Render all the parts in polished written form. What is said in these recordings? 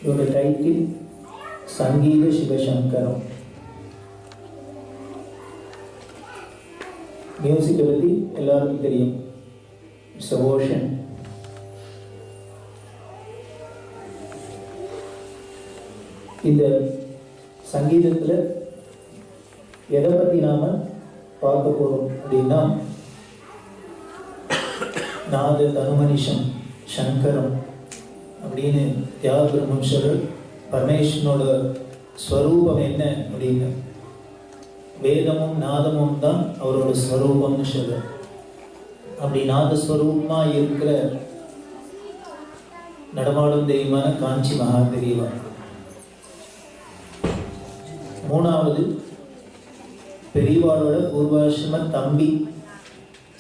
இதோட டைட்டில் சங்கீத சிவசங்கரம். மியூசிக்கை பற்றி எல்லாருக்கும் தெரியும். It's a ocean. இந்த சங்கீதத்தில் எதை பற்றி நாம் பார்க்க போகிறோம் அப்படின்னா, நாத தனுமனிஷம் சங்கரம் அப்படின்னு தியாக பிரம்மேஸ்வரர் பரமேஸ்வரனோட ஸ்வரூபம் என்ன அப்படின்னு, வேதமும் நாதமும் தான் அவரோட ஸ்வரூபம்னு சொல்ற. அப்படி நாதஸ்வரூபமாக இருக்கிற நடமாடும் தெய்வமான காஞ்சி மகா பெரியவா. மூணாவது பெரியவாளோட பூர்வாசிரம தம்பி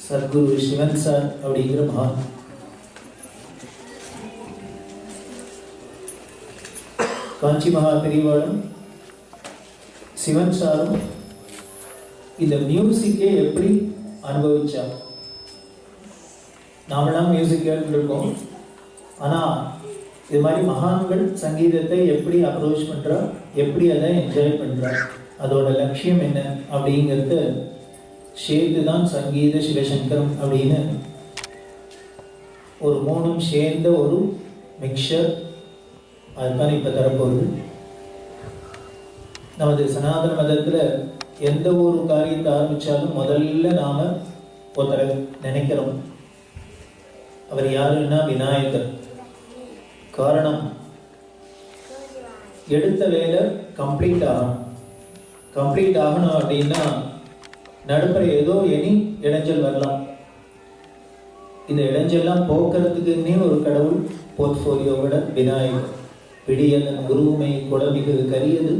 சத்குரு சிவன் சார் அப்படிங்கிற மகான். காஞ்சி மகா பெரியவாளும் சிவன் சாரும் இந்த மியூசிக்கை எப்படி அனுபவிச்சா? நாமெல்லாம் மியூசிக் கேட்டுருக்கோம், ஆனால் இது மாதிரி மகான்கள் சங்கீதத்தை எப்படி அப்ரோச் பண்ணுறா, எப்படி அதை என்ஜாய் பண்ணுறா, அதோட லட்சியம் என்ன அப்படிங்கிறத சேர்த்து தான் சங்கீத சிவசங்கரம் அப்படின்னு ஒரு மூணும் சேர்ந்த ஒரு மிக்சர். அதுதான் இப்போ தரப்போகுது. நமது சனாதன மதத்தில் எந்த ஒரு காரியத்தை ஆரம்பித்தாலும் முதல்ல நாம் ஒருத்தரை நினைக்கிறோம். அவர் யாருன்னா விநாயகர். காரணம், எடுத்த வேலை கம்ப்ளீட் ஆகணும் அப்படின்னா நடுப்புற ஏதோ எனி இடைஞ்சல் வரலாம். இந்த இடைஞ்செல்லாம் போக்குறதுக்குன்னே ஒரு கடவுள் போர்ட்ஃபோலியோவோட விநாயகர். பிடியதன் குருவுமை குடமிகு கரியது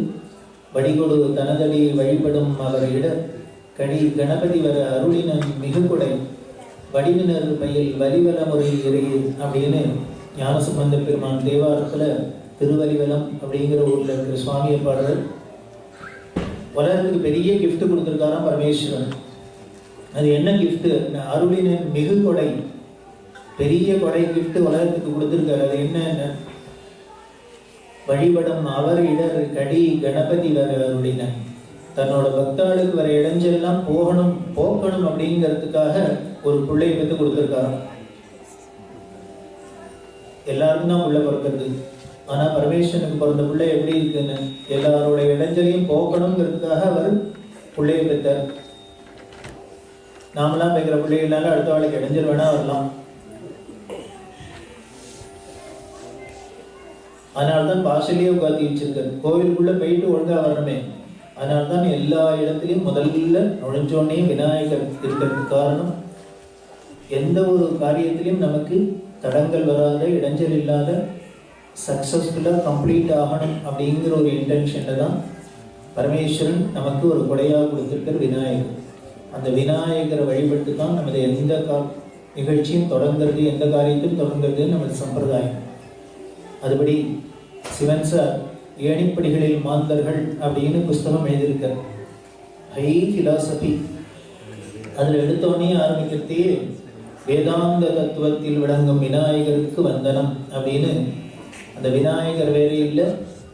வடிகொடு தனதடியை வழிபடும் அவர் இட கடி கணபதி வர அருளினன் மிகுகுடை வடிவினர் பயில் வலிவல முறை இறையில் அப்படின்னு ஞானசம்பந்த பெருமான் தேவாரத்தில் திருவலிவலம் அப்படிங்கிற ஊரில் இருக்கிற சுவாமியை பாடுறார். உலகத்துக்கு பெரிய கிஃப்ட் கொடுத்துருக்காராம் பரமேஸ்வரன். அது என்ன கிஃப்ட்? அருளினன் மிகு கொடை, பெரிய கொடை கிஃப்ட் உலகத்துக்கு கொடுத்துருக்காரு. அது என்ன? வழிபடம் அவர் இடர் கடி கணபதி வர அருளினன். தன்னோட பக்தாளுக்கு வர இடைஞ்செல்லாம் போக்கணும் அப்படிங்கிறதுக்காக ஒரு பிள்ளையை பற்றி கொடுத்துருக்காராம். எல்லாருக்கும் தான் உள்ள பிறக்கிறது, ஆனால் பரமேஸ்வரனுக்கு பிறந்த பிள்ளை எப்படி இருக்குன்னு, எல்லாரோட இடைஞ்சலையும் போக்கணுங்கிறதுக்காக அவர் பிள்ளையை பெற்றார். நாமெல்லாம் வைக்கிற பிள்ளைகளால அடுத்த வாழ்க்கை இடைஞ்சல் வேணா வரலாம். அதனால்தான் வாசலையே உட்காந்து வச்சிருக்காரு. கோவிலுக்குள்ள போயிட்டு ஒழுங்கா வரணுமே. அதனால்தான் எல்லா இடத்துலையும் முதல்ல நுழைஞ்சோடனே விநாயகர் இருக்கிறதுக்கு காரணம், எந்த ஒரு காரியத்திலையும் நமக்கு தடங்கள் வராத, இடைஞ்சல் இல்லாத, சக்சஸ்ஃபுல்லாக கம்ப்ளீட் ஆகணும் அப்படிங்கிற ஒரு இன்டென்ஷனில் தான் பரமேஸ்வரன் நமக்கு ஒரு கொடையாக கொடுத்துருக்கிற விநாயகர். அந்த விநாயகரை வழிபட்டு தான் நமது எந்த நிகழ்ச்சியும் தொடங்குறது, எந்த காரியத்தையும் தொடங்குறதுன்னு நமது சம்பிரதாயம். அதுபடி சிவன் சார் ஏணிப்படிகளில் மாந்தர்கள் அப்படின்னு புஸ்தகம் எழுதியிருக்கார். High philosophy. அதில் எடுத்தோடனே ஆரம்பிக்கிறதே வேதாந்த தத்துவத்தில் விளங்கும் விநாயகருக்கு வந்தனம் அப்படின்னு. அந்த விநாயகர் வேறு இல்லை,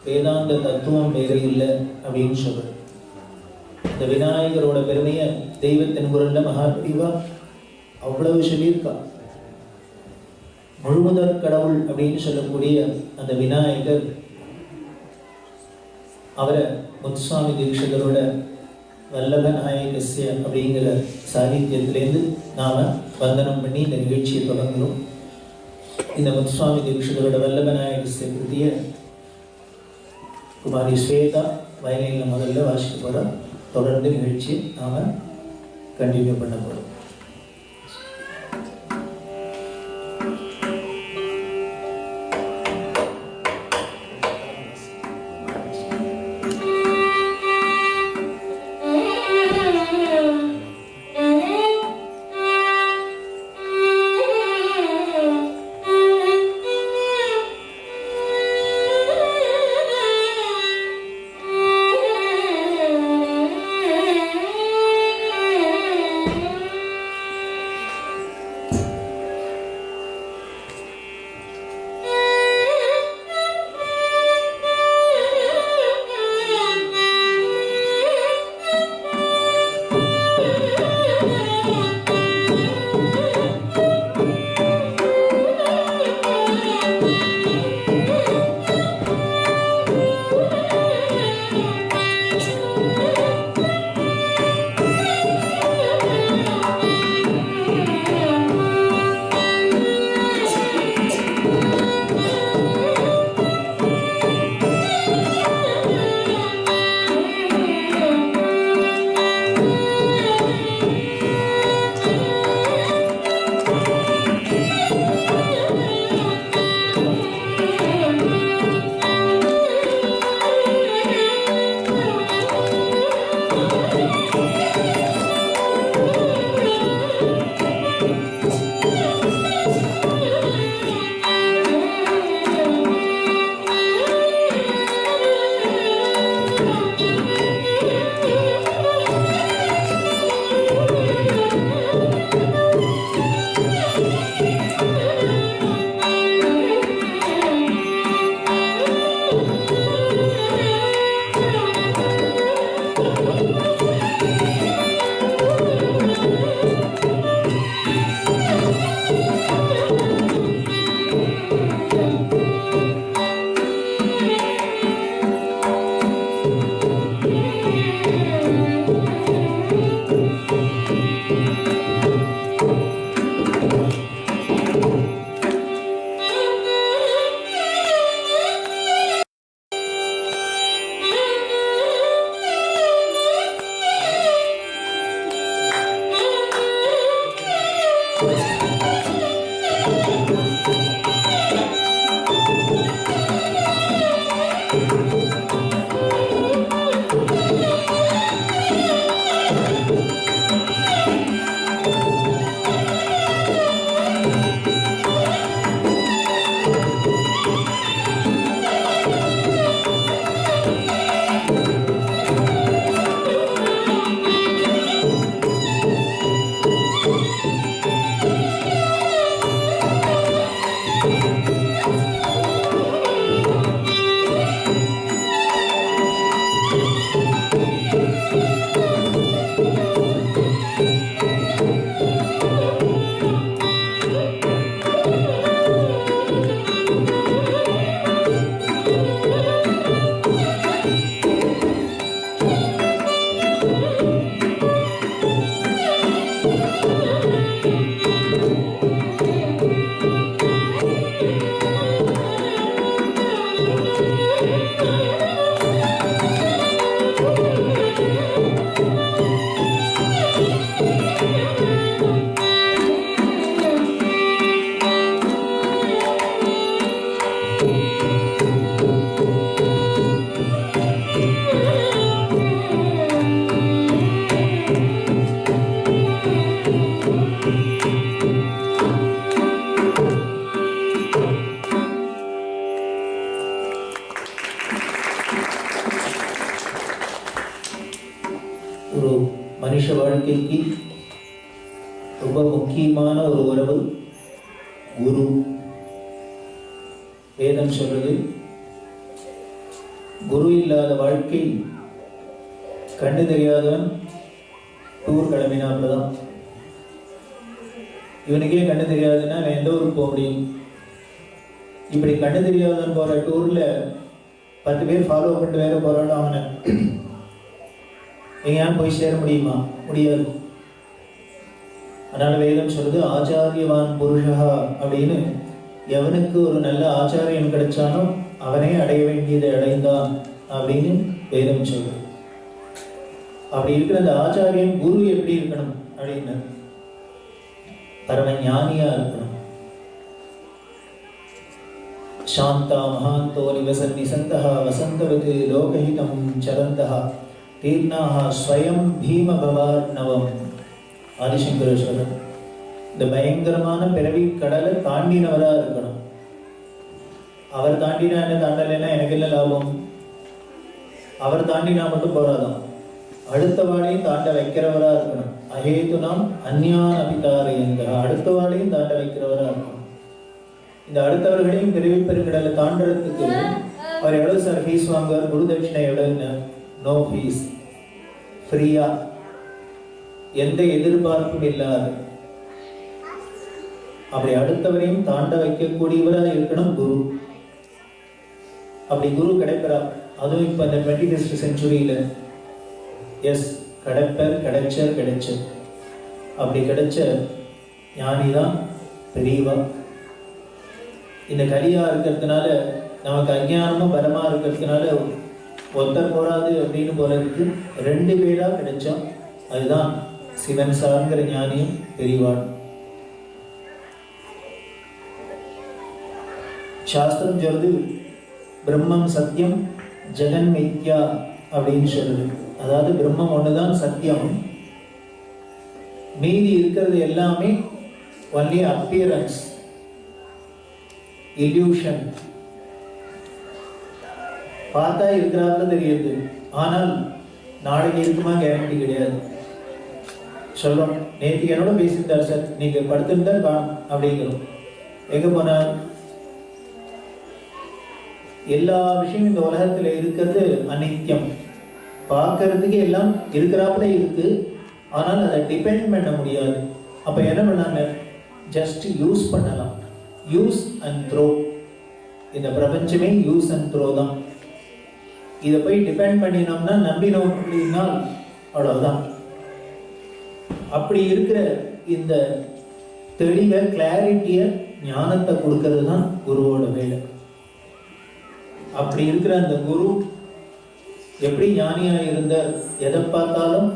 வேதாந்த தத்துவம் வேறு இல்லை அப்படின்னு சொல்றார். அந்த விநாயகரோட பெருமையை தெய்வத்தின் குரல்ல மகாபிரிவா அவ்வளவு சொல்லியிருக்கா. முழுமுதற் கடவுள் அப்படின்னு சொல்லக்கூடிய அந்த விநாயகர், அவரை முத்துசுவாமி தீட்சிதரோட வல்லப நாயகஸ்ய அப்படிங்கிற சாகித்யத்திலேருந்து நாம வந்தனம் பண்ணி இந்த நிகழ்ச்சியை தொடங்குகிறோம். இந்த முத்துசுவாமி தீட்சிதரோட வல்லப நாயகஸ்ய கிருதிய குமாரி ஸ்வேதா வயலினில் முதல்ல வாசிக்க போகிறோம். தொடர்ந்து நிகழ்ச்சி நாம கண்டினியூ பண்ண போகிறோம். ஒரு மனுஷ வாழ்க்கைக்கு ரொம்ப முக்கியமான ஒரு உறவு குரு. வேதம் சொல்றது, குரு இல்லாத வாழ்க்கை கண்டு தெரியாதவன் டூர் கிளம்பினாப்லதான். இவனுக்கே கண்டு தெரியாதுன்னா எந்த ஊருக்கு போக முடியும்? இப்படி கண்டு தெரியாதவன் போற டூர்ல 10 பேர் ஃபாலோ பண்ணிட்டு வேற போறான்னு அவனை எங்கேயாவது போய் சேர முடியுமா? முடியாது. அதனால வேதம் சொல்றது ஆச்சாரியவான் புருஷா அப்படின்னு, எவனுக்கு ஒரு நல்ல ஆச்சாரியன் கிடைச்சானோ அவனே அடைய வேண்டியதை அடைந்தான் அப்படின்னு வேதம் சொல்றது. அப்படி இருக்கிற அந்த ஆச்சாரியன் குரு எப்படி இருக்கணும் அப்படின்னு, பரம ஞானியா இருக்கணும். சாந்தா மகாந்தோ நிவசன் நிசந்தஹ வசந்தவதி லோகஹிதம் சரந்தஹ தீர்ணாஹ ஸ்வயம் பீம பவார்ணவம். ஆதிசங்கரேஸ்வரர் இந்த பயங்கரமான பிறவி கடலை தாண்டினவரா இருக்கணும். அவர் தாண்டினா என்ன, தாண்டலைன்னா எனக்கு என்ன லாபம்? அவர் தாண்டினா மட்டும் போறாதான், அடுத்த வாழையும் தாண்ட வைக்கிறவரா இருக்கணும். அஹேதுனாம் அந்யான் அபிதாரயங்க, அடுத்த வாழையும் தாண்ட வைக்கிறவரா இருக்கணும். இந்த அடுத்தவர்களையும் பிறவி பெருங்கடலை தாண்டறதுக்கு அவர் எவ்வளவு சார் ஃபீஸ் வாங்குவார்? குரு தட்சிணை எவ்வளவுன்னு? நோ ஃபீஸ், ஃப்ரீயா, எந்த எதிர்பார்ப்பும் இல்லாத. அப்படி அடுத்தவரையும் தாண்ட வைக்கக்கூடியவராக இருக்கணும் குரு. அப்படி குரு கிடைப்பரா? அதுவும் இப்ப இந்த 21st செஞ்சுரியில எஸ் கிடைப்பர், கிடைச்ச அப்படி கிடைச்ச ஞானிதான் பெரியவா. இந்த கலியா இருக்கிறதுனால, நமக்கு அஞ்ஞானமும் பலமா இருக்கிறதுனால ஒருத்தர் போராது அப்படின்னு போறதுக்கு 2 பேரா கிடைச்சோம். அதுதான் சிவன் சார்ங்கிற ஞானியும் பெரியவாள். சாஸ்திரம் சொல்றது பிரம்மம் சத்தியம் ஜெகன் மித்யா அப்படின்னு சொல்றது. அதாவது பிரம்மம் ஒண்ணுதான் சத்தியம், மீதி இருக்கிறது எல்லாமே ஒன்லி அப்பியரன்ஸ், இல்யூஷன். பார்த்தா இருக்கிறாப்புல தெரியுது, ஆனால் நாளைக்கு இருக்குமா கேரண்டி கிடையாது. சொல்றோம், நேற்று என்னோட பேசியிருந்தார் சார், நீங்க படுத்திருந்தா காணும் அப்படிங்கிறோம். எங்க போனார்? எல்லா விஷயம் இந்த உலகத்துல இருக்கிறது அநித்தியம். பார்க்கறதுக்கு எல்லாம் இருக்கிறாப்புல இருக்கு, ஆனால் அதை டிபெண்ட் பண்ண முடியாது. அப்ப என்ன பண்ணாங்க? ஜஸ்ட் யூஸ் பண்ணலாம். Use and throw. இந்த பிரபஞ்சமே யூஸ் அண்ட் த்ரோ தான். இதை போய் டிபெண்ட் பண்ணினோம்னா, நம்பினோம் அப்படின்னா அவ்வளவுதான். அப்படி இருக்கிற இந்த தெளிவை, கிளாரிட்டிய, ஞானத்தை கொடுக்கறது தான் குருவோட வேலை. அப்படி இருக்கிற அந்த குரு எப்படி ஞானியா இருந்தார்? எதை பார்த்தாலும்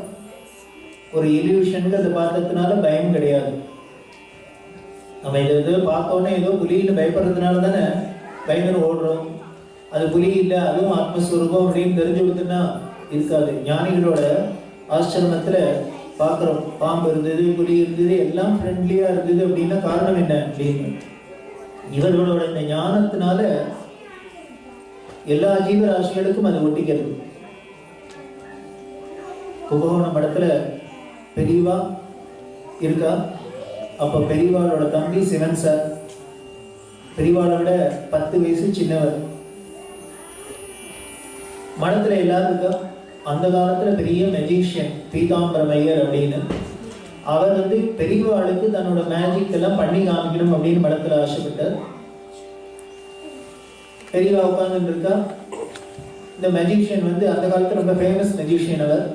ஒரு இல்யூஷன்ங்கிறத பார்த்ததுனால பயம் கிடையாது. நம்ம இதை பார்த்தோன்னே ஏதோ புலின்னு பயப்படுறதுனால தானே பயங்கர ஓடுறோம். அது புலி இல்லை, அதுவும் ஆத்மஸ்வரூபம் அப்படின்னு தெரிஞ்சு கொடுத்துன்னா இருக்காது. ஞானிகளோட ஆசிரமத்துல பார்க்குறோம், பாம்பு இருந்தது, புலி இருந்தது, எல்லாம் ஃப்ரெண்ட்லியா இருந்தது. அப்படின்னா காரணம் என்ன அப்படின்னு, இவர்களோட இந்த ஞானத்தினால எல்லா ஜீவராசிகளுக்கும் அது ஒட்டிக்கிறது. கும்பகோணம் மடத்துல பெரியவா இருக்கா. அப்ப பெரியவாளோட தம்பி சிவன் சார், பெரியவாளை விட 10 வயசு சின்னவர். மடத்துல எல்லாரும் இருக்கா. அந்த காலத்துல பெரிய மெஜிஷியன் பீதாம்பரமையர் அப்படின்னு, அவர் பெரியவாளுக்கு தன்னோட மேஜிக் எல்லாம் பண்ணி காமிக்கணும் அப்படின்னு மடத்துல ஆசைப்பட்டார். பெரியவா உட்கார்ந்து இருக்கா. இந்த மெஜிஷியன் அந்த காலத்துல ரொம்ப ஃபேமஸ் மெஜிஷியன். அவர்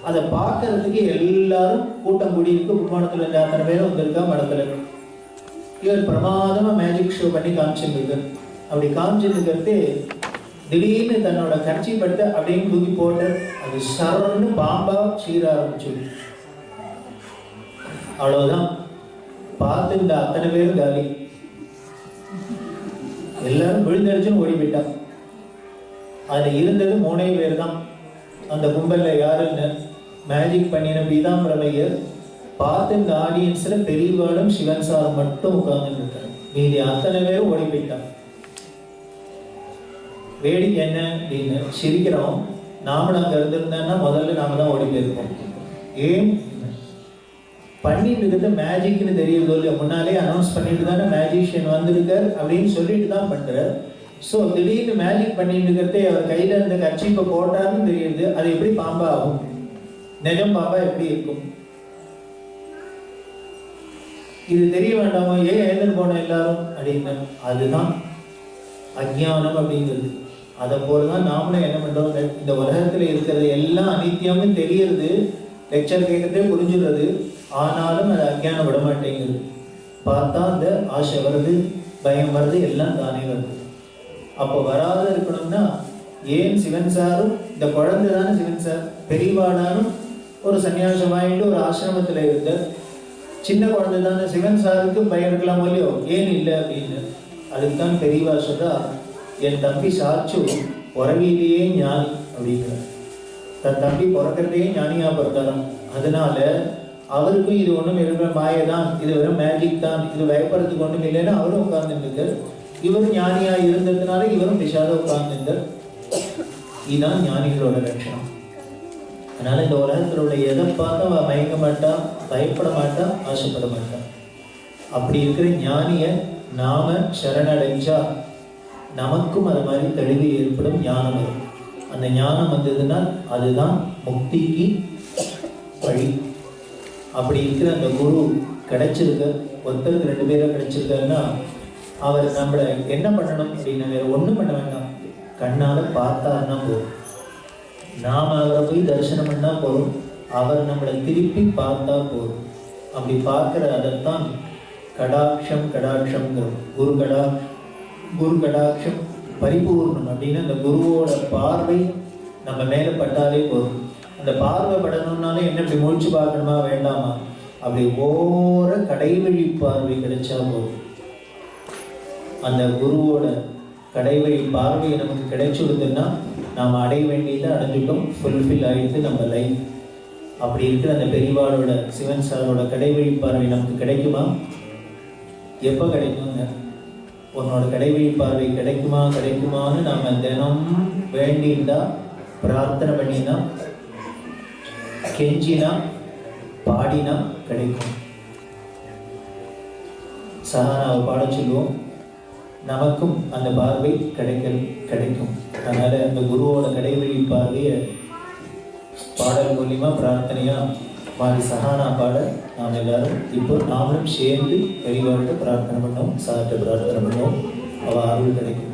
அதை பார்க்கறதுக்கு எல்லாரும் கூட்டம் கூடி இருக்கு. கும்பகோணத்துல இருந்து அத்தனை பேரும் வந்திருக்கா மடத்துல. இவர் பிரமாதமா மேஜிக் ஷோ பண்ணி காமிச்சிருக்கு. அப்படி காமிச்சிருக்கிறது திடீர்னு தன்னோட கட்சி பட்டு அப்படின்னு தூக்கி போட்டு அது சரன்னு பாம்பா சீர ஆரம்பிச்சு. அவ்வளவுதான், பார்த்து இந்த அத்தனை பேரும் காலி. எல்லாரும் விழுந்தடிச்சுன்னு ஓடி போயிட்டான். அதுல இருந்தது 3 பேர் தான். அந்த கும்பல்ல யாருன்னு மேஜிக் பண்ணின பீதாம்பரமையர். பார்த்து இந்த ஆடியன்ஸ்ல பெரியவாளும் சிவன் சார் மட்டும் உட்கார்ந்துட்டு இருக்காங்க. மீதி அத்தனை பேரும் ஓடி போயிட்டான். வேடிக்கை என்ன அப்படின்னு சிரிக்கிறோம். நாமளும் அங்க இருந்திருந்தோம்னா முதல்ல நாம தான் ஓடி போயிருக்கோம். ஏன் பண்ணிட்டு இருக்கிறது மேஜிக்னு தெரியுதோ இல்லையா, முன்னாலே அனௌன்ஸ் பண்ணிட்டு தானே மேஜிஷியன் வந்திருக்கார் அப்படின்னு சொல்லிட்டு தான் பண்றார். ஸோ திடீர்னு மேஜிக் பண்ணிட்டு இருக்கிறதே அவர் கையில இருந்த கட்சிப்பை போட்டாருன்னு தெரியுது. அது எப்படி பாம்பா ஆகும்? நிஜம் பாம்பா எப்படி இருக்கும்? இது தெரிய வேண்டாமோ? ஏன் எழுந்து போன எல்லாரும் அப்படின்னு. அதுதான் அஜ்ஞானம் அப்படிங்கிறது. அதை போலதான் நாமளும் என்ன பண்றோம், இந்த உலகத்துல இருக்கிறது எல்லாம் அனித்தியம்னு தெரியறது, லெக்சர் கேட்கறதே புரிஞ்சுடுறது. ஆனாலும் அது அஜ்ஞானம் விட மாட்டேங்குது. பார்த்தா அந்த ஆசை வருது, பயம் வருது, எல்லாம் தானே வருது. அப்போ வராத இருக்கணும்னா ஏன் சிவன் சாரும் இந்த குழந்தை தானே சிவன் சார், பெரியவானாலும் ஒரு சன்னியாசம் வாங்கிட்டு ஒரு ஆசிரமத்துல இருந்த சின்ன குழந்தை தானே. சிவன் சாருக்கு பயம் இருக்கலாம் இல்லையோ, ஏன் இல்லை அப்படின்னு. அதுக்குதான் பெரியவா சொல்றா, என் தம்பி சாச்சு பிறவியிலேயே ஞானி அப்படிங்கிற. தன் தம்பி பிறக்கிறதே ஞானியா பிறந்தாராம். அதனால அவருக்கும் இது ஒண்ணும் இருக்கிற மாயதான், இது வெறும் மேஜிக் தான், இது பயப்படுறதுக்கு ஒண்ணும் இல்லைன்னு அவரும் உட்கார்ந்துட்டு, இவரும் ஞானியா இருந்ததுனால இவரும் விஷாத உட்கார்ந்துட்டார். இதுதான் ஞானிகளோட லட்சணம். அதனால இந்த உலகத்தில் உள்ள எதை பார்த்து அவன் மயங்க மாட்டா, பயப்பட மாட்டா, ஆசைப்பட மாட்டா. அப்படி இருக்கிற ஞானிய நாம சரணடைஞ்சா நமக்கும் அது மாதிரி தெளிவு ஏற்படும், ஞானம் வரும். அந்த ஞானம் வந்ததுன்னா அதுதான் முக்திக்கு வழி. அப்படி இருக்கிற அந்த குரு கிடைச்சிருக்க, ஒருத்தருக்கு 2 பேரும் கிடைச்சிருக்காருன்னா அவர் நம்மளை என்ன பண்ணணும் அப்படின்னா வேற ஒன்றும் பண்ண வேண்டாம். கண்ணால பார்த்தாருன்னா போதும். நாம அவரை போய் தரிசனம் பண்ணா போதும், அவர் நம்மளை திருப்பி பார்த்தா போதும். அப்படி பார்க்கிற அதைத்தான் கடாட்சம் கடாட்சம்ங்கிறோம். குரு கடாட்சம் பரிபூர்ணம் அப்படின்னு. அந்த குருவோட பார்வை நம்ம மேல பட்டாலே போதும். அந்த பார்வை படணும்னாலே என்ன இப்படி முழிச்சு பார்க்கணுமா வேண்டாமா, அப்படி ஓர கடைவழி பார்வை கிடைச்சா போதும். அந்த குருவோட கடைவழி பார்வை நமக்கு கிடைச்சு விடுதுன்னா நாம் அடைய வேண்டியதை அடைஞ்சிட்டோம், ஃபுல்ஃபில் ஆகிடுது நம்ம லைஃப். அப்படி இருக்கிற அந்த பெரியவாளோட சிவன் சாரோட கடைவழி பார்வை நமக்கு கிடைக்குமா? எப்போ கிடைக்குங்க? உன்னோட கடைவழி பார்வை கிடைக்குமான்னு நாம தினம் வேண்டினா, பிரார்த்தனை பண்ணினா, கெஞ்சினா, பாடினா கிடைக்கும். சஹானாவை பாட சொல்லுவோம், நமக்கும் அந்த பார்வை கிடைக்கும். அதனால அந்த குருவோட கடைவழி பார்வையை பாடல் மூலியமா பிரார்த்தனையா மாறி சஹானா பாட நாம் எல்லாரும் இப்போ நாமளும் சேர்ந்து பெரியவார்கிட்ட பிரார்த்தனை பண்ணோம், சார்கிட்ட பிரார்த்தனை பண்ணோம், அவ அருள் கிடைக்கும்.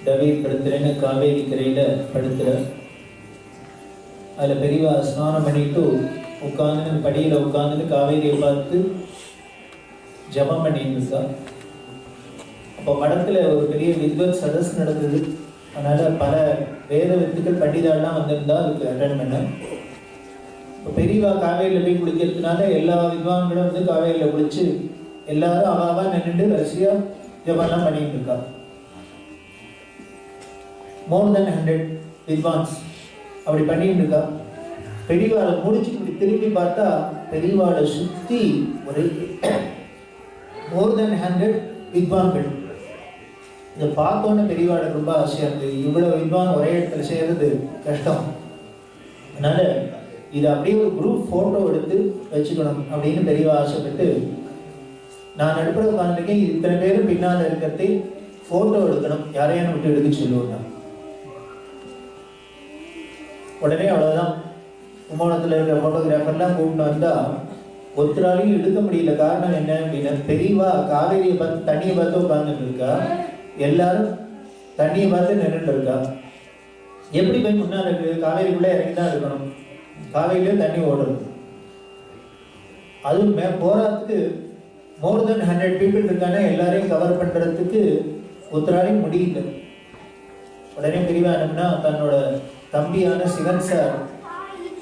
தவீர் படுத்துறேன்னு காவேரி கரையில் படுத்துற. அதில் பெரியவா ஸ்நானம் பண்ணிட்டு உட்காந்துன்னு படியில் உட்காந்துன்னு காவேரியை பார்த்து ஜபம் பண்ணிட்டு இருக்கா. அப்போ மடத்தில் ஒரு பெரிய வித்வத் சதஸ் நடக்குது. அதனால் பல வேத வித்துக்கள் பண்டிதாலாம் வந்திருந்தா அதுக்கு அட்டன் பண்ண. இப்போ பெரியவா காவேரியில் போய் குளிக்கிறதுனால எல்லா வித்வான்களும் வந்து காவேரியில் குளிச்சு எல்லாரும் அவாவா நின்றுட்டு வரிசையாக ஜபம்லாம் பண்ணிட்டு இருக்கா. மோர் தென் 100 வித்வான்ஸ் அப்படி பண்ணிட்டு இருக்கா. பெரியவாளை முடிச்சு இப்படி திரும்பி பார்த்தா பெரியவாளை சுற்றி ஒரு மோர் தென் 100 வித்வான்கள். இதை பார்த்தோன்னே பெரியவாளுக்கு ரொம்ப ஆசையாக இருக்குது. இவ்வளோ வித்வான் ஒரே இடத்துல செய்கிறது கஷ்டம். அதனால இதை அப்படியே ஒரு குரூப் ஃபோட்டோ எடுத்து வச்சுக்கணும் அப்படின்னு பெரியவா ஆசைப்பட்டு, நான் நடுப்புற உட்காந்துருக்கேன், இத்தனை பேரும் பின்னால் இருக்கிறதை ஃபோட்டோ எடுக்கணும், யாரையான விட்டு எடுக்க சொல்லுவாங்க. உடனே அவ்வளோதான், கும்பகோணத்தில் இருக்கிற ஃபோட்டோகிராஃபர்லாம் கூப்பிட்டு வந்தால் ஒருத்தராலையும் எடுக்க முடியல. காரணம் என்ன அப்படின்னா, பெரியவா காவேரியை பார்த்து தண்ணியை பார்த்து உட்காந்துட்டு இருக்கா, எல்லாரும் தண்ணியை பார்த்து நின்றுட்டு இருக்கா. எப்படி போய் முன்னால் இருக்குது? காவேரிக்குள்ளே இறங்கி தான் இருக்கணும், காவேரியிலே தண்ணி ஓடுறது. அதுவும் போகிறதுக்கு மோர் தென் 100 பீப்புள் இருக்கானே, எல்லாரையும் கவர் பண்ணுறதுக்கு ஒருத்தராலையும் முடியல. உடனே பெரியவா என்னன்னா, தன்னோட தம்பியான சிவன் சார்,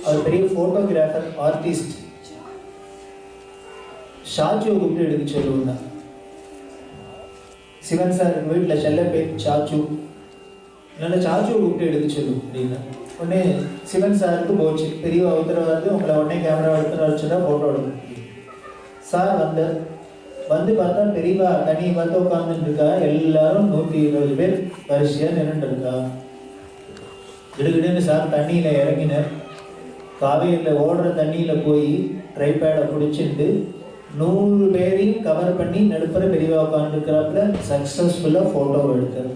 அவர் பெரிய ஃபோட்டோகிராஃபர் ஆர்டிஸ்ட், ஷாச்சுவை கூப்பிட்டு எடுக்க சொல்லுவாங்க. சிவன் சார் வீட்டில் செல்ல பேர் சாச்சு, அதனால சாச்சுவை கூப்பிட்டு எடுக்க சொல்லுவோம் அப்படின்னா. உடனே சிவன் சாருக்கு போச்சு, பெரியவா உத்தரவாது உங்களை உடனே கேமரா எடுத்துன்னு வச்சுட்டா ஃபோட்டோ எடுக்கும். சார் வந்து பார்த்தா பெரியவா தண்ணியை பார்த்து உட்காந்துட்டு இருக்கா. எல்லாரும் 120 பேர் வரிசையாக நின்றுட்டு இருக்கா. கிடுகிடுன்னு சார் தண்ணியில் இறங்கினார். காவேரியில் ஓடுற தண்ணியில் போய் ட்ரைபேடை பிடிச்சிட்டு 100 பேரையும் கவர் பண்ணி நடுப்புற பெரியவா உட்காந்துருக்கிறாப்புல சக்ஸஸ்ஃபுல்லாக ஃபோட்டோ எடுத்தார்.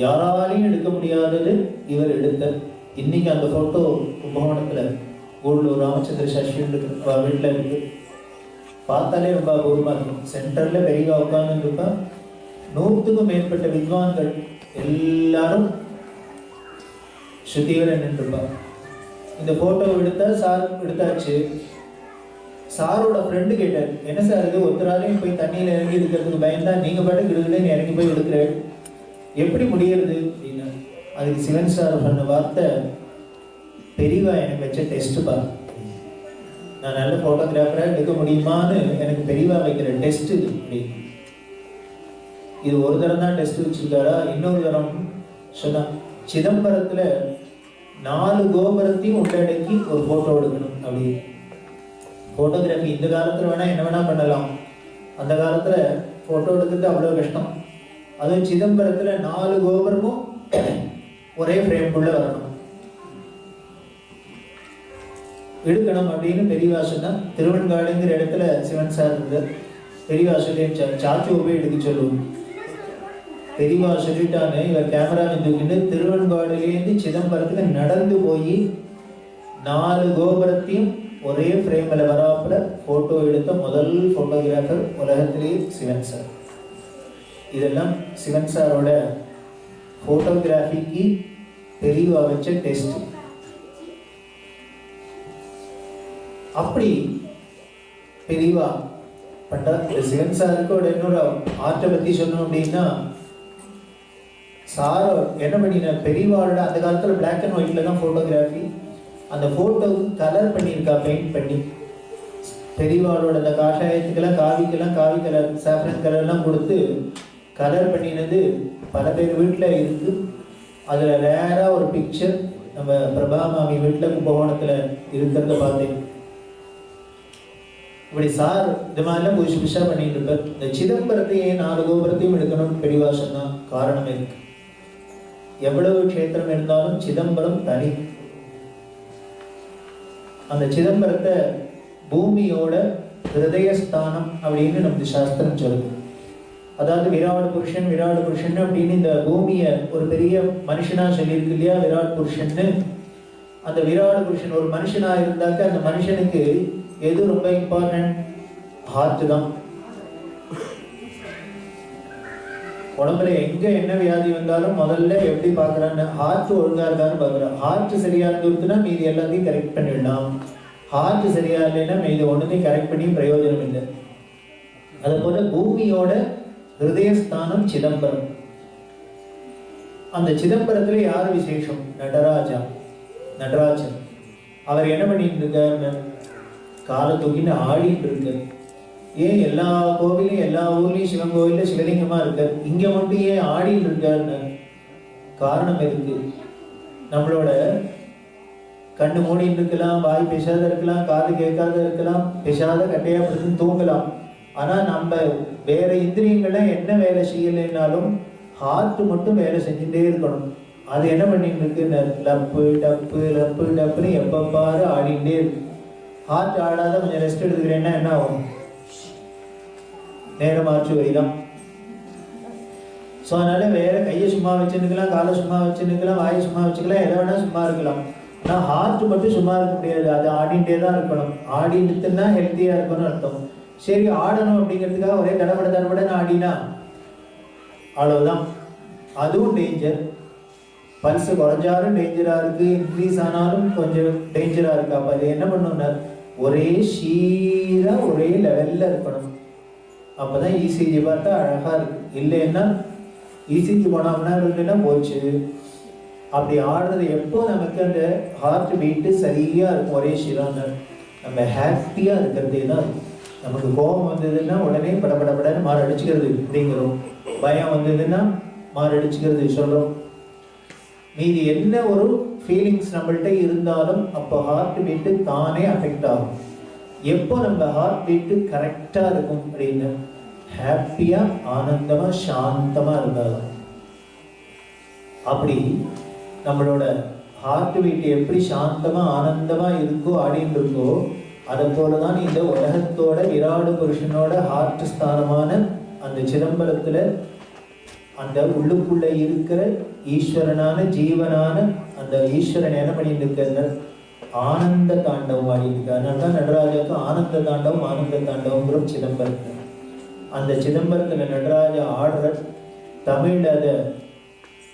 யாராலையும் எடுக்க முடியாதது இவர் எடுத்தார். இன்னைக்கு அந்த ஃபோட்டோ கும்பகோணத்தில் கூடலூர் ராமச்சந்திர சஷ்வின் வீட்டில் இருக்கு. பார்த்தாலே ரொம்ப அபூர்வமாக இருக்கும். சென்டரில் பெரியவா உட்காந்துருப்பா, 100க்கும் மேற்பட்ட வித்வான்கள் எல்லாரும் சுத்திவர நின்றுப்பா. இந்த ஃபோட்டோ சார் எடுத்தாச்சு. சாரோட ஃப்ரெண்டு கேட்டார், என்ன சார் இது, ஒருத்தராலையும் போய் தண்ணியில் இறங்கி இருக்கிறதுக்கு பயந்தா நீங்கள் பாட்டு கிடுகிடுன்னு இறங்கி போய் எடுக்கிறேன், எப்படி முடியறது அப்படின்னா. அதுக்கு சிவன் சார் சொன்ன வார்த்தை, பெரியவா எனக்கு வச்ச டெஸ்ட்டுப்பா, நான் நல்ல ஃபோட்டோகிராஃபராக எடுக்க முடியுமான்னு எனக்கு பெரியவா வைக்கிற டெஸ்ட் இது அப்படின்னு. இது ஒரு தரம் தான் டெஸ்ட் வச்சிருக்காரா, இன்னொரு தரம் சொன்னா சிதம்பரத்தில் 4 கோபுரத்தையும் உள்ளடக்கி ஒரு ஃபோட்டோ எடுக்கணும் அப்படின்னு. ஃபோட்டோகிராஃபி இந்த காலத்தில் வேணால் என்ன வேணால் பண்ணலாம், அந்த காலத்தில் ஃபோட்டோ எடுக்கிறது அவ்வளோ கஷ்டம். அதுவும் சிதம்பரத்தில் 4 கோபுரமும் ஒரே ஃப்ரேம்குள்ளே வரணும், எடுக்கணும் அப்படின்னு பெரியவா சொன்னா. திருவெண்காடுங்கிற இடத்துல சிவன் சார் இருந்தார். பெரியவா சொல்லி சாச்சுவை போய் எடுக்க சொல்லுவோம். பெரியவா சொல்லிட்டான்னு இவர் கேமரா தூக்கிட்டு திருவெண்காடுலேருந்து சிதம்பரத்துக்கு நடந்து போய் 4 கோபுரத்தையும் ஒரே ஃப்ரேமில் வராப்புல ஃபோட்டோ எடுத்த முதல் ஃபோட்டோகிராஃபர் உலகத்திலேயே சிவன் சார். இதெல்லாம் சிவன் சாரோட ஃபோட்டோகிராஃபிக்கு பெரியவா வச்ச டெஸ்ட். அப்படி பெரியவா பண்ற சிவன் சாருக்கோட இன்னொரு ஆர்ட்டை பற்றி சொன்னோம் அப்படின்னா, சார் என்ன பண்ணின, பெரியவாளோட அந்த காலத்தில் பிளாக் அண்ட் ஒயிட்ல தான் ஃபோட்டோகிராஃபி. அந்த ஃபோட்டோவுக்கு கலர் பண்ணியிருக்கா, பெயிண்ட் பண்ணி. பெரியவாளோட அந்த காஷாயத்துக்கெல்லாம் காவி கலர் சாஃப்ரன் கலர்லாம் கொடுத்து கலர் பண்ணினது பல பேர் வீட்டில் இருக்கு. அதில் ரேராக ஒரு பிக்சர் நம்ம பிரபா மாமி வீட்டில் கும்பகோணத்தில் இருக்கிறத பார்த்தேன். இப்படி சார் இந்த மாதிரிலாம் புதுசு புதுசாக பண்ணிட்டு இருப்பார். இந்த சிதம்பரத்தையே 4 கோபுரத்தையும் எடுக்கணும்னு பெரியவா சொன்னா காரணம் இருக்கு. எவ்வளவு க்ஷேத்திரம் இருந்தாலும் சிதம்பரம் தனி. அந்த சிதம்பரத்தை பூமியோட ஹிருதயஸ்தானம் அப்படின்னு நமக்கு சாஸ்திரம் சொல்லுது. அதாவது விராட் புருஷன் அப்படின்னு இந்த பூமியை ஒரு பெரிய மனுஷனா சொல்லியிருக்கு இல்லையா, விராட் புருஷன்னு. அந்த விராட் புருஷன் ஒரு மனுஷனா இருந்தாக்க அந்த மனுஷனுக்கு எது ரொம்ப இம்பார்ட்டன்ட்? ஹார்ட் தான். உடம்புல எங்க என்ன வியாதி வந்தாலும் முதல்ல எப்படி பார்க்குறான்னு ஹார்ட் ஒழுங்கா இருக்கான்னு பார்க்குறான். ஹார்ட் சரியா இருந்துருச்சுன்னா மீதி எல்லாத்தையும் கரெக்ட் பண்ணிடலாம். ஹார்ட் சரியா இல்லைன்னா மீதி ஒன்றுத்தையும் கரெக்ட் பண்ணி பிரயோஜனம் இல்லை. அது போல பூமியோட ஹிருதயஸ்தானம் சிதம்பரம். அந்த சிதம்பரத்துல யார் விசேஷம்? நடராஜா, நடராஜன். அவர் என்ன பண்ணிட்டு இருக்காருன்னு காலை தூக்கின்னு ஆடிட்டு இருக்காரு. ஏன் எல்லா கோவிலையும் எல்லா ஊர்லயும் சிவன் கோவில்ல சிவலிங்கமா இருக்காரு, இங்க மட்டும் ஏன் ஆடிட்டு இருக்காருன்னு காரணம் இருக்கு. நம்மளோட கண்ணு மூடிட்டு இருக்கலாம், வாய் பேசாத இருக்கலாம், காது கேட்காத இருக்கலாம், பேசாத கட்டையா படுத்து தூங்கலாம். ஆனா நம்ம வேற இந்திரியங்கள்லாம் என்ன வேலை செய்யலைன்னாலும் ஹார்ட் மட்டும் வேலை செஞ்சுட்டே இருக்கணும். அது என்ன பண்ணிட்டு இருக்கு? லப்பு டப்பு லப்பு டப்புன்னு எப்ப பாரு ஆடிட்டே இருக்கு. ஹார்ட் ஆடாத கொஞ்சம் ரெஸ்ட் எடுத்துக்கிறேன்னா என்ன ஆகும்? நேரமாச்சு வைதான். ஸோ அதனால வேற கையை சும்மா வச்சுருக்கலாம், காலை சும்மா வச்சுருக்கலாம், வாயை சும்மா வச்சுக்கலாம், எதை வேணா சும்மா இருக்கலாம். ஆனால் ஹார்ட் மட்டும் சும்மா இருக்க முடியாது, அது ஆடிட்டே தான் இருக்கணும். ஆடிட்டுன்னா ஹெல்த்தியா இருக்கணும்னு அர்த்தம். சரி, ஆடணும் அப்படிங்கிறதுக்காக ஒரே தடபடன்னு ஆடினா அவ்வளவுதான், அதுவும் டேஞ்சர். பல்ஸ் குறைஞ்சாலும் டேஞ்சரா இருக்கு, இன்க்ரீஸ் ஆனாலும் கொஞ்சம் டேஞ்சரா இருக்கு. அப்ப அது என்ன பண்ணணும்னா ஒரே சீரா ஒரே லெவல்ல இருக்கணும். அப்பதான் இசிஜி பார்த்தா அழகா இருக்கு. இல்லைன்னா இசிஜி போனோம்னா இருந்துன்னா போச்சு. அப்படி ஆடுறது எப்போ நமக்கு அந்த ஹார்ட் பீட்டு சரியா இருக்கும், ஒரே சீரான நம்ம ஹாப்பியா இருக்கிறதே தான் இருக்கும். நமக்கு கோபம் வந்ததுன்னா உடனே படபடன்னு மாரடிச்சுக்கிறது அப்படிங்கிறோம். பயம் வந்ததுன்னா மாரடிச்சுக்கிறது சொல்றோம். மீதி என்ன ஒரு ஃபீலிங்ஸ் நம்மள்கிட்ட இருந்தாலும் அப்போ ஹார்ட் பீட்டு தானே அஃபெக்ட் ஆகும். எப்போ நம்ம ஹார்ட் பீட்டு கரெக்டா இருக்கும் அப்படின்னு ஹாப்பியா ஆனந்தமா சாந்தமா இருந்தாலும். அப்படி நம்மளோட ஹார்ட் பீட்டு எப்படி சாந்தமா ஆனந்தமா இருக்கோ ஆடிட்டு இருக்கோ, அதை போலதான் இந்த உலகத்தோட விராடு புருஷனோட ஹார்ட் ஸ்தானமான அந்த சிதம்பரத்துல அந்த உள்ளுக்குள்ள இருக்கிற ஈஸ்வரனான ஜீவனான அந்த ஈஸ்வரன் என்ன பண்ணிட்டு இருக்க ஆனந்த தாண்டவம் ஆடிட்டு இருக்க. அதனால்தான் நடராஜாவுக்கு ஆனந்த தாண்டவங்கிற சிதம்பரத்துல. அந்த சிதம்பரத்துல நடராஜா ஆடுற தமிழ்ல அத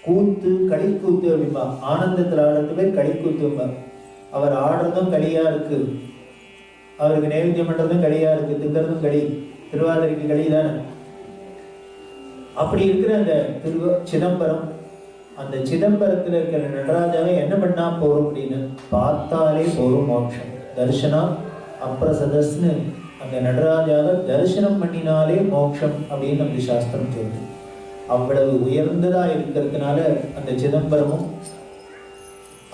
கூத்து, களிக்கூத்து அப்படிம்பா. ஆனந்தத்துல ஆடுறது பேர் களிக்கூத்தும்பா. அவர் ஆடுறதும் களியா இருக்கு, அவருக்கு நைவேத்தியம் பண்றதும் களியா இருக்கு, திங்கிறதும் களி, திருவாதிரைக்கு களி தானே. அப்படி இருக்கிற அந்த சிதம்பரம், அந்த சிதம்பரத்துல இருக்கிற நடராஜாவை என்ன பண்ணா போறோம் அப்படின்னு பார்த்தாலே போறோம் மோட்சம். தரிசனம் அப்ரசதஸ்னு அந்த நடராஜாவை தரிசனம் பண்ணினாலே மோட்சம் அப்படின்னு நம்ம சாஸ்திரம் சொல்லுது. அவ்வளவு உயர்ந்ததா இருக்கிறதுனால அந்த சிதம்பரமும்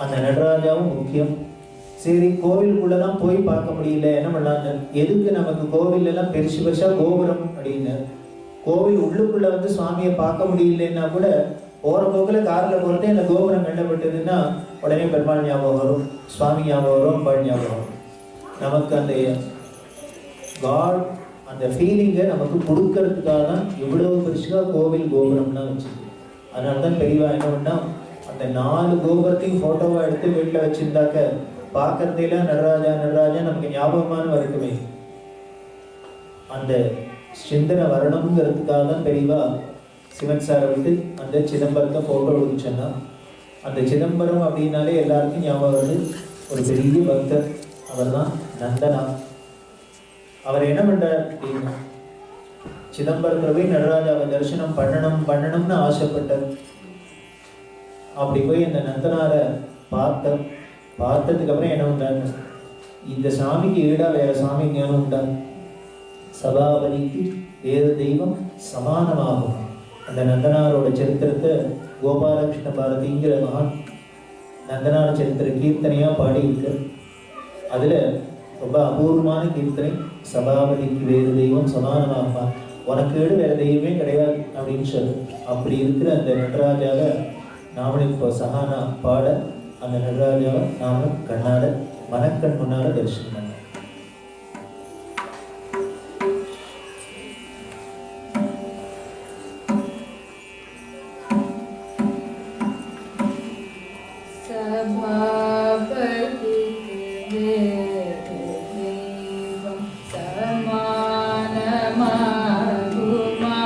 அந்த நடராஜாவும் முக்கியம். சரி, கோவிலுக்குள்ளதான் போய் பார்க்க முடியல, என்ன பண்ணாங்க? எதுக்கு நமக்கு கோவில் எல்லாம் பெருசா கோபுரம் அப்படின்னு? கோவில் உள்ளுக்குள்ள வந்து சுவாமியை பார்க்க முடியலன்னா கூட போற போக்குல கார்ல போறதே அந்த கோபுரம் கண்டப்பட்டதுன்னா உடனே பெருமாள் ஞாபகம் வரும், சுவாமி ஞாபகம் வரும், அம்பாள் ஞாபகம் வரும். நமக்கு அந்த காட் அந்த ஃபீலிங்கை நமக்கு கொடுக்கறதுக்காக தான் இவ்வளவு பெருசா கோவில் கோபுரம்னா வச்சுருக்கு. அதனாலதான் பெரியவா என்ன பண்ணா அந்த 4 கோபுரத்தையும் போட்டோவா எடுத்து வீட்டில் வச்சிருந்தாக்க பார்க்கறதெல்லாம் நடராஜா நமக்கு ஞாபகமான வரட்டுமே. அந்த சிந்தனை வரணுங்கிறதுக்காக தான் பெரியவா சிவன் சாரை விட்டு அந்த சிதம்பரத்தை போட்டோ எடுத்து சொன்னா. அந்த சிதம்பரம் அப்படின்னாலே எல்லாருக்கும் ஞாபகம் வருது ஒரு பெரிய பக்தர், அவர் தான் நந்தனா. அவர் என்ன பண்றார் அப்படின்னா சிதம்பரத்துல போய் நடராஜாவை தரிசனம் பண்ணணும்னு ஆசைப்பட்டார். அப்படி போய் அந்த நந்தனாரை பார்த்ததுக்கு அப்புறம் என்ன உண்டாரு? இந்த சாமிக்கு ஈடா வேற சாமி ஞானம் உண்டா? சபாபதிக்கு வேறு தெய்வம் சமானமாகும். அந்த நந்தனாரோட சரித்திரத்தை கோபாலகிருஷ்ண பாரதிங்கிற மகான் நந்தனார சரித்திர கீர்த்தனையா பாடி இருக்கு. அதுல ரொம்ப அபூர்வமான கீர்த்தனை, சபாபதிக்கு வேறு தெய்வம் சமானமாகுமா, உனக்கு ஈடு வேற தெய்வமே கிடையாது அப்படின்னு சொல்லு. அப்படி இருக்கிற அந்த நடராஜாவை நாமளும் இப்போ சஹானா பாட அந்த நடராஜாவை நாமளும் கண்ணாட மனக்கண் முன்னால தரிசனம் பண்ணோம். சமானமாகுமா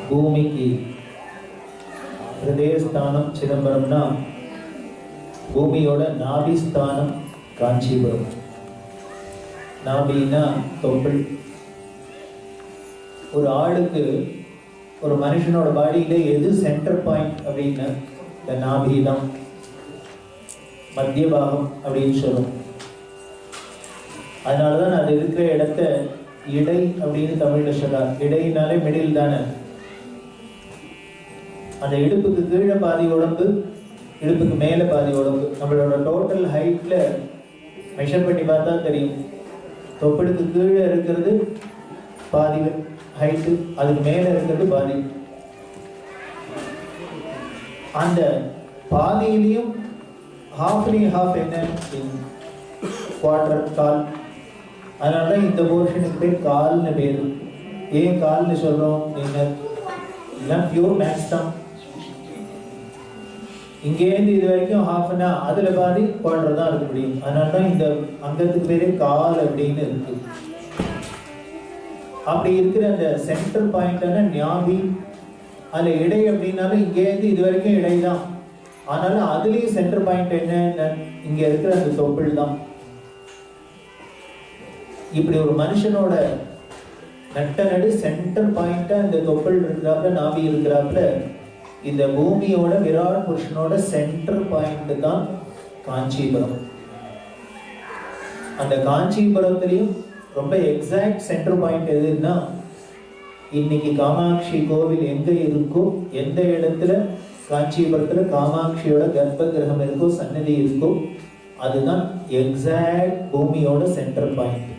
பூமிக்கு ஹிருதயஸ்தானம் சிதம்பரம்னா பூமியோட நாபிஸ்தானம் காஞ்சிபுரம். நாபின்னா தொப்புள். ஒரு ஆளுக்கு, ஒரு மனுஷனோட பாடியில எது சென்டர் பாயிண்ட் அப்படின்னா இந்த நாபி தான், மத்திய பாகம் அப்படின்னு சொல்லும். அதனாலதான் அது இருக்கிற இடத்த இடை அப்படின்னு தமிழ்ல சொல்றார். இடையினாலே மிடில் தானே. அந்த இடுப்புக்கு கீழே பாதி உடம்பு, இடுப்புக்கு மேல பாதி உடம்பு. நம்மளோட டோட்டல் ஹைட்ல மெஷர் பண்ணி பார்த்தா தெரியும். தொப்புளுக்கு கீழே இருக்கிறது பாதி ஹைட்டு, அதுக்கு மேல இருக்கிறது பாதி. அந்த பாதியிலையும் ஹாஃப்லையும் ஹாஃப் என்ன, குவார்டர், கால். அதனாலதான் இந்த போர்ஷனுக்கு பேர் கால்னு பேரு. ஏன் கால்னு சொல்றோம்? நீங்க எல்லாம் பியூர் மேக்ஸ் தான். இங்கேருந்து இது வரைக்கும் ஹாஃப்னா அதுல பாதி குவார்டர் தான் இருக்க முடியும். அதனாலதான் இந்த அங்கத்துக்கு பேரே கால் அப்படின்னு இருக்கு. அப்படி இருக்கிற அந்த சென்டர் பாயிண்டான ஞாபி, அதுல இடை அப்படின்னாலும் இங்கேருந்து இது வரைக்கும் இடை தான். அதனால அதுலயும் சென்டர் பாயிண்ட் என்ன, இங்க இருக்கிற அந்த தொப்புள் தான். இப்படி ஒரு மனுஷனோட நட்ட நடு சென்டர் பாயிண்டா இந்த தொப்புள் இருக்கிறாப்புல, நாபி இருக்கிறாப்புல, இந்த பூமியோட விராட் புருஷனோட சென்டர் பாயிண்ட் தான் காஞ்சிபுரம். அந்த காஞ்சிபுரத்திலையும் ரொம்ப எக்ஸாக்ட் சென்டர் பாயிண்ட் எதுன்னா, இன்னைக்கு காமாட்சி கோவில் எங்க இருக்கோ, எந்த இடத்துல காஞ்சிபுரத்துல காமாட்சியோட கர்ப்ப கிரகம் இருக்கோ, சன்னதி இருக்கோ, அதுதான் எக்ஸாக்ட் பூமியோட சென்டர் பாயிண்ட்.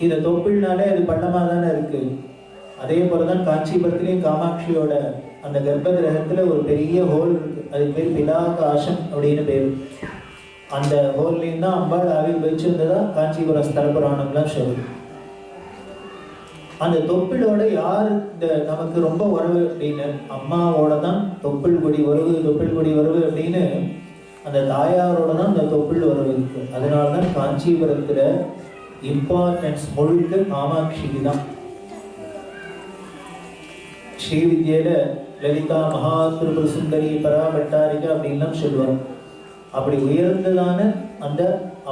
இத தொப்பிள்னாலே அது பள்ளமா தானே இருக்கு. அதே போலதான் காஞ்சிபுரத்திலையும் காமாட்சியோட அந்த கர்ப்ப கிரகத்துல ஒரு பெரிய ஹோல் இருக்கு. அதுக்கு பேர் பிலாகாசம் அப்படின்னு பேரு. அந்த ஹோல்லையும் தான் அம்பாள் ஆவில் வச்சிருந்ததா காஞ்சிபுரம் ஸ்தல புராணம்லாம் சொல்லுது. அந்த தொப்பிலோட யார் இந்த நமக்கு ரொம்ப உறவு அப்படின்னு, அம்மாவோட தான் தொப்புள் கொடி உறவு, தொப்புள் கொடி உறவு அப்படின்னு அந்த தாயாரோட தான் அந்த தொப்புள் உறவு இருக்கு. அதனாலதான் காஞ்சிபுரத்துல இம்பார்ட்டன்ஸ் முழுக்க காமாட்சிக்கு தான். ஸ்ரீவித்யில லலிதா மகாத்ரிபுர சுந்தரி பராபட்டாரிகா அப்படின்லாம் சொல்லுவாங்க. அப்படி உயர்ந்ததான அந்த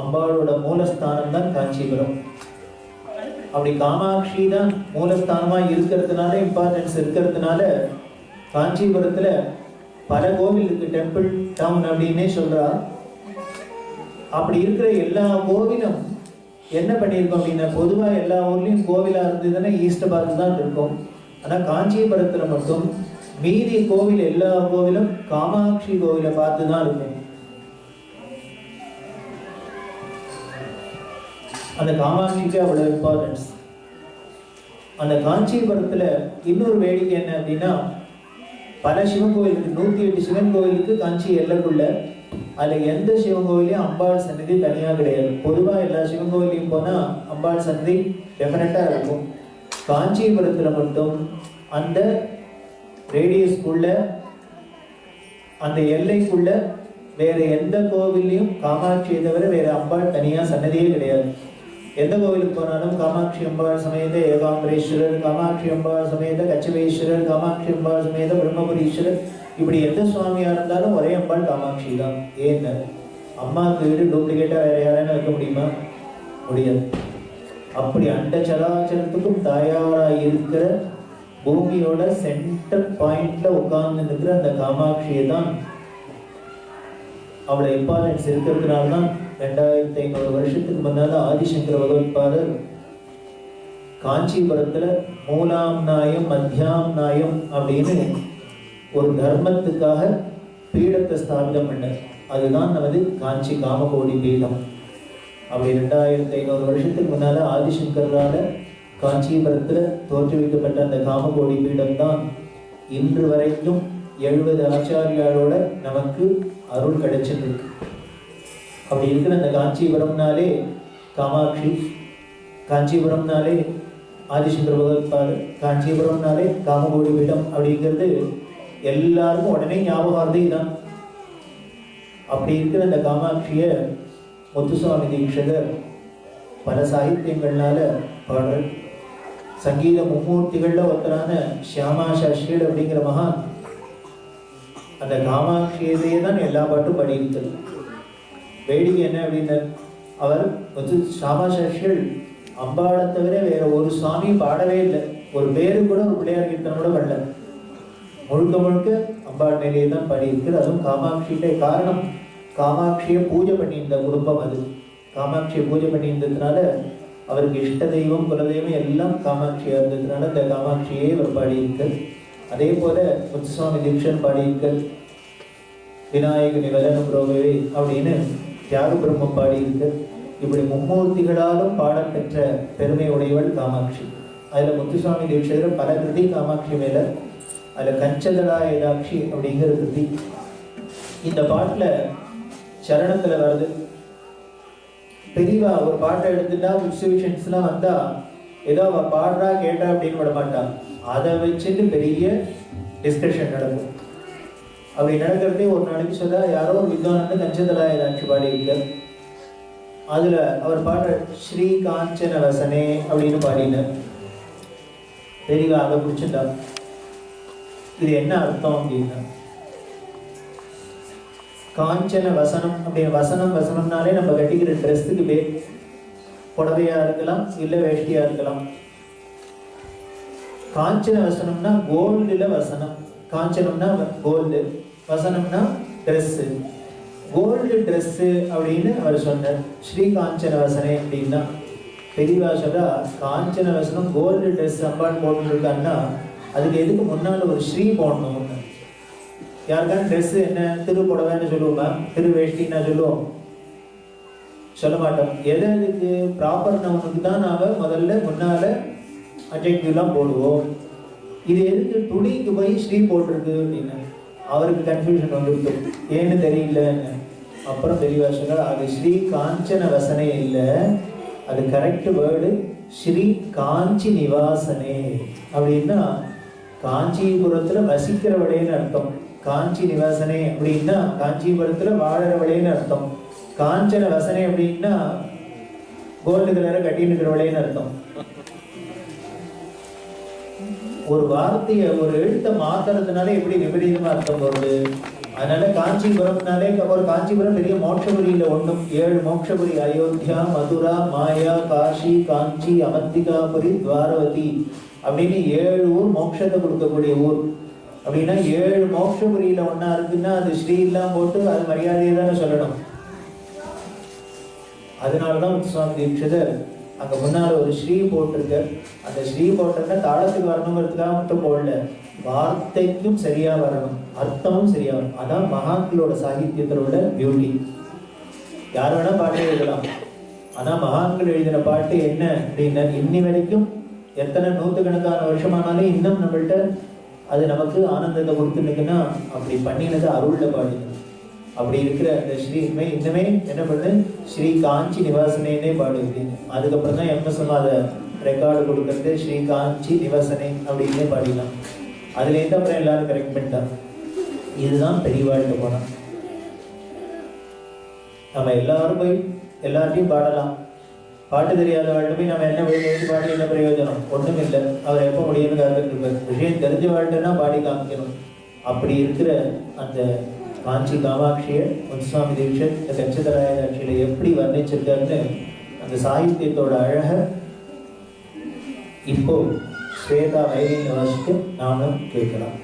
அம்பாளோட மூலஸ்தானம் தான் காஞ்சிபுரம். அப்படி காமாட்சி தான் மூலஸ்தானமா இருக்கிறதுனால, இம்பார்ட்டன்ஸ் இருக்கிறதுனால காஞ்சிபுரத்துல பல கோவில் இருக்கு. டெம்பிள் டவுன் அப்படின்னே சொல்றா. அப்படி இருக்கிற எல்லா கோவிலும் என்ன பண்ணியிருக்கோம் அப்படின்னா, பொதுவா எல்லா ஊர்லயும் கோவிலா இருந்ததுன்னா ஈஸ்ட் பார்த்து தான் இருக்கும். ஆனா காஞ்சிபுரத்துல மட்டும் மீதி கோவில் எல்லா கோவிலும் காமாட்சி கோவிலை பார்த்து தான் இருக்கும். அந்த காமாட்சிக்கு அவ்வளவு இம்பார்ட்டன்ஸ். அந்த காஞ்சிபுரத்துல இன்னொரு வேடிக்கை என்ன அப்படின்னா, பல சிவன் கோவிலுக்கு, 108 சிவன் கோவிலுக்கு காஞ்சி எல்லைக்குள்ள, அதுல எந்த சிவன் கோவிலையும் அம்பாள் சன்னதி தனியா கிடையாது. பொதுவா எல்லா சிவன் கோவிலையும் போனா அம்பாள் சன்னதி டெஃபினட்டா இருக்கும். காஞ்சிபுரத்துல மட்டும் அந்த ரேடியஸ்குள்ள, அந்த எல்லைக்குள்ள வேற எந்த கோவிலையும் காமாட்சியை தவிர வேற அம்பாள் தனியா சன்னதியே கிடையாது. எந்த கோவிலுக்கு போனாலும் காமாட்சி அம்பாள் சமேத ஏகாம்பரேஸ்வரர், காமாட்சி அம்பாள் சமேத கச்சவேஸ்வரர், காமாட்சி அம்பாள் சமேத பிரம்மபுரீஸ்வரர், இப்படி எந்த சுவாமியா இருந்தாலும் ஒரே அம்பாள் காமாட்சி தான். ஏன்னு, அம்மாவுக்கு வீடு டூப்ளிகேட்டா வேற யாரான வைக்க முடியுமா? முடியாது. அப்படி அண்ட சராச்சரத்துக்கும் தாயாரா இருக்கிற பூமியோட சென்டர் பாயிண்ட்ல உட்கார்ந்து இருக்கிற அந்த காமாட்சியை தான், அவளை இம்பார்ட்டன்ஸ் இருக்கிறதுனால தான் 2500 வருஷத்துக்கு முன்னால ஆதிசங்கர பகவத்பாதர் காஞ்சிபுரத்துல மூலாம் நாயம் மத்தியாம் நாயம் அப்படின்னு ஒரு தர்மத்துக்காக பீடத்தை ஸ்தாபிதம் பண்ண. அதுதான் நமது காஞ்சி காமகோடி பீடம். அப்படி 2500 வருஷத்துக்கு முன்னால ஆதிசங்கரால காஞ்சிபுரத்துல தோற்றுவிக்கப்பட்ட அந்த காமகோடி பீடம் தான் இன்று வரைக்கும் 70 ஆச்சாரியாரோட நமக்கு அருள் கிடைச்சிருக்கு. அப்படி இருக்கிற அந்த காஞ்சிபுரம்னாலே காமாட்சி, காஞ்சிபுரம்னாலே ஆதிசங்கர பகவத்பாதர், காஞ்சிபுரம்னாலே காமகோடி பீடம் அப்படிங்கிறது எல்லாருக்கும் உடனே ஞாபகம் தான். அப்படி இருக்கிற அந்த காமாட்சிய முத்துசுவாமி தீட்சிதர் பல சாகித்யங்கள்னால பாடுற. சங்கீத மும்மூர்த்திகள்ல ஒருத்தரான ஷியாமா சாஸ்திரிகள் அப்படிங்கிற மகான் அந்த காமாட்சியதையே தான் எல்லா பாட்டும் பாடியிருக்கிறது. வேடிக்கை என்ன அப்படின்னு, அவர் ஷியாமா சாஸ்திரிகள் அம்பாளை தவிர வேற ஒரு சுவாமி பாடவே இல்லை. ஒரு பேரு கூட ஒரு பிள்ளையார் கீர்த்தனம் கூட பண்ணல. முழுக்க முழுக்க அம்பாள் மேலேயே தான் பாடியிருக்கிறது. அதுவும் காமாட்சியிட்ட காரணம், காமாட்சியை பூஜை பண்ணியிருந்த குடும்பம் அது. காமாட்சியை பூஜை பண்ணியிருந்ததுனால அவருக்கு இஷ்ட தெய்வம் குலதெய்வம் எல்லாம் காமாட்சியாக இருந்ததுனால இந்த காமாட்சியே அவர் பாடியிருக்கள். அதே போல முத்துசுவாமி தீட்சன் பாடியிருக்கள் விநாயக நிவலனம் ரோகவே அப்படின்னு தியாக பிரம்மம் பாடியிருக்கள். இப்படி மும்மூர்த்திகளாலும் பாடம் பெற்ற பெருமை உடையவள் காமாட்சி. அதுல முத்துசுவாமி தீட்சிதர் பல கிருதி காமாட்சி மேல, அதுல கஞ்சதலா ஏதாட்சி அப்படிங்கிற கிருதி. இந்த பாட்டுல சரணத்துல வருது. பெரியவா ஒரு பாட்டை எடுத்துட்டா எக்ஸிபிஷன்ஸ்லாம் வந்தா ஏதோ அவ பாடுறா கேட்டா அப்படின்னு விட மாட்டான். அதை வச்சுட்டு பெரிய டிஸ்கஷன் நடக்கும். அப்படி நடக்கிறதே ஒரு நாளைக்கு சொல்ல யாரோ ஒரு வித்வான் கஞ்சதலா ஏதாட்சி பாடி இருக்கார். அதுல அவர் பாடுற ஸ்ரீ காஞ்சன வசனே அப்படின்னு பாடினார். பெரியவா அதை பிடிச்சிட்டா. இது என்ன அர்த்தம் அப்படின்னா, காஞ்சன வசனம் அப்படின்னு வசனம்னாலே நம்ம கட்டிக்கிற ட்ரெஸ்ஸுக்கு பேர். புடவையா இருக்கலாம், இல்ல வேஷ்டியா இருக்கலாம். காஞ்சன வசனம்னா கோல்டுல வசனம். காஞ்சனம்னா கோல்டு, வசனம்னா ட்ரெஸ். கோல்டு ட்ரெஸ் அப்படின்னு அவர் சொன்னார். ஸ்ரீ காஞ்சன வசனே அப்படின்னா பெரியவா சொல்றா, காஞ்சன வசனம் கோல்டு ட்ரெஸ் அம்பாள் போட்டுருக்கான்னா அதுக்கு எதுக்கு முன்னால ஒரு ஸ்ரீ போடணும். யாருக்கான ட்ரெஸ் என்ன திரு புடவைன்னு சொல்லுவோமா, திரு வேஷ்டின்னா சொல்லுவோம்? சொல்ல மாட்டோம். எதுக்கு ப்ராப்பர் நவுனுக்கு தான் நாம முதல்ல முன்னால அட்ஜெக்டிவ்லாம் போடுவோம். இது எதுக்கு துணிக்கு போய் ஸ்ரீ போட்டிருக்கு அப்படின்னு அவருக்கு கன்ஃபியூஷன் வந்துருக்கு. ஏன்னு தெரியலன்னு. அப்புறம் தெளிவா சொல்ல, அது ஸ்ரீ காஞ்சன வசனே இல்லை, அது கரெக்ட் வேர்டு ஸ்ரீ காஞ்சி நிவாசனே. அப்படின்னா காஞ்சிபுரத்துல வசிக்கிறவளேன்னு அர்த்தம். காஞ்சி நிவாசனே அப்படின்னா காஞ்சிபுரத்துல வாழறவளேன்னு அர்த்தம். காஞ்சன வசனே அப்படின்னா கோல்டு கலரை கட்டின்னு இருக்கிறவளேன்னு அர்த்தம். ஒரு வார்த்தையை ஒரு எழுத்தை மாத்துறதுனால எப்படி விபரீதமா அர்த்தம் வருது. அதனால காஞ்சிபுரம்னாலே ஒரு காஞ்சிபுரம் பெரிய மோட்சபுரியில ஒன்றும் 7 மோட்சபுரி, அயோத்தியா, மதுரா, மாயா, காஷி, காஞ்சி, அமந்திகாபுரி, துவாரவதி அப்படின்னு 7 ஊர் மோட்சத்தை கொடுக்கக்கூடிய ஊர். அப்படின்னா 7 மோட்சபுரியில ஒன்னா இருக்குன்னா அது ஸ்ரீ எல்லாம் போட்டு அது மரியாதையை தானே சொல்லணும். அதனாலதான் சுவாமி தீட்சிதர் அங்க முன்னால ஒரு ஸ்ரீ போட்டிருக்க. அந்த ஸ்ரீ போட்டோம்னா தாளத்துக்கு வரணுங்கிறதுக்காக மட்டும் போடல, வார்த்தைக்கும் சரியா வரணும், அர்த்தமும் சரியா வரணும். அதான் மகான்களோட சாகித்யத்தோட பியூட்டி. யார் வேணா பாட்டு எழுதலாம். ஆனா மகான்கள் எழுதின பாட்டு என்ன அப்படின்னா இன்னி வரைக்கும் எத்தனை நூற்றுக்கணக்கான வருஷமானாலும் இன்னும் நம்மள்கிட்ட அது நமக்கு ஆனந்தத்தை கொடுத்துருக்குன்னா அப்படி பண்ணினது அருள்ல பாடுது. அப்படி இருக்கிற அந்த ஸ்ரீ இன்னுமே என்ன பண்ணு ஸ்ரீ காஞ்சி நிவாசனே பாடு அப்படின்னு. அதுக்கப்புறம் தான் எம்எஸ்எம் அதை ரெக்கார்டு கொடுக்கறது ஸ்ரீ காஞ்சி நிவாசனே அப்படின்னே பாடிக்கலாம். அதுலேருந்து அப்புறம் எல்லாரும் கரெக்ட் பண்ணிட்டாங்க. இதுதான் பெரியவாழ்கிட்ட போனா நம்ம எல்லாரும் போய் எல்லார்ட்டையும் பாடலாம். பாட்டு தெரியாத வாழ்க்கை போய் நம்ம என்ன எழுதி பாடி என்ன பிரயோஜனம்? ஒன்றும் இல்லை. அவர் எப்போ முடியும்னு காத்துட்டு இருப்பார். விஷயம் தெரிஞ்ச வாழ்க்கைன்னா பாடி காமிக்கணும். அப்படி இருக்கிற அந்த காஞ்சி காமாட்சியை முத்துசுவாமி தீட்சிதர் இந்த கஞ்சதராயதாட்சியில எப்படி வர்ணிச்சிருக்காருன்னு அந்த சாகித்யத்தோட அழக இப்போ ஸ்வேதா வைரின் வாசிக்க நானும் கேட்கலாம்.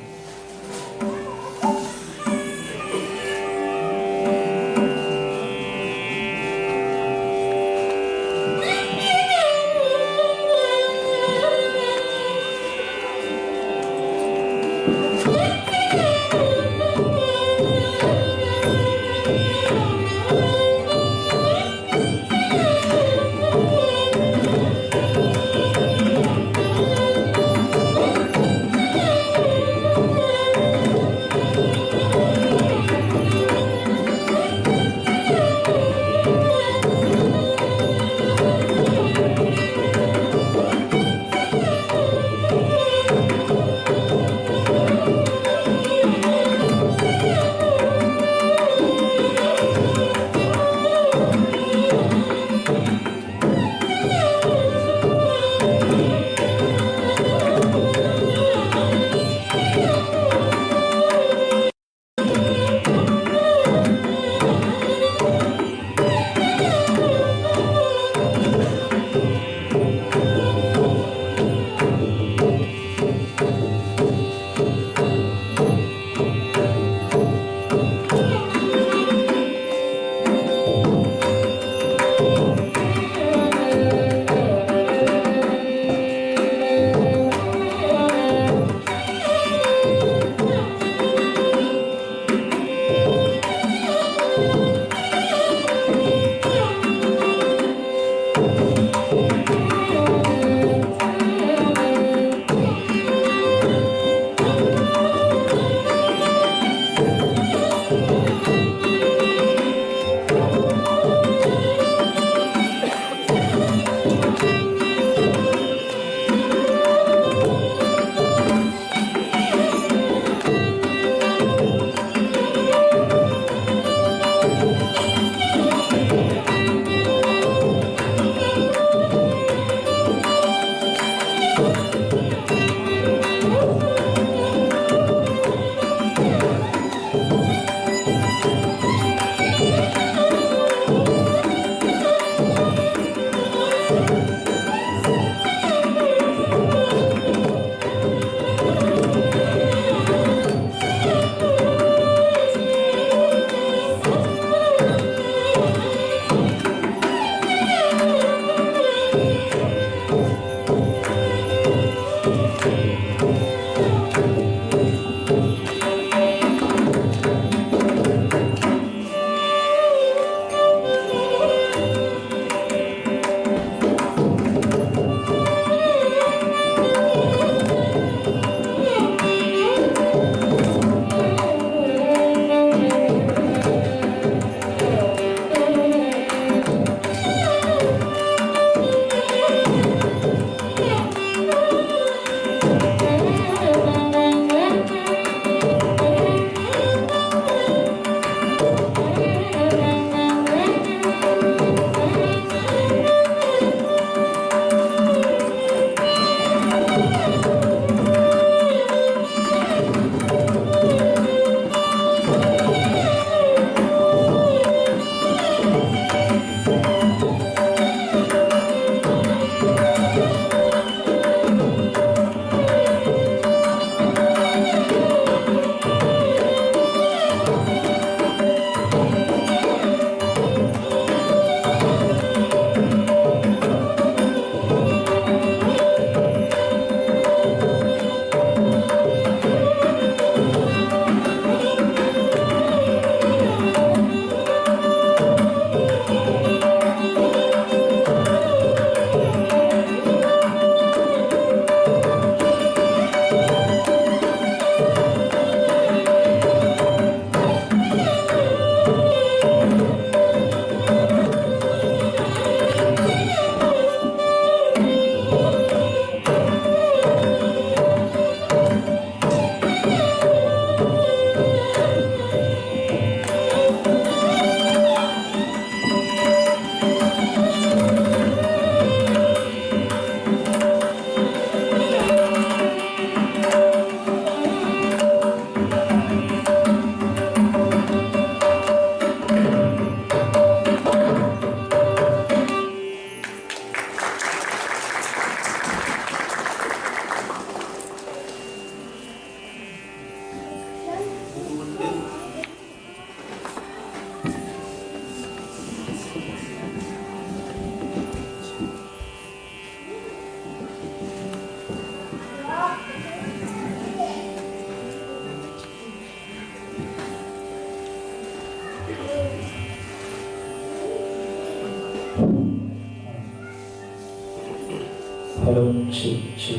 ஹலோ ஷி ஷி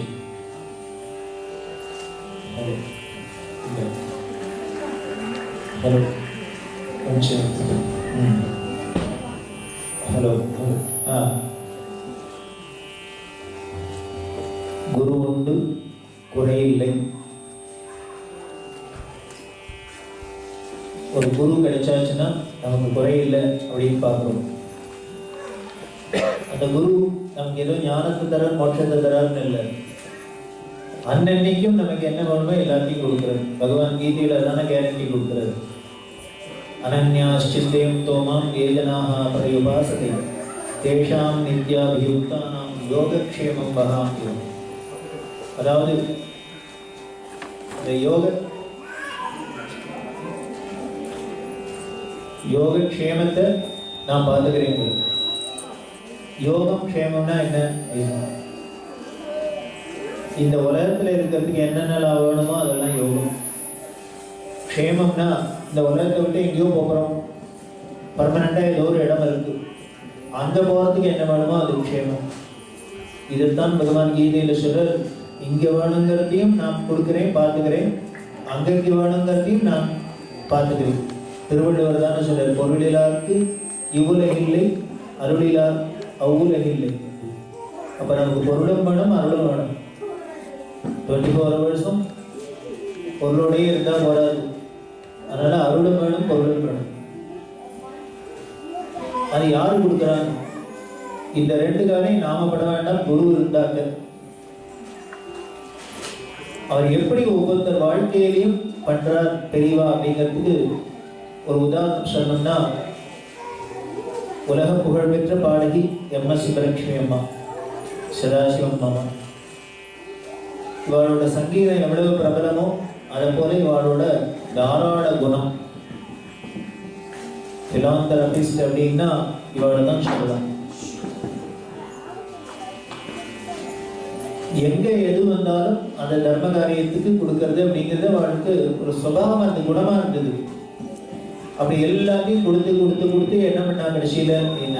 ஹலோ ஹலோ ஹலோ ஹலோ குரு உண்டு குறையில்லை. ஒரு குரு கிடைச்சாச்சுன்னா நமக்கு குறையில்லை அப்படின்னு பார்க்குறோம். அந்த குரு நமக்கு ஏதோ ஞானத்தை தர மோட்சத்தை தரான்னு இல்லை, அன்னன்னைக்கும் நமக்கு என்ன வேணுமோ எல்லாத்தையும் கொடுக்குறது. பகவான் கீதையில தானே கேரண்டி கொடுக்குறது. அனன்யாஸ்சிந்தேம் தோமாம் ஏஜனாஹ பரியுபாசதே தேஷாம் நித்யாபியுக்தானாம் யோகக்ஷேமம் வகாமியம். அதாவது இந்த யோகக்ஷேமத்தை நான் பார்த்துக்கிறேன். யோகம் க்ஷேமம்னா என்ன? இந்த உலகத்துல இருக்கிறதுக்கு என்னென்னலாம் வேணுமோ அதெல்லாம் யோகம். க்ஷேமம்னா இந்த உலகத்தை விட்டு எங்கேயோ போகிறோம், பர்மனண்டா ஏதோ ஒரு இடம் இருக்கு, அங்க போறதுக்கு என்ன வேணுமோ அது க்ஷேமம். இதுதான் பகவான் கீதையில சொல்ற, இங்க வேணுங்கிறதையும் நான் கொடுக்குறேன் பார்த்துக்கிறேன், அங்கங்க வேணுங்கிறதையும் நான் பார்த்துக்கிறேன். திருவள்ளுவர் தானே சொல்றார், பொருளிலாருக்கு இவ்வுலகில்லை அருளிலார் அவ்வுலகில்லை. அப்ப நமக்கு பொருளும் வேணும் அருளும் வேணும். 24 hours பொருளோடய இருந்தா போராது. அதனால அருளும் வேணும் பொருளும் வேணும். அது யாரு கொடுக்குறாங்க? இந்த ரெண்டு காலையும் நாம பட வேண்டாம். குரு இருந்தாங்க, அவர் எப்படி ஒவ்வொருத்தர் வாழ்க்கையிலையும் பண்றார் பெரியவா அப்படிங்கிறதுக்கு ஒரு உதாரணம் சொல்லணும்னா, உலக புகழ்பெற்ற பாடகி எம்.எஸ். சுப்பலட்சுமி அம்மா, சதாசிவம் அம்மா. இவளோட சங்கீதம் எவ்வளவு பிரபலமோ அதை போல இவளோட தாராள குணம். பிலாந்தரபிஸ்ட் அப்படின்னா இவளை தான் சொல்லலாம். எங்க எது வந்தாலும் அந்த தர்ம காரியத்துக்கு கொடுக்கறது அப்படிங்கிறது அவளுக்கு ஒரு சுபாவம், அந்த குணமா இருந்தது. அப்படி எல்லாத்தையும் கொடுத்து கொடுத்து கொடுத்து என்ன பண்ணா கடைசியில என்ன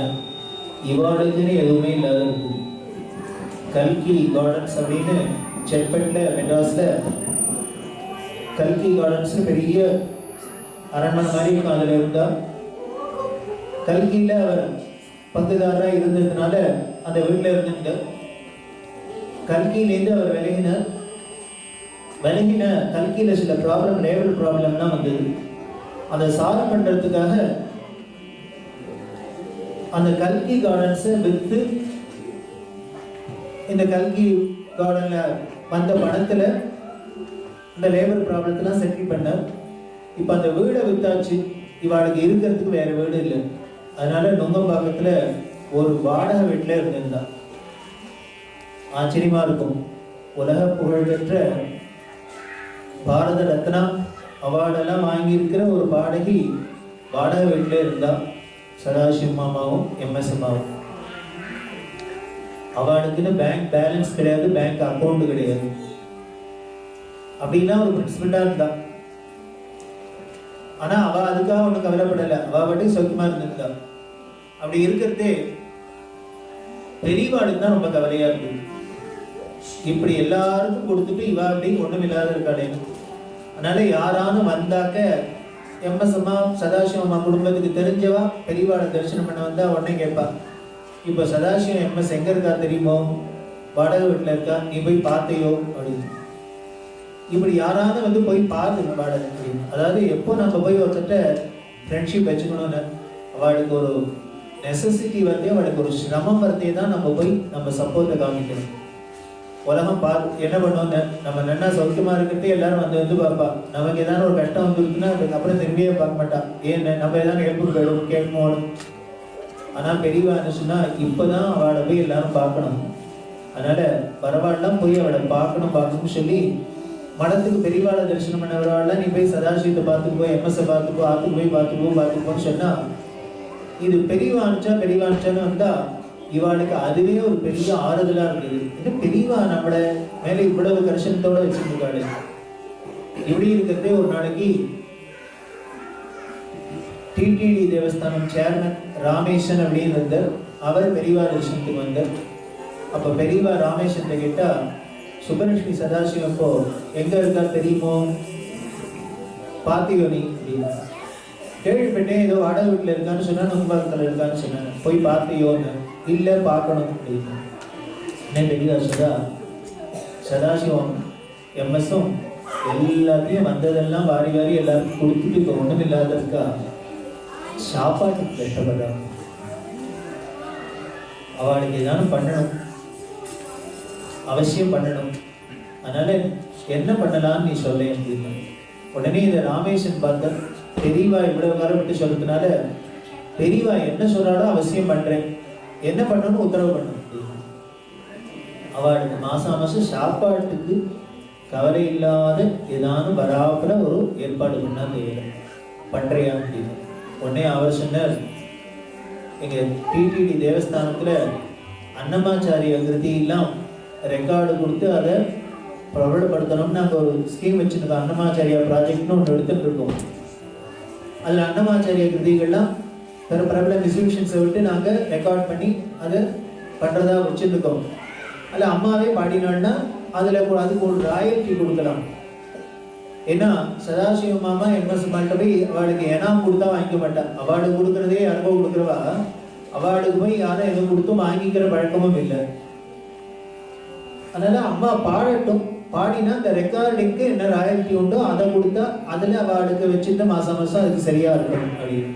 இவாளுக்குன்னு எதுவுமே இல்லாத இருக்கு. கல்கி கார்டன்ஸ் அப்படின்னு செட்பெட்ல மெட்ராஸ்ல கல்கி கார்டன்ஸ் பெரிய அரண்மனை மாதிரி இருக்கும். அதுல இருந்தா கல்கியில அவர் பங்குதாரா இருந்ததுனால அந்த வீட்டுல இருந்துட்டு கல்கியிலேருந்து அவர் விலகின கல்கியில சில ப்ராப்ளம், லேபர் ப்ராப்ளம் தான் வந்தது. அதை சால்வ் பண்றதுக்காக அந்த கல்கி கார்டன்ஸை விற்று இந்த கல்கி கார்டன்ல வந்த பணத்துல இந்த லேபர் ப்ராப்ளத்தெல்லாம் செட்டில் பண்ணார். இப்ப அந்த வீடை வித்தாச்சு, இவாளுக்கு இருக்கிறதுக்கு வேற வீடு இல்லை. அதனால நுங்கம்பாக்கத்துல ஒரு வாடகை வீட்டுல இருந்திருந்தா. ஆச்சரியமா இருக்கும். உலக புகழ்பெற்ற பாரத ரத்னா அவார்டெல்லாம் வாங்கியிருக்கிற ஒரு பாடகி வாடகை வீட்டில் இருந்தா. சதாசிவம் மாமாவும் எம்.எஸ். அம்மாவும். அவளுக்குன்னு பேங்க் பேலன்ஸ் கிடையாது, பேங்க் அக்கௌண்ட் கிடையாது. அப்படின்னா ஒரு பிரின்சிபல்டா இருந்தா. ஆனா அவ அதுக்காக ஒன்றும் கவலைப்படலை, அவ பாட்டி சௌக்கியமா இருந்திருந்தா. அப்படி இருக்கிறதே பெரியவாளுக்கு தான் ரொம்ப கவலையா இருந்தது. இப்படி எல்லாருக்கும் கொடுத்துட்டு இவ அப்படி ஒண்ணும் இல்லாத இருக்காளே. அதனால யாராவது வந்தாக்க எம்.எஸ். அம்மா சதாசிவம் அம்மா குடும்பத்துக்கு தெரிஞ்சவா பெரியவாளை தரிசனம் பண்ண வந்தா உடனே கேட்பா, இப்போ சதாசிவம் எம்.எஸ். எங்க இருக்கா தெரியுமோ? வாடகை வீட்டுல இருக்கா, நீ போய் பார்த்தையோ அப்படின்னு. இப்படி யாராவது வந்து போய் பார்த்துங்க வாடகை அப்படின்னு. அதாவது எப்போ நம்ம போய் ஒருத்தட்ட ஃப்ரெண்ட்ஷிப் வச்சுக்கணும்னு அவளுக்கு ஒரு நெசசிட்டி வருதே, அவளுக்கு ஒரு சிரமம் வருதே தான் நம்ம போய் நம்ம சப்போர்ட்டை காமிக்கணும். உலகம் என்ன பண்ணுவாங்க, நம்ம நல்லா சௌக்கியமா இருக்கிறதே எல்லாரும் வந்து பார்ப்பா. நமக்கு ஏதாவது ஒரு கஷ்டம் வந்துருக்குன்னா அதுக்கப்புறம் திரும்பியே பார்க்க மாட்டான். ஏன் நம்ம ஏதாவது ஹெல்ப் போயிடும் கேட்கணும். ஆனா பெரியவா இருந்துச்சுன்னா இப்பதான் அவளை போய் எல்லாரும் பார்க்கணும். அதனால பரவாயில்லாம் போய் அவளை பார்க்கணும்னு சொல்லி மடத்துக்கு பெரியவாளை தரிசனம் பண்ணவராள், நீ போய் சதாசிவத்தை பார்த்துக்கோ, எம்.எஸ். பார்த்துக்கோ, ஆத்துக்கு போய் பார்த்துக்கோன்னு சொன்னா, இது பெரியவானுச்சான்னு வந்தா இவாளுக்கு அதுவே ஒரு பெரிய ஆறுதலா இருக்குது. இன்னும் பெரியவா நம்மள மேல இவ்வளவு கர்ஷனத்தோட வச்சிருக்காரு. இப்படி இருக்கிறதே ஒரு நாளைக்கு டிடிடி தேவஸ்தானம் சேர்மன் ராமேஷன் அப்படின்னு இருந்தார். அவர் பெரியவா தரிசனத்துக்கு வந்தார். அப்போ பெரியவா ராமேஷன் கிட்ட சுப்பலட்சுமி சதாசிவம் இப்போ எங்க இருக்கா தெரியுமோ, பாத்தியோ நீ அப்படின்னா. கேள்விப்பட்டேன், ஏதோ வாடகை வீட்டில் இருக்கான்னு சொன்னா, நுங்கபாக்கத்தில் இருக்கான்னு சொன்னாங்க. போய் பார்த்தியோன்னு. இல்லை, பார்க்கணும் அப்படின்னு. என்ன பெரியவா சொல்றா, சதாசிவம் எம்எஸும் எல்லாத்தையும் வந்ததெல்லாம் வாரி வாரி எல்லாருக்கும் கொடுத்துட்டு இப்போ ஒன்றும் இல்லாததுக்கா சாப்பாட்டுக்கு கஷ்டப்படுறாங்க. அவளுக்கு ஏதானும் பண்ணணும், அவசியம் பண்ணணும். அதனால என்ன பண்ணலான்னு நீ சொல்ல அப்படின்னு. உடனே இதை ராமேஷன் பார்த்த பெரியவா இவ்வளவு காலம் விட்டு சொல்றதுனால, பெரியவா என்ன சொல்றாளோ அவசியம் பண்றேன், என்ன பண்ணணும்னு உத்தரவு பண்ணணும். அவளுக்கு மாசம் மாசம் சாப்பாட்டுக்கு கவலை இல்லாத ஏதானும் வராப்புல ஒரு ஏற்பாடு பண்ணா தேவை, பண்றியா அப்படின்னு. உடனே அவர் சொன்னார், எங்க டிடிடி தேவஸ்தானத்துல அன்னமாச்சாரிய கிருதியெல்லாம் ரெக்கார்டு கொடுத்து அதை பிரபலப்படுத்தணும்னு நாங்கள் ஒரு ஸ்கீம் வச்சுருக்கோம். அன்னமாச்சாரியா ப்ராஜெக்ட்னு ஒன்று எடுத்துட்டு இருக்கோம். அதில் அன்னமாச்சாரிய கிருதிகள்லாம் பிரபல மியூசிஷியன்ஸை விட்டு நாங்கள் ரெக்கார்ட் பண்ணி அதை பண்ணுறதா வச்சுருக்கோம். அதில் அம்மாவே பாடினாள்னா அதில் அதுக்கு ஒரு ராயல்ட்டி கொடுக்கலாம். ஏன்னா சதாசிவ மாமா எம்எஸ் மாட்ட போய் அவளுக்கு எனாம் கொடுத்தா வாங்கிக்க மாட்டான். அவார்டு கொடுக்குறதே அனுபவம் கொடுக்குறவா, அவார்டுக்கு போய் யாரும் எதுவும் கொடுத்தும் வாங்கிக்கிற பழக்கமும் இல்லை. அதனால அம்மா பாடட்டும், பாடினா இந்த ரெக்கார்டிங்க்கு என்ன ராயல்ட்டி உண்டோ அதை கொடுத்தா அதில் அவார்டுக்கு வச்சுட்டு மாதம் மாதம் அதுக்கு சரியா இருக்கும் அப்படின்னு.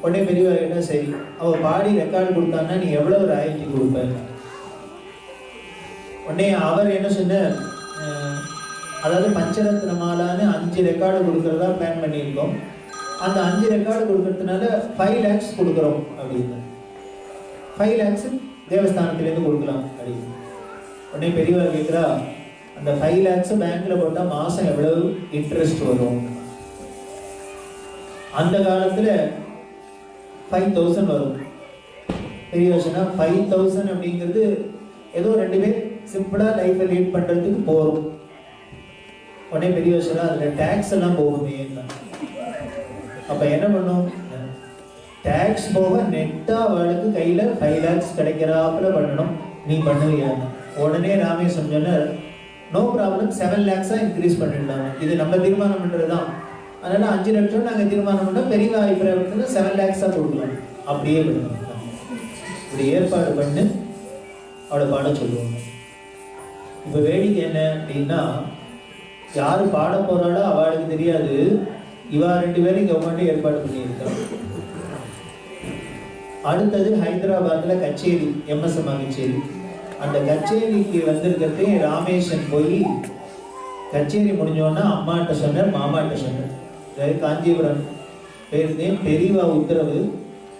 உடனே பெரியவா என்ன, சரி அவள் பாடி ரெக்கார்டு கொடுத்தான்னா நீ எவ்வளவு ராயல்ட்டி கொடுப்ப? உடனே அவர் என்ன சொன்னார், அதாவது பஞ்சரத்ன மாலான்னு 5 ரெக்கார்டு கொடுக்கறதா பிளான் பண்ணியிருக்கோம். அந்த 5 ரெக்கார்டு கொடுக்கறதுனால 5 lakhs கொடுக்குறோம் அப்படின்னு. 5 lakhs தேவஸ்தானத்திலேருந்து கொடுக்கலாம் அப்படின்னு. உடனே பெரியவா கேட்குறா, அந்த 5 lakhs பேங்க்ல போட்டால் மாசம் எவ்வளவு இன்ட்ரெஸ்ட் வரும்? அந்த காலத்துல 5000 வரும். பெரியவா சொன்னா 5000 அப்படிங்கிறது ஏதோ 2 பேர் சிம்பிளா லைஃப்பை லீட் பண்றதுக்கு போறோம். உடனே பெரிய விஷயம் அதில் டேக்ஸ் எல்லாம் போகுமே. அப்ப என்ன பண்ணும், டேக்ஸ் போக நெட்டா அவளுக்கு கையில 5 lakhs கிடைக்கிறாப்புல பண்ணணும். நீ பண்ணுவியா? உடனே ராமேஸ்வரம் சொன்னார், நோ ப்ராப்ளம், 7 lakhs இன்க்ரீஸ் பண்ணிடலாம். இது நம்ம தீர்மானம் பண்றதுதான். அதனால 5 லட்சம் நாங்கள் தீர்மானம் பண்ணோம், பெரிய அபிப்பிராயத்துல 7 lakhs கொடுக்கலாம். அப்படியே பண்ணணும். இப்படி ஏற்பாடு பண்ணு அவளை பாட சொல்லுவாங்க. இப்ப வேடிக்கை என்ன அப்படின்னா, யாரு பாட போறாளோ அவளுக்கு தெரியாது, இவா 2 பேரும் இங்க உட்காந்து ஏற்பாடு பண்ணியிருக்காங்க. அடுத்தது ஹைதராபாத்ல கச்சேரி, எம்எஸ்எம் கச்சேரி. அந்த கச்சேரிக்கு வந்திருக்கிறதே ராமேஷன் போய் கச்சேரி முடிஞ்சோன்னா அம்மாட்ட சொன்னார், மாமாட்ட சொன்னார். அதாவது காஞ்சிபுரம் பேருந்தேன், பெரியவா உத்தரவு,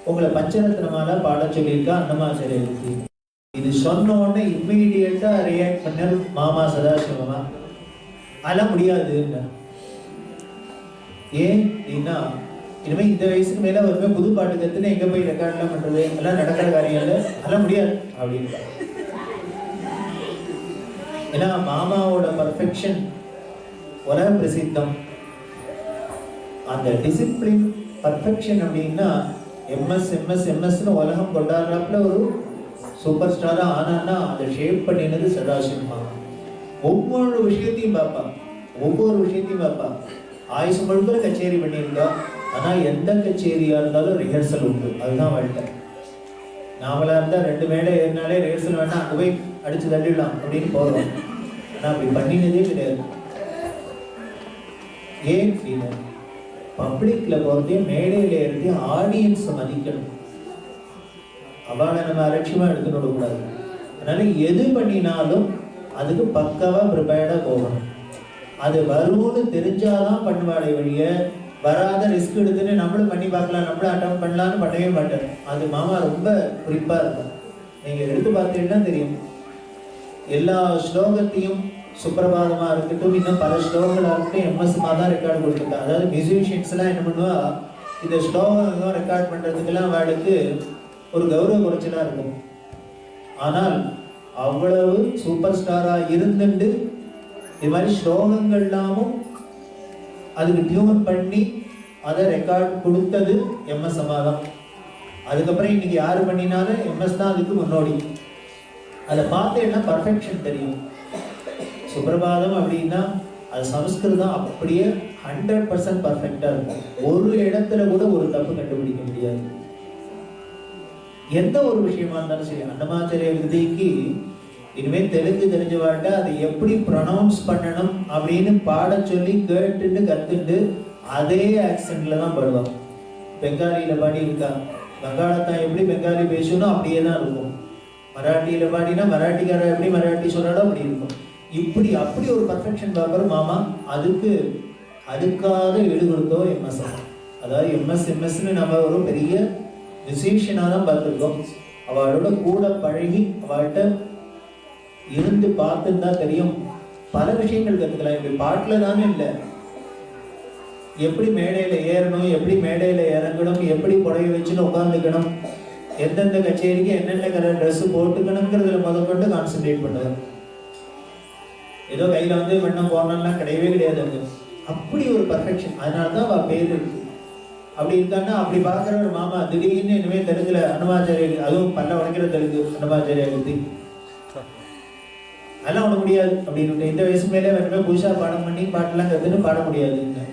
உங்களை பஞ்சரத்னமால பாட சொல்லியிருக்கா அன்னமாச்சாரியருக்கு. இது சொன்ன உடனே இம்மிடியேட்டா ரியாக்ட் பண்ண மாமா சதாசிவமா, அதெல்லாம் முடியாது. ஏன் அப்படின்னா, இனிமே இந்த வயசுக்கு மேல ஒருமே புது பாட்டு கத்துன்னு எங்க போய் ரெக்கார்ட்லாம் பண்றது, எல்லாம் நடக்கிற காரியம் இல்லை, அதெல்லாம் முடியாது அப்படின்னு. ஏன்னா மாமாவோட பர்ஃபெக்ஷன் உலக பிரசித்தம். அந்த டிசிப்ளின் பர்ஃபெக்ஷன் அப்படின்னா எம்எஸ் எம்எஸ் எம்எஸ்ன்னு உலகம் கொண்டாடுறாப்புல ஒரு சூப்பர் ஸ்டாரா ஆனான்னா அதை ஷேப் பண்ணினது சதாசிவம் மாமா. ஒவ்வொரு விஷயத்தையும் பார்ப்பான், ஒவ்வொரு விஷயத்தையும் பார்ப்பான். ஆயுசு முழுக்க கச்சேரி பண்ணியிருந்தா, ஆனா எந்த கச்சேரியா இருந்தாலும் ரிஹர்சல் உண்டு. அதுதான் வாழ்க்கை. நாமளா இருந்தா 2 மேடை ஏறினாலே ரிஹர்சல் வேணா அங்கே போய் அடிச்சு தள்ளிடலாம் அப்படின்னு போறோம். ஆனா அப்படி பண்ணினதே கிடையாது. ஏன் அப்படின்னா, பப்ளிக்ல போறதே மேடையில இருந்து ஆடியன்ஸ் மதிக்கணும். அவளை நம்ம அலட்சியமா எடுத்துன்னு விடக்கூடாது. அதனால எது பண்ணினாலும் அதுக்கு பக்காவா ப்ரிப்பேர்டா போகணும். அது வரும்னு தெரிஞ்சாதான் பண்ணுவாளே வழிய, வராத ரிஸ்க் எடுத்துன்னு நம்மளும் பண்ணி பார்க்கலாம், நம்மளும் அட்டம் பண்ணலான்னு பண்ணவே மாட்டேன். அது மாமா ரொம்ப குறிப்பா இருக்கும். நீங்க எடுத்து பார்த்தீங்கன்னா தெரியும். எல்லா ஸ்லோகத்தையும் சுப்பிரபாதமா இருக்கட்டும், இன்னும் பல ஸ்லோகங்களா இருக்கட்டும், எம்எஸ்மா தான் ரெக்கார்டு கொடுத்துருக்காங்க. அதாவது மியூசிஷியன்ஸ் எல்லாம் என்ன பண்ணுவா, இந்த ஸ்லோகம் ரெக்கார்ட் பண்றதுக்கெல்லாம் அவளுக்கு ஒரு கௌரவ குறைச்சலா இருக்கும். ஆனால் அவ்வளவு சூப்பர் ஸ்டாரா இருந்துட்டு இது மாதிரி ஸ்லோகங்கள்லாமும் அதுக்கு டியூன் பண்ணி அதை ரெக்கார்ட் கொடுத்தது எம்எஸ் அம்மா தான். அதுக்கப்புறம் இன்னைக்கு யாரு பண்ணினாலும் எம்எஸ் தான் அதுக்கு முன்னோடி. அதை பார்த்தேன்னா பர்ஃபெக்ஷன் தெரியும். சுப்பிரபாதம் அப்படின்னா அது சமஸ்கிருதம் அப்படியே 100% பர்ஃபெக்டா இருக்கும். ஒரு இடத்துல கூட ஒரு தப்பு கண்டுபிடிக்க முடியாது. எந்த ஒரு விஷயமா இருந்தாலும் சரி, அன்னமாச்சாரிய விதிக்கு இனிமேல் தெலுங்கு தெரிஞ்சவாட்ட அதை எப்படி ப்ரொனவுன்ஸ் பண்ணணும் அப்படின்னு பாட சொல்லி கேட்டுட்டு கத்துட்டு அதே ஆக்சென்ட்ல தான் பாடுவாங்க. பெங்காலியில பாடி இருக்கா, வங்காளத்தான் எப்படி பெங்காலி பேசணும் அப்படியே தான் இருக்கும். மராட்டியில பாடினா மராட்டிக்கார எப்படி மராட்டி சொன்னாலும் அப்படி இருக்கும். இப்படி அப்படி ஒரு பர்ஃபெக்ஷன் பார்க்குற மாமா. அதுக்காக ஈடு கொடுத்தோ எம்எஸ். அதாவது எம்எஸ்ன்னு நம்ம ஒரு பெரிய மியூசிஷியனாக தான் பார்த்துருக்கோம். அவளோட கூட பழகி அவள்கிட்ட இருந்து பார்த்துன்னு தான் தெரியும். பல விஷயங்கள் கற்றுக்கலாம். இப்படி பாட்டில் தானே இல்லை, எப்படி மேடையில் ஏறணும், எப்படி மேடையில் இறங்கணும், எப்படி புடவை வச்சுன்னு உட்காந்துக்கணும், எந்தெந்த கச்சேரிக்கு என்னென்ன கலர் ட்ரெஸ் போட்டுக்கணுங்கிறதுல முதற்கொண்டு கான்சென்ட்ரேட் பண்ணுவேன். ஏதோ கையில் வந்து வெண்ணம் போடணும்லாம் கிடையவே கிடையாது. அங்கே அப்படி ஒரு பர்ஃபெக்ஷன். அதனால தான் அவள் பேர் இருக்கு. அப்படி இருக்கான்னா அப்படி பார்க்குற ஒரு மாமா திடீர்னு இனிமேல் தெலுங்குல அன்னமாச்சாரிய, அதுவும் பல்ல உடைக்கிற தெலுங்கு அன்னமாச்சாரிய பற்றி அதெல்லாம் ஒண்ணு முடியாது அப்படின்னு இந்த வயசு மேலே வேணுமே புதுசாக பாடம் பண்ணி பாட்டெல்லாம் கற்றுன்னு பாட முடியாதுன்னு.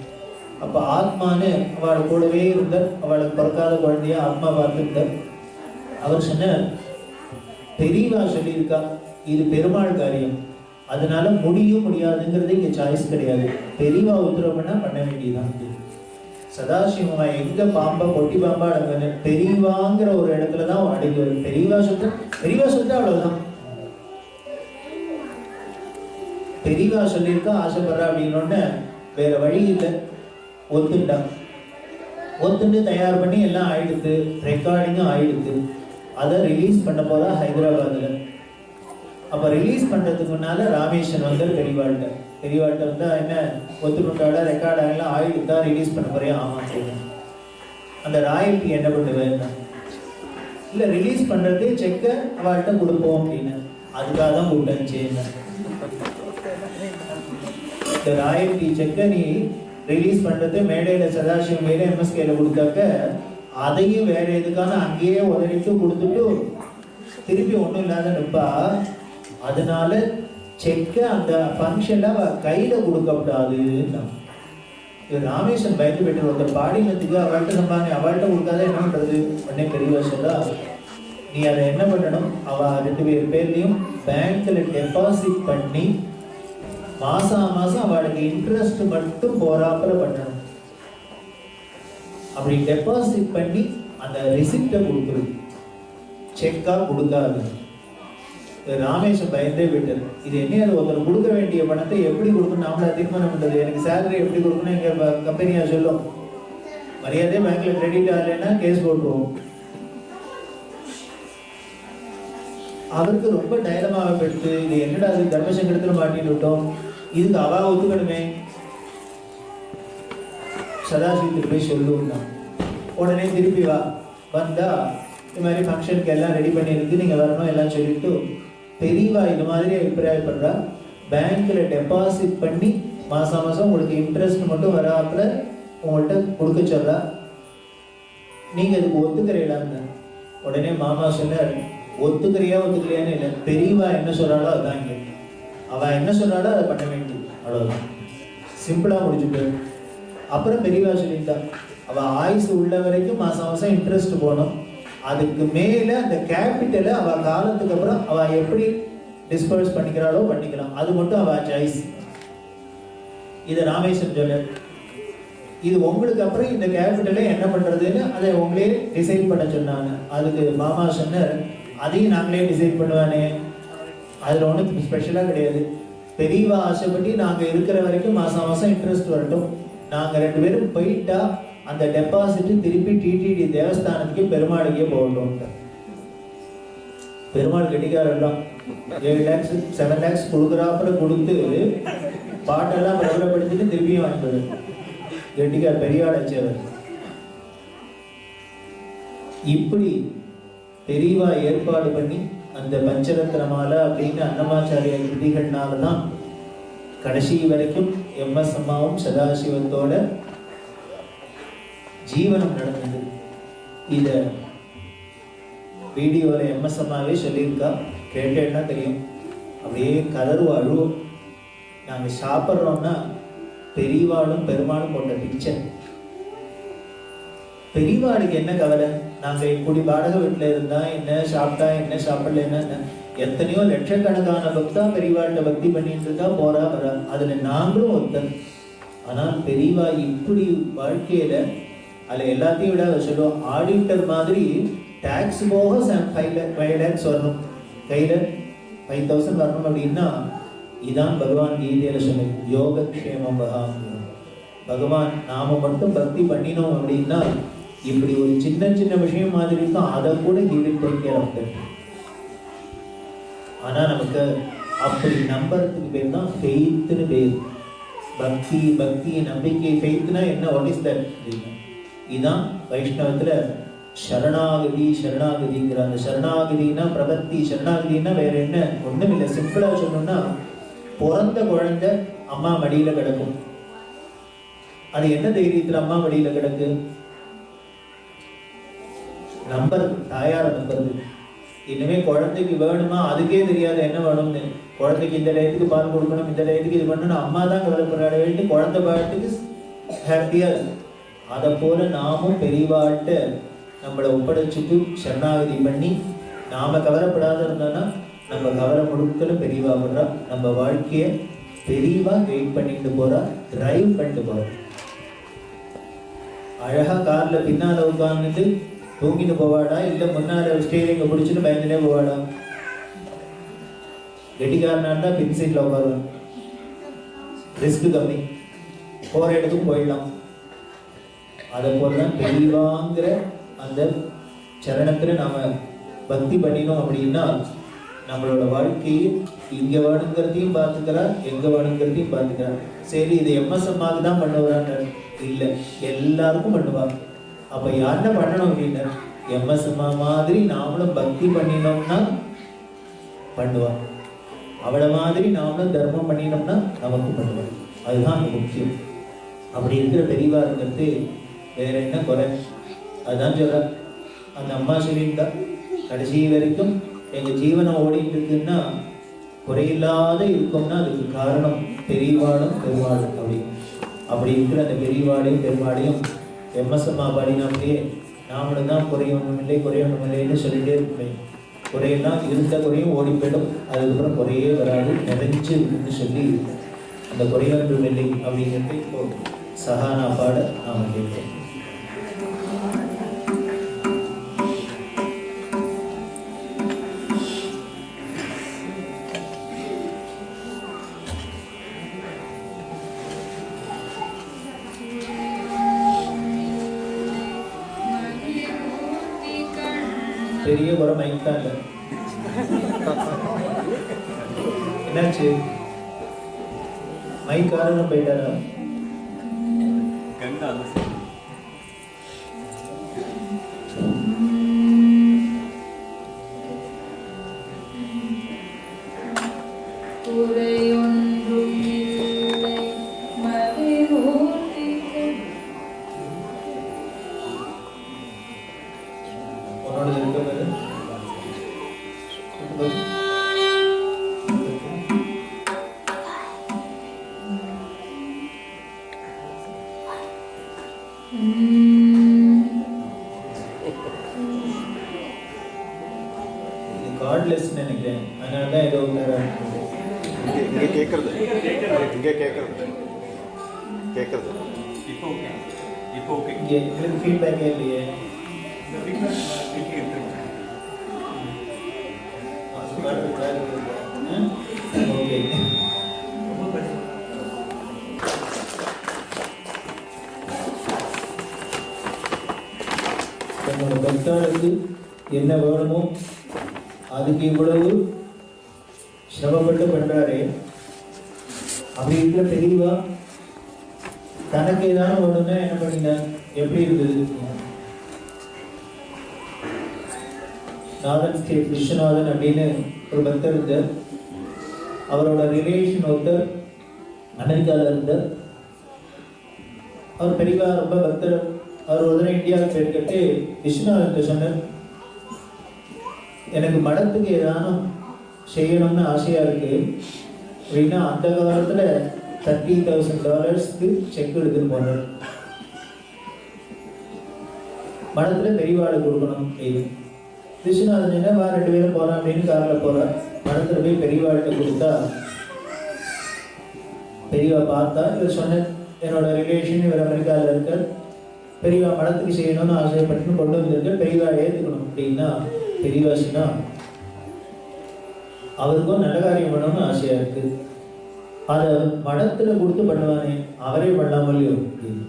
அப்போ ஆத்மான்னு அவளை கூடவே இருந்தார். அவளுக்கு பிறக்காத குழந்தைய ஆத்மா பார்த்துருந்தார். அவர் சொன்ன பெரியவா சொல்லியிருக்கா, இது பெருமாள் காரியம், அதனால முடியும் முடியாதுங்கிறது இங்கே சாய்ஸ் கிடையாது. பெரியவா உத்தரவு பண்ண வேண்டியதுதான். சதாசிவமா எங்க பாம்பா பொட்டி பாம்பா அடங்குன்னு பெரியவாங்கிற ஒரு இடத்துல தான் அடங்கி வரும். பெரியவா சொல்லிட்டு அவ்வளவுதான். பெரியவா சொல்லியிருக்கா ஆசைப்படுறா அப்படின்னு வேற வழி இல்லை. ஒத்துண்டு தயார் பண்ணி எல்லாம் ஆயிடுது, ரெக்கார்டிங்கும் ஆயிடுது. அதை ரிலீஸ் பண்ண போறா ஹைதராபாத்ல. அப்ப ரிலீஸ் பண்றதுக்கு முன்னால ராமேஸ்வரன் வந்து பெரியவாள்கிட்ட வந்து என்ன ஒத்துக்கொண்டாட ரெக்கார்ட் ஆகலாம் ஆயிடுதா, ரிலீஸ் பண்ண போறேன். ஆமா சொல்லுங்க. அந்த ராயல்டி என்ன பண்ணுவேன், இல்ல ரிலீஸ் பண்றது செக்க அவள்கிட்ட கொடுப்போம் அப்படின்னு. அதுக்காக தான் கூப்பிட்டேன். இந்த ராயல்டி செக்க நீ ரிலீஸ் பண்றது மேடையில சதாசிவம் மேல எம்எஸ்கேல கொடுத்தாக்க அதையும் வேற எதுக்கான அங்கேயே உதவிட்டு கொடுத்துட்டு திருப்பி ஒண்ணும் இல்லாத நிற்பா. அதனால செக்க அந்த ஃபங்க்ஷன்ல கையில கொடுக்கப்படாதுன்னா ராமேஸ்வரன் பயந்து போயிட்டு ஒருத்தர் பாடினத்துக்கு அவள்கிட்ட சம்பாங்க, அவள்கிட்ட கொடுக்காத என்ன பண்றது. உடனே பெரியவா சொல்றா, நீ அதை என்ன பண்ணணும், அவ 2 பேர்லையும் பேங்க்ல டெபாசிட் பண்ணி மாசம் அவளுக்கு இன்ட்ரெஸ்ட் மட்டும் போறாப்புல பண்ணணும். அப்படி டெபாசிட் பண்ணி அந்த ரிசிப்டை கொடுத்துரு, செக்கா கொடுக்காது. ராமேஸ்வரன் பயந்தே விட்டார். இது என்ன, ஒருத்தர் கொடுக்க வேண்டிய பணத்தை எப்படி கொடுக்கணும் நாமளா தீர்மானம் பண்றது. எனக்கு சேலரி எப்படி கொடுக்கணும் எங்க கம்பெனியா சொல்லும். மரியாதையே பேங்க்ல கிரெடிட் ஆகலைன்னா கேஸ் போட்டுருவோம். அவருக்கு ரொம்ப டைலமாக போயிடுத்து. இது என்னடா அது தர்மசங்கரத்துல மாட்டிட்டு விட்டோம், இதுக்கு அவா ஒத்துக்கணுமே. சதாசிவத்துக்கு போய் சொல்லுவோம். உடனே திருப்பி வந்தா இந்த மாதிரி ஃபங்க்ஷனுக்கு எல்லாம் ரெடி பண்ணியிருக்கு, நீங்க வரணும் எல்லாம் சொல்லிட்டு பெரியவா இது மாதிரி அபிப்பிராயப்படுறா. பேங்க்ல டெபாசிட் பண்ணி மாசம் உங்களுக்கு இன்ட்ரெஸ்ட் மட்டும் வராப்புல உங்கள்கிட்ட கொடுக்க சொல்றா. நீங்க அதுக்கு ஒத்துக்கிறீங்களான்னு. உடனே மாமா சொன்னார், ஒத்துக்கலையான்னு இல்லை, பெரியவா என்ன சொல்றாளோ அதுதான் கேட்கு. அவ என்ன சொல்றாளோ அதை பண்ண வேண்டியது, அவ்வளவுதான். சிம்பிளா முடிச்சுட்டு அப்புறம் பெரியவா சொல்லிட்டா, அவ ஆயுசு உள்ள வரைக்கும் மாசம் இன்ட்ரெஸ்ட் போகணும். அதுக்கு மேல அந்த கேபிட்டலை அவ காலத்துக்கு அப்புறம் அவ எப்படி டிஸ்பர்ஸ் பண்ணிக்கிறாளோ பண்ணிக்கலாம், அது மட்டும் அவ சாய்ஸ். இதை ராமேஸ்வரன் சொல்ல, இது உங்களுக்கு அப்புறம் இந்த கேபிட்டலை என்ன பண்றதுன்னு அதை உங்களே டிசைட் பண்ண சொன்னாங்க. அதுக்கு மாமா சொன்னார், அதையும் நாங்களே டிசைட் பண்ணுவானே, அதுல ஒன்றும் ஸ்பெஷலா கிடையாது. பெரியவா ஆசைப்பட்டு நாங்க இருக்கிற வரைக்கும் மாசம் இன்ட்ரெஸ்ட் வரட்டும், நாங்க 2 பேரும் போயிட்டா அந்த டெபாசிட் திருப்பி டிடிடி தேவஸ்தானத்துக்கு பெருமாளுக்கே போகட்டும். பெருமாள் கெட்டிக்காரெல்லாம் 7 lakhs 7 lakhs கொடுக்குறாப்புல கொடுத்து பாட்டெல்லாம் பிரபலப்படுத்திட்டு திருப்பியும் வாங்கிடுது. கெட்டிக்கார் பெரியாள் அச்சவர். இப்படி பெரியவா ஏற்பாடு பண்ணி அந்த பஞ்சரத்ன மாலை அப்படின்னு அன்னமாச்சாரிய கிருதிகள்னாலதான் கடைசி வரைக்கும் எம்எஸ் அம்மாவும் சதாசிவத்தோட ஜீவனம் நடந்தது. இதை வீடியோவில் எம்எஸ் அம்மாவே சொல்லியிருக்கா, கேட்டேன்னா தெரியும். அப்படியே கதறுவா, அழுவோம். நாங்கள் சாப்பிட்றோம்னா பெரியவாளும் பெருமாளும் போட்ட பிக்சர். பெரியவாளுக்கு என்ன கவலை? நாங்கள் இப்படி வாடகை வீட்டில் இருந்தா என்ன, சாப்பிட்டா என்ன, சாப்பிடல என்ன. எத்தனையோ லட்சக்கணக்கான பக்தா பெரியவாள்கிட்ட பக்தி பண்ணிட்டு இருக்கா, போறா வரா. அதுல நாங்களும் ஒருத்தன். ஆனால் பெரியவா இப்படி வாழ்க்கையில அதில் எல்லாத்தையும் விட சொல்லுவோம், ஆடிட்டர் மாதிரி டேக்ஸ் போக 5 lakhs வரணும், கையில் 5,000 வரணும் அப்படின்னா, இதான் பகவான் கீதையில சொன்னது, யோகக்ஷேமம் பகவான் நாம மட்டும் பக்தி பண்ணினோம் அப்படின்னா இப்படி ஒரு சின்ன சின்ன விஷயம் மாதிரி இருக்கும், அதை கூட கீதை. ஆனா நமக்கு அப்படி நம்புறதுக்கு பேர் தான் ஃபெய்த்னு பேர். பக்தி, பக்தி, நம்பிக்கை. ஃபெய்த்னா என்ன? What is that? இதுதான் வைஷ்ணவத்துல சரணாகதி. சரணாகதிங்கிற அந்த சரணாகதினா பிரபத்தி. சரணாகதினா வேற என்ன? ஒண்ணும் இல்லை. சிம்பிளா சொல்லணும்னா, பிறந்த குழந்தை அம்மா மடியில கிடக்கும். அது என்ன தைரியத்துல அம்மா மடியில கிடக்கு? நம்புறது, தாயார நம்புறது. இனிமே குழந்தைக்கு வேணுமா, அதுக்கே தெரியாது என்ன வேணும்னு. குழந்தைக்கு இந்த டயத்துக்கு பால் கொடுக்கணும், இந்த டயத்துக்கு இது பண்ணணும், அம்மா தான் கவலைப்படுறாட வேண்டி குழந்தை பாட்டுக்கு ஹாப்பியா இருக்கு. அதை போல நாமும் பெரியவாழ்கிட்ட நம்மளை ஒப்படைச்சிட்டு சரணாகதி பண்ணி நாம கவலைப்படாத இருந்தோம்னா நம்ம கவலை முழுக்கலும் பெரியவா பண்றா. நம்ம வாழ்க்கைய பெரியவா வெயிட் பண்ணிட்டு போறா, டிரைவ் பண்ணிட்டு போறா. அழகா கார்ல பின்னால உட்கார்ந்துட்டு தூங்கிட்டு போவாடா, இல்ல முன்னால ஸ்டீரிங்க பிடிச்சிட்டு பயந்துட்டே போவாடா? கெட்டிக்காரனா இருந்தா பின் சீட்ல உட்காருவேன், ரிஸ்க் கம்மி, போற இடத்துக்கு போயிடலாம். அதை போலதான் தெளிவாங்கிற அந்த சரணத்துல நாம பக்தி பண்ணினோம் அப்படின்னா நம்மளோட வாழ்க்கையை இங்க வேணுங்கிறதையும் பார்த்துக்கிறா, எங்க வேணுங்கிறதையும் பார்த்துக்கிறா. சரி, இது எம்எஸ்எம்மாவுக்கு தான் பண்ணுவாங்க இல்லை, எல்லாருக்கும் பண்ணுவாங்க. அப்ப யாருன்னா பண்ணணும் அப்படின்னா எம்எஸ்எம்மா மாதிரி நாமளும் பக்தி பண்ணினோம்னா பண்ணுவான். அவளை மாதிரி நாமளும் தர்மம் பண்ணினோம்னா நமக்கு பண்ணுவான். அதுதான் அங்க முக்கியம். அப்படி இருக்கிற பெரியவா இருக்கிறது வேற என்ன குறை? அதுதான் சொல்ற, அந்த அம்மா சொல்லியிருக்கா, கடைசி வரைக்கும் எங்க ஜீவனம் ஓடிட்டு இருக்குன்னா குறையில்லாத இருக்கும்னா அதுக்கு காரணம் பெரியவாளும் பெருமாளும். அப்படி இருக்கிற அந்த பெரியவாளையும் பெருமாளையும் எம்எஸ்எம்மா பாடினாலே நாமளும் தான் குறையொன்றுமில்லை குறையொன்றுமில்லைன்னு சொல்லிட்டே இருப்பேன். குறையெல்லாம் இருந்த குறையும் ஓடி போயிடும், அதுக்கப்புறம் குறையே வராது, நிறைஞ்சு இருக்குன்னு சொல்லி அந்த குறையொன்றுமில்லை அப்படிங்கிறது இப்போ சஹானா பாட நாம் கேட்போம். பெரிய குறை மைக் தான் இல்லை. என்னாச்சு? மைக் காரணம் போயிட்டாரா? நினைக்கிறேன். அதனாலதான் ஏதோ இங்க கேட்கறது இப்போ ஓகே. இங்க ஃபீட்பேக்கே இல்லையே. ஓகே, தன்னோட பக்தர்களுக்கு என்ன வேணுமோ அதுக்கு இவ்வளவு சிரமப்பட்டு பண்றாரு. அப்படி இருக்கிற பெரியவா தனக்கு ஏதாவது ஒண்ணுன்னா என்ன பண்ணினார்? எப்படி இருந்தது? நாதன் கே விஸ்வநாதன் அப்படின்னு ஒரு பக்தர் இருந்தார். அவரோட ரிலேஷன் ஒருத்தர் அமெரிக்காவில் இருந்தார். அவர் பெரியவா ரொம்ப பக்தர். அவர் ஒரு தடவை இந்தியாவுக்கு போயிருக்கிட்டு விஸ்வநாதன் சொன்னார், எனக்கு மடத்துக்கு ஏதானும் செய்யணும்னு ஆசையா இருக்கு அப்படின்னா அந்த காலத்துல $30,000 செக் எடுத்துன்னு போனார். மடத்துல பெரியவாளுக்கு கொடுக்கணும் அப்படின்னு. விஸ்வநாதன் என்ன 2 பேரும் போலாம் அப்படின்னு கார்ல போறார். மடத்துல போய் பெரியவாள்கிட்ட கொடுத்தா பெரியவா பார்த்தா, இவர் சொன்ன என்னோட ரிலேஷன் இவர் அமெரிக்காவில் இருக்கார், பெரியவா மடத்துக்கு செய்யணும்னு ஆசைப்பட்டு கொண்டு வந்திருக்க, பெரியவா ஏற்றுக்கணும் அப்படின்னா பெரியவா சொன்னா அவருக்கும் நல்ல காரியம் பண்ணணும்னு ஆசையா இருக்கு, அதை மடத்துல கொடுத்து பண்ணுவானே அவரே பண்ணாமலையோ அப்படின்னு.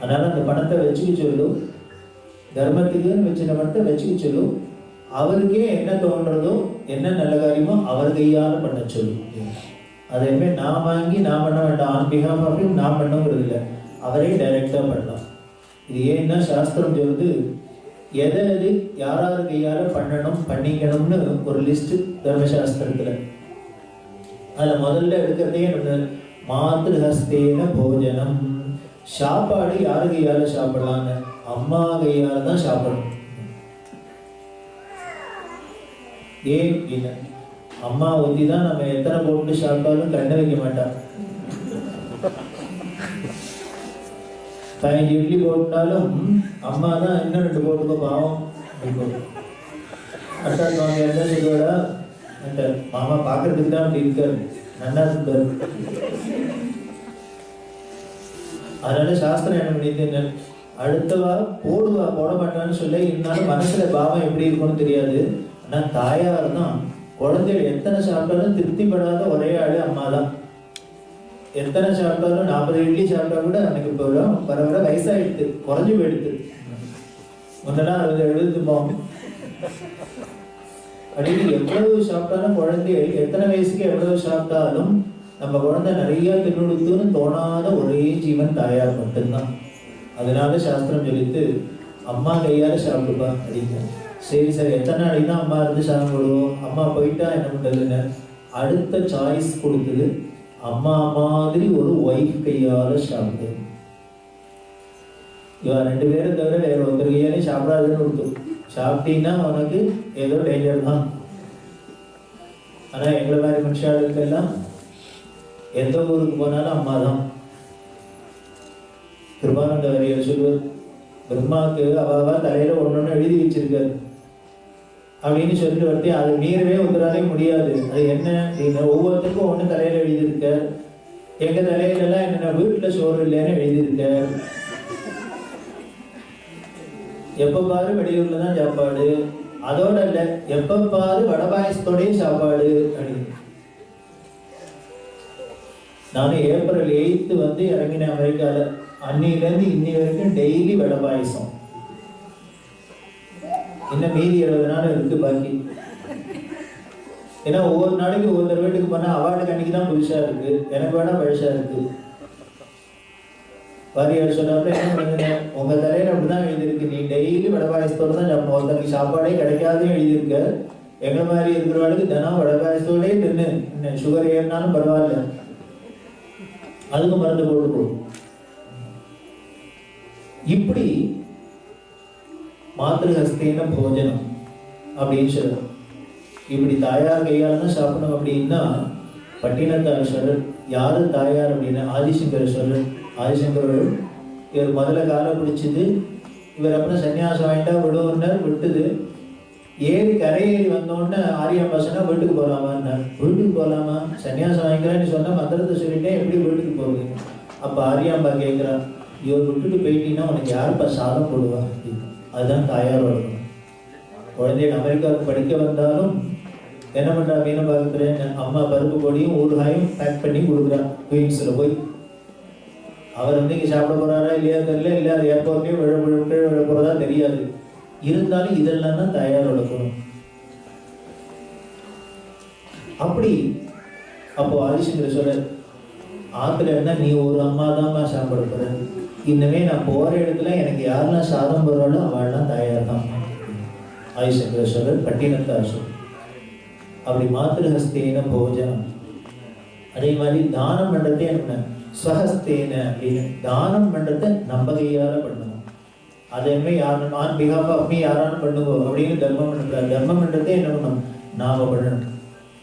அதனால அந்த பணத்தை வச்சுக்க சொல்லும், தர்மத்துக்குன்னு வச்சுன பணத்தை வச்சுக்க சொல்லும், அவருக்கே என்ன தோன்றதோ என்ன நல்ல காரியமோ அவர் கையால பண்ண சொல்லும். அதேமே நான் வாங்கி நான் பண்ண வேண்டாம், ஆன் பிஹாஃப் ஆஃப் நான் பண்ணுங்கிறது இல்லை, அவரே டைரக்டா பண்ணலாம். இது ஏன்னா சாஸ்திரம் சொல்லுது, எதை எது யாராரு கையால பண்ணணும் பண்ணிக்கணும்னு ஒரு லிஸ்ட் தர்மசாஸ்திரத்துல. அதுல முதல்ல எடுக்கிறதே நம்ம மாத்ருஹஸ்தேன போஜனம், சாப்பாடு யாரு கையால சாப்பிடலான்னு, அம்மா கையால தான் சாப்பிடணும். ஏன் அப்படின்னா அம்மா ஊத்தி தான் நம்ம எத்தனை போட்டு சாப்பிட்டாலும் கண்ண வைக்க மாட்டான். 15 இட்லி போட்டாலும் அம்மா தான் இன்னும் 2 போட்டுக்கோ பாவம் அட்டா வாங்க என்ன சொல்லுவாடா, மாமா பாக்குறதுக்கு தான் அப்படி இருக்காரு, நல்லா இருக்காரு. அதனால சாஸ்திரம் என்ன பண்ணிட்டு அடுத்தவா போடுவா போட மாட்டான்னு சொல்ல, இருந்தாலும் மனசுல பாவம் எப்படி இருக்கும்னு தெரியாது. ஆனா தாயார் தான் குழந்தைகள் எத்தனை சாப்பிட்டாலும் திருப்திப்படாத ஒரே ஆளு அம்மா தான். எத்தனை சாப்பிட்டாலும் 40 இட்லி சாப்பிட்டா கூட அன்னைக்கு போயிடும், வர வர வயசாயிடுது, குறைஞ்சு போயிடுது. முன்னெல்லாம் 60-70 போகும் அப்படின்னு. எவ்வளவு சாப்பிட்டாலும் குழந்தைகள் எத்தனை வயசுக்கு எவ்வளவு சாப்பிட்டாலும் நம்ம குழந்தை நிறைய தின்னுடுத்துன்னு தோணாத ஒரே ஜீவன் தாயார் மட்டும்தான். அதனால சாஸ்திரம் சொல்லிட்டு அம்மா கையால சாப்பிடுப்பா அப்படிங்க. சரி சார், எத்தனை நாளைக்கு தான் அம்மா இருந்து சாப்பிடுவோம், அம்மா போயிட்டா என்ன பண்றதுன்னு அடுத்த சாய்ஸ் கொடுக்குது, அம்மா மாதிரி ஒரு ஒய்ஃப் கையால சாப்பிடு. இவன் 2 பேரும் தவிர வேற ஒருத்தர் கையாலே சாப்பிடாதுன்னு கொடுத்தோம். சாப்பிட்டீங்கன்னா உனக்கு ஏதோ டேஞ்சர் தான். ஆனா எங்களை மாதிரி மனுஷாளுக்கெல்லாம் எந்த ஊருக்கு போனாலும் அம்மா தான். கிருபானந்த வாரியர் சொல்லுவார், பிரம்மாவுக்கு அவாவா தலையில ஒன்னொன்னு எழுதி வச்சிருக்காரு அப்படின்னு சொல்லிட்டு வந்து அதை மீறவே ஒருத்தராலே முடியாது. அது என்ன அப்படின்னா ஒவ்வொருத்தருக்கும் ஒண்ணு தலையில எழுதியிருக்க. எங்க தலையில எல்லாம் என்னென்ன வீட்டுல சோறு இல்லைன்னு எழுதியிருக்க, எப்ப பாரு வெளியூர்ல தான் சாப்பாடு, அதோட இல்ல எப்ப பாரு வடபாயசத்தோடய சாப்பாடு அப்படின்னு. நானும் April 8 வந்து இறங்கினேன் அமெரிக்கால. அன்னில இருந்து இன்னி வரைக்கும் டெய்லி வடை பாயசம். இன்னும் மீதி 20 நாள் இருக்கு பாக்கி. ஏன்னா ஒவ்வொரு நாளைக்கு ஒவ்வொரு வீட்டுக்கு போனா அவார்டு அன்னைக்கு தான் புதுசா இருக்கு, எனக்கு வேணா பழசா இருக்கு. வாரியார் சொன்னாப்புல என்ன பண்ணுங்க, உங்க தலையில அப்படிதான் எழுதியிருக்கு, நீ டெய்லி வடை பாயசத்தோட தான் சாப்பிடும். ஒருத்தருக்கு சாப்பாடே கிடைக்காதே எழுதியிருக்க. எங்க மாதிரி இருக்கிறவளுக்கு தினம் வடை பாயசத்தோடே தின்னு, சுகர் ஏறினாலும் பரவாயில்ல, அதுக்கு மருந்து போட்டு போடும். இப்படி மாத்ருஹஸ்தேன போஜனம் அப்படின்னு சொல்லுவோம். இப்படி தாயார் கையால் தான் சாப்பிடணும் அப்படின்னா பட்டினத்தாரீஸ்வரர். யாரு தாயார் அப்படின்னா ஆதிசங்கரேஸ்வரர். ஆதிசங்கரர் இவர் முதல்ல காலை பிடிச்சது, இவர் அப்புறம் சன்னியாசம் வாங்கிட்டா விடுவோம்னார், விட்டுது. ஏறி கரையேறி வந்தோடனே ஆரியம் பசங்க வீட்டுக்கு போகலாமான்னா, வீட்டுக்கு போகலாமா, சன்னியாசம் வாங்கிக்கிறேன்னு சொன்னா மந்திரத்தை சொல்லிட்டேன், எப்படி வீட்டுக்கு போகுது? அப்ப ஆரியாம்பா கேட்கிறா, இவர் விட்டுட்டு போயிட்டீங்கன்னா உனக்கு யாருப்பா சாதம் போடுவா அப்படின்னு. அதுதான் தாயார் வளர்க்கணும். குழந்தைய அமெரிக்காவுக்கு படிக்க வந்தாலும் என்ன பண்றா, மீன பார்க்குறேன், அம்மா பருப்பு பொடியும் ஊறுகாயும் பேக் பண்ணி கொடுக்குறா குயின்ஸ்ல போய். அவர் வந்து இங்க சாப்பிட போறாரா இல்லையா தெரியல, இல்ல அது ஏர்போர்ட்லயே விழ போறதா தெரியாது. இருந்தாலும் இதெல்லாம் தான் தாயார் வளர்க்கணும். அப்படி அப்போ ஆதிசங்கர் சொல்ற, ஆத்துல இருந்தா நீ ஒரு அம்மா தான் சாப்பிட போற, இன்னமே நான் போற இடத்துல எனக்கு யாரெல்லாம் சாதம் போறாலும் அவள்லாம் தாயார் தான். ஆதிசங்கரேஸ்வரர் பட்டினத்தார். அப்படி மாத்ருஹஸ்தேன போஜனம். அதே மாதிரி தானம் பண்றதே என்ன, ஸ்வஹஸ்தேன அப்படின்னு தானம் பண்றத நம்ம கையால பண்ணணும். அதேமே யாரும் ஆன் பிஹாஃப் ஆஃப் மீ யாராலும் பண்ணுங்க அப்படின்னு தர்மம் பண்ணக்கூடாது. தர்மம் பண்றதே என்ன பண்ணணும், நாம பண்ணணும்.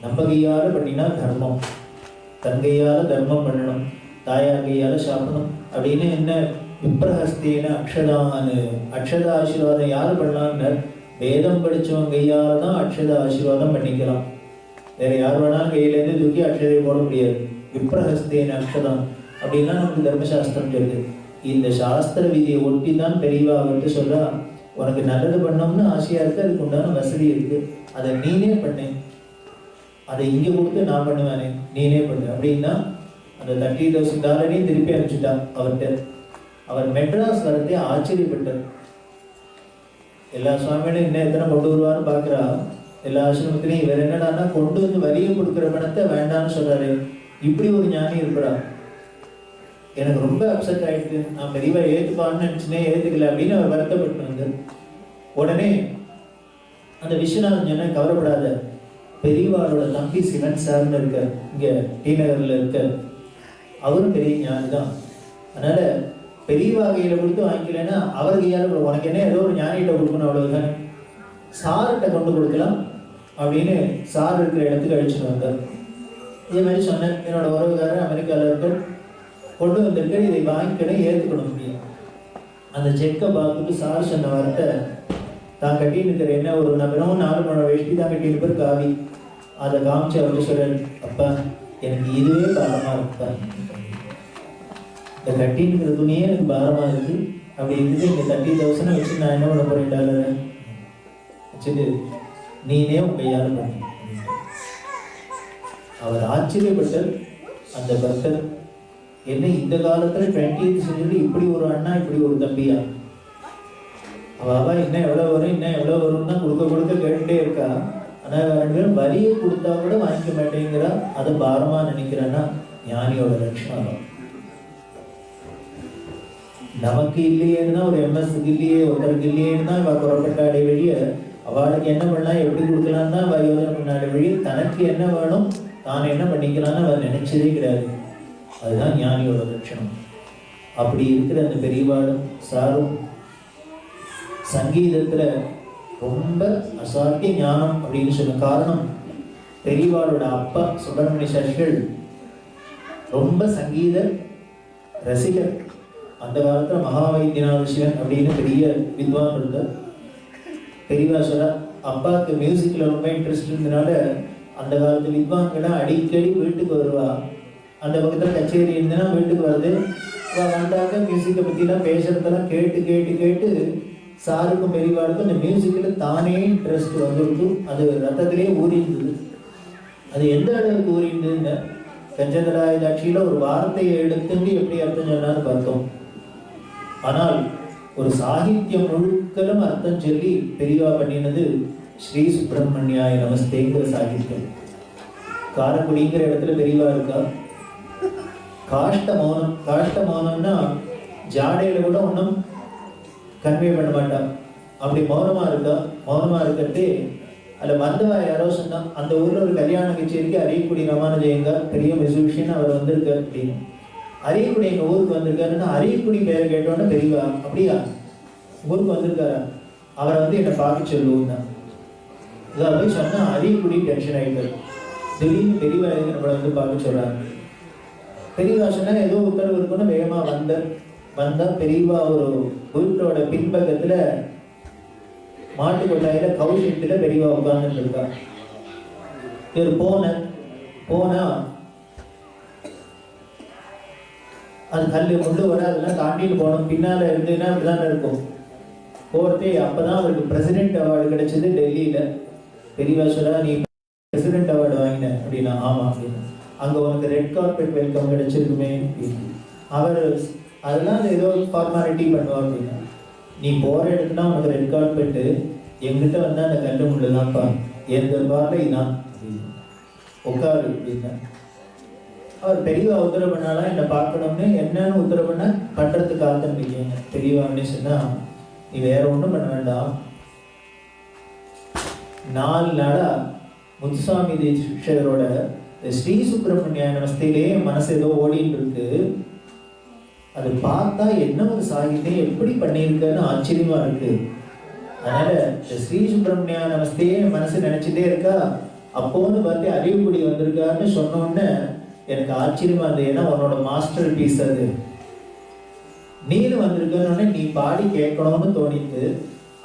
நம்ம கையால பண்ணினா தர்மம். தன் கையால தர்மம் பண்ணணும், தாயார் கையால சாப்பிடணும் அப்படின்னு. என்ன விப்ரஹஸ்தேன அக்ஷதான்னு, அக்ஷத ஆசீர்வாதம் யாரு பண்ணலாம்னு, வேதம் படிச்சவன் கையால தான் அக்ஷத ஆசீர்வாதம் பண்ணிக்கலாம். வேற யார் வேணாலும் கையிலேருந்து தூக்கி அக்ஷதையை போட முடியாது. விப்ரஹஸ்தேன அக்ஷதம் அப்படின்னா நமக்கு தர்மசாஸ்திரம் சொல்லுது. இந்த சாஸ்திர விதியை ஒட்டி தான் பெரியவா அவர்கிட்ட சொல்றா, உனக்கு நல்லது பண்ணோம்னு ஆசையா இருக்கு, அதுக்கு உண்டான வசதி இருக்கு, அதை நீனே பண்ணு, அதை இங்க கொடுத்து நான் பண்ணுவேனே, நீனே பண்ணு அப்படின்னா அந்த $30,000 திருப்பி அனுப்பிச்சுட்டா அவர்கிட்ட. அவர் மெட்ராஸ் வரதே ஆச்சரியப்பட்டார். எல்லா சுவாமிகளும் இன்னும் எத்தனை கொண்டு வருவான்னு பாக்குறா. எல்லா ஆசிரமத்திலையும் இவர் என்னடான்னா கொண்டு வந்து வலியை கொடுக்குற பணத்தை வேண்டாம்னு சொல்றாரு. இப்படி ஒரு ஞானி இருக்கிறா. எனக்கு ரொம்ப அப்செட் ஆயிடுச்சு. நான் பெரியவா ஏத்துப்பான்னு நினைச்சுனே ஏத்துக்கல அப்படின்னு அவர் வருத்தப்பட்டு வந்து உடனே அந்த விஸ்வநாதன் சொன்ன, கவலைப்படாத, பெரியவாளோட தம்பி சிவன் சார்னு இருக்க, இங்க டி நகர்ல இருக்க, அவரும் பெரிய ஞானி தான். அதனால பெரியவா கையில கொடுத்து வாங்கிக்கலன்னா அவர் கையால உனக்கு என்ன ஏதோ ஒரு ஞானிகிட்ட கொடுக்கணும், அவ்வளவுதான், சார்கிட்ட கொண்டு கொடுக்கலாம் அப்படின்னு சார் இருக்கிற இடத்துக்கு அழிச்சுட்டு வந்தார். இதே மாதிரி சொன்னேன், என்னோட உறவுகாரர் அமெரிக்காவில் இருக்க கொண்டு வந்திருக்க, இதை வாங்கிக்கணும், ஏற்றுக்கணும் முடியும். அந்த செக்கை பார்த்துட்டு சார் சொன்ன வார்த்தை, தான் கட்டின்னு இருக்கிற என்ன ஒரு நபரும் 4 முழம் வேஷ்டி தான் கட்டின்னு பேர் காவி, அதை காமிச்சு அவருக்கு சொல்ற, அப்பா எனக்கு இதுவே பாரமா இருக்குப்பா, இந்த கட்டின்னு இருக்கிற துணியே எனக்கு பாரமா இருக்கு, அப்படி இருக்குது, இங்க $30,000 வச்சு நான் என்ன பண்ண போறேன், டாலரை வச்சுட்டு நீனே உன் கையால் பண்ணி. அவர் ஆச்சரியப்பட்டார் அந்த பக்தர். என்ன இந்த காலத்துல 20th செஞ்சுட்டு இப்படி ஒரு அண்ணா, இப்படி ஒரு தம்பியா, அவ என்ன எவ்வளவு வரும், என்ன எவ்வளவு வரும்னா கொடுக்க கொடுக்க கேட்டுட்டே இருக்கா. ஆனா 2 பேரும் வரியை கொடுத்தா கூட வாங்கிக்க மாட்டேங்கிறா. அதை பாரமா நினைக்கிறேன்னா ஞானியோட லட்சணம். நமக்கு இல்லையேன்னா, ஒரு எம்எஸ்க்கு இல்லையே, ஒருத்தருக்கு இல்லையேன்னா இவ புறப்பட்டாடே வெளிய அவளுக்கு என்ன பண்ணலாம், எப்படி கொடுக்கலாம் தான் அவ யோசனை பண்ணாடே வெளியே, தனக்கு என்ன வேணும், தான் என்ன பண்ணிக்கலாம்னு அவ நினைச்சதே கிடையாது. அதுதான் ஞானியோட லட்சணம். அப்படி இருக்கிற அந்த பெரியவாளும் சாரும் சங்கீதத்துல ரொம்ப அசாத்திய ஞானம் அப்படின்னு சொன்ன காரணம், பெரியவாளோட அப்பா சுப்பிரமணிய சாஸ்திரிகள் ரொம்ப சங்கீத ரசிகர். அந்த காலத்துல மகாவைத்தியநாத சிவன் அப்படின்னு பெரிய வித்வான் இருந்தார். பெரியவா சொல்ல, அப்பாவுக்கு மியூசிக்ல ரொம்ப இன்ட்ரெஸ்ட் இருந்ததுனால அந்த காலத்து வித்வான்கள்லாம் அடிக்கடி வீட்டுக்கு வருவா. அந்த பக்கத்துல கச்சேரி இருந்ததுன்னா வீட்டுக்கு வருது, வந்தாக்க மியூசிக்கை பத்திலாம் பேசுறதெல்லாம் கேட்டு கேட்டு கேட்டு சாருக்கும் பெரியவாளுக்கும் அந்த மியூசிக்ல தானே இன்ட்ரெஸ்ட் வந்துருக்கு. அது ரத்தத்திலே ஊறி இருந்தது. அது எந்த அளவுக்கு ஊறி இருந்ததுன்னு கஞ்சதராயதாட்சியில ஒரு வார்த்தையை எடுத்துட்டு எப்படி அர்த்தம் சொன்னான்னு பார்த்தோம். ஆனால் ஒரு சாகித்யம் முழுக்கலும் அர்த்தம் சொல்லி பெரியவா பண்ணினது ஸ்ரீ சுப்பிரமணியாய நமஸ்தேங்கிற சாகித்யம். காரக்குடிங்கிற இடத்துல பெரியவா இருக்கா. காஷ்ட மௌனம், காஷ்ட மௌனம்னா ஜாடையில கூட ஒன்றும் கன்வே பண்ண மாட்டான், அப்படி மௌனமா இருக்கா. மௌனமா இருக்கிறதே அதில் வந்தவா யாரோ சொன்னா, அந்த ஊர்ல ஒரு கல்யாண கச்சேரிக்கு அரியக்குடி ராமானுஜயங்க பெரிய மியூசிஷியன் அவர் வந்திருக்கார் அப்படின்னு. அரியக்குடி எங்க ஊருக்கு வந்திருக்காருன்னா அரியக்குடி பேரை கேட்டோன்னா பெரியவா, அப்படியா ஊருக்கு வந்திருக்காரா, அவரை வந்து என்னை பார்க்க சொல்லுவோம்னா இதை போய் சொன்னா அரியக்குடி டென்ஷன் ஆகிட்டார். திடீர்னு பெரியவா எதுக்கு நம்மளை வந்து பார்க்க சொல்றாங்க. பெரியவா சொன்னா ஏதோ உத்தரவு இருக்குன்னு வேகமா வந்தா பெரியவா ஒரு வீட்டோட பின்பக்கத்துல மாட்டு கொட்டாயில கவுஷியத்துல பெரியவா உட்கார்ந்துட்டு இருக்கா. இவர் போனா அது கல்லு முள்ளு வர அதெல்லாம் தாண்டிட்டு போனோம். பின்னால இருந்ததுன்னா அப்படிதான் இருக்கும் போறதே. அப்பதான் அவருக்கு பிரசிடென்ட் அவார்டு கிடைச்சது டெல்லியில. பெரியவா சொல்றா, நீ பிரசிடென்ட் அவார்டு வாங்கின அப்படின்னா. ஆமா அப்படின்னு. அங்க உனக்கு ரெட் கார்பெட் வெல்கம் கிடைச்சிருக்குமே அப்படின்னு. அவர் அதெல்லாம் ஏதோ ஃபார்மாலிட்டி பண்ணுவார் அப்படின்னா, நீ போற இடத்துல உனக்கு ரெட் கார்பெட்டு, எங்கிட்ட வந்து அந்த கண்டு முள்ளுதான்ப்பா, என் தர்பார்ல இதான் உட்காரு அப்படின்னா. அவர் பெரியவா உத்தரவு பண்ணாலாம் என்னை பார்க்கணும்னு. என்னன்னு உத்தரவு பண்ண பண்றதுக்கு ஆரம்பிக்கீங்க. பெரியவான்னு சொன்னா, நீ வேற ஒன்றும் பண்ண வேண்டாம், 4 நாளா முத்துசாமி தீட்சிதரோட ஸ்ரீ சுப்பிரமணிய நமஸ்திலே மனசு ஏதோ ஓடிட்டு இருக்கு. அது பார்த்தா என்ன ஒரு சாகித்யம் எப்படி பண்ணியிருக்கன்னு ஆச்சரியமா இருக்கு. அதனால இந்த ஸ்ரீ சுப்பிரமணிய நமஸ்தையே மனசு நினைச்சிட்டே இருக்கா. அப்போன்னு பார்த்து அறிவுக்குடி வந்திருக்காருன்னு சொன்னோன்னு எனக்கு ஆச்சரியமா இருந்தது. ஏன்னா உன்னோட மாஸ்டர் பீஸ் அது. நீனு வந்திருக்கன்னு நீ பாடி கேட்கணும்னு தோணிட்டு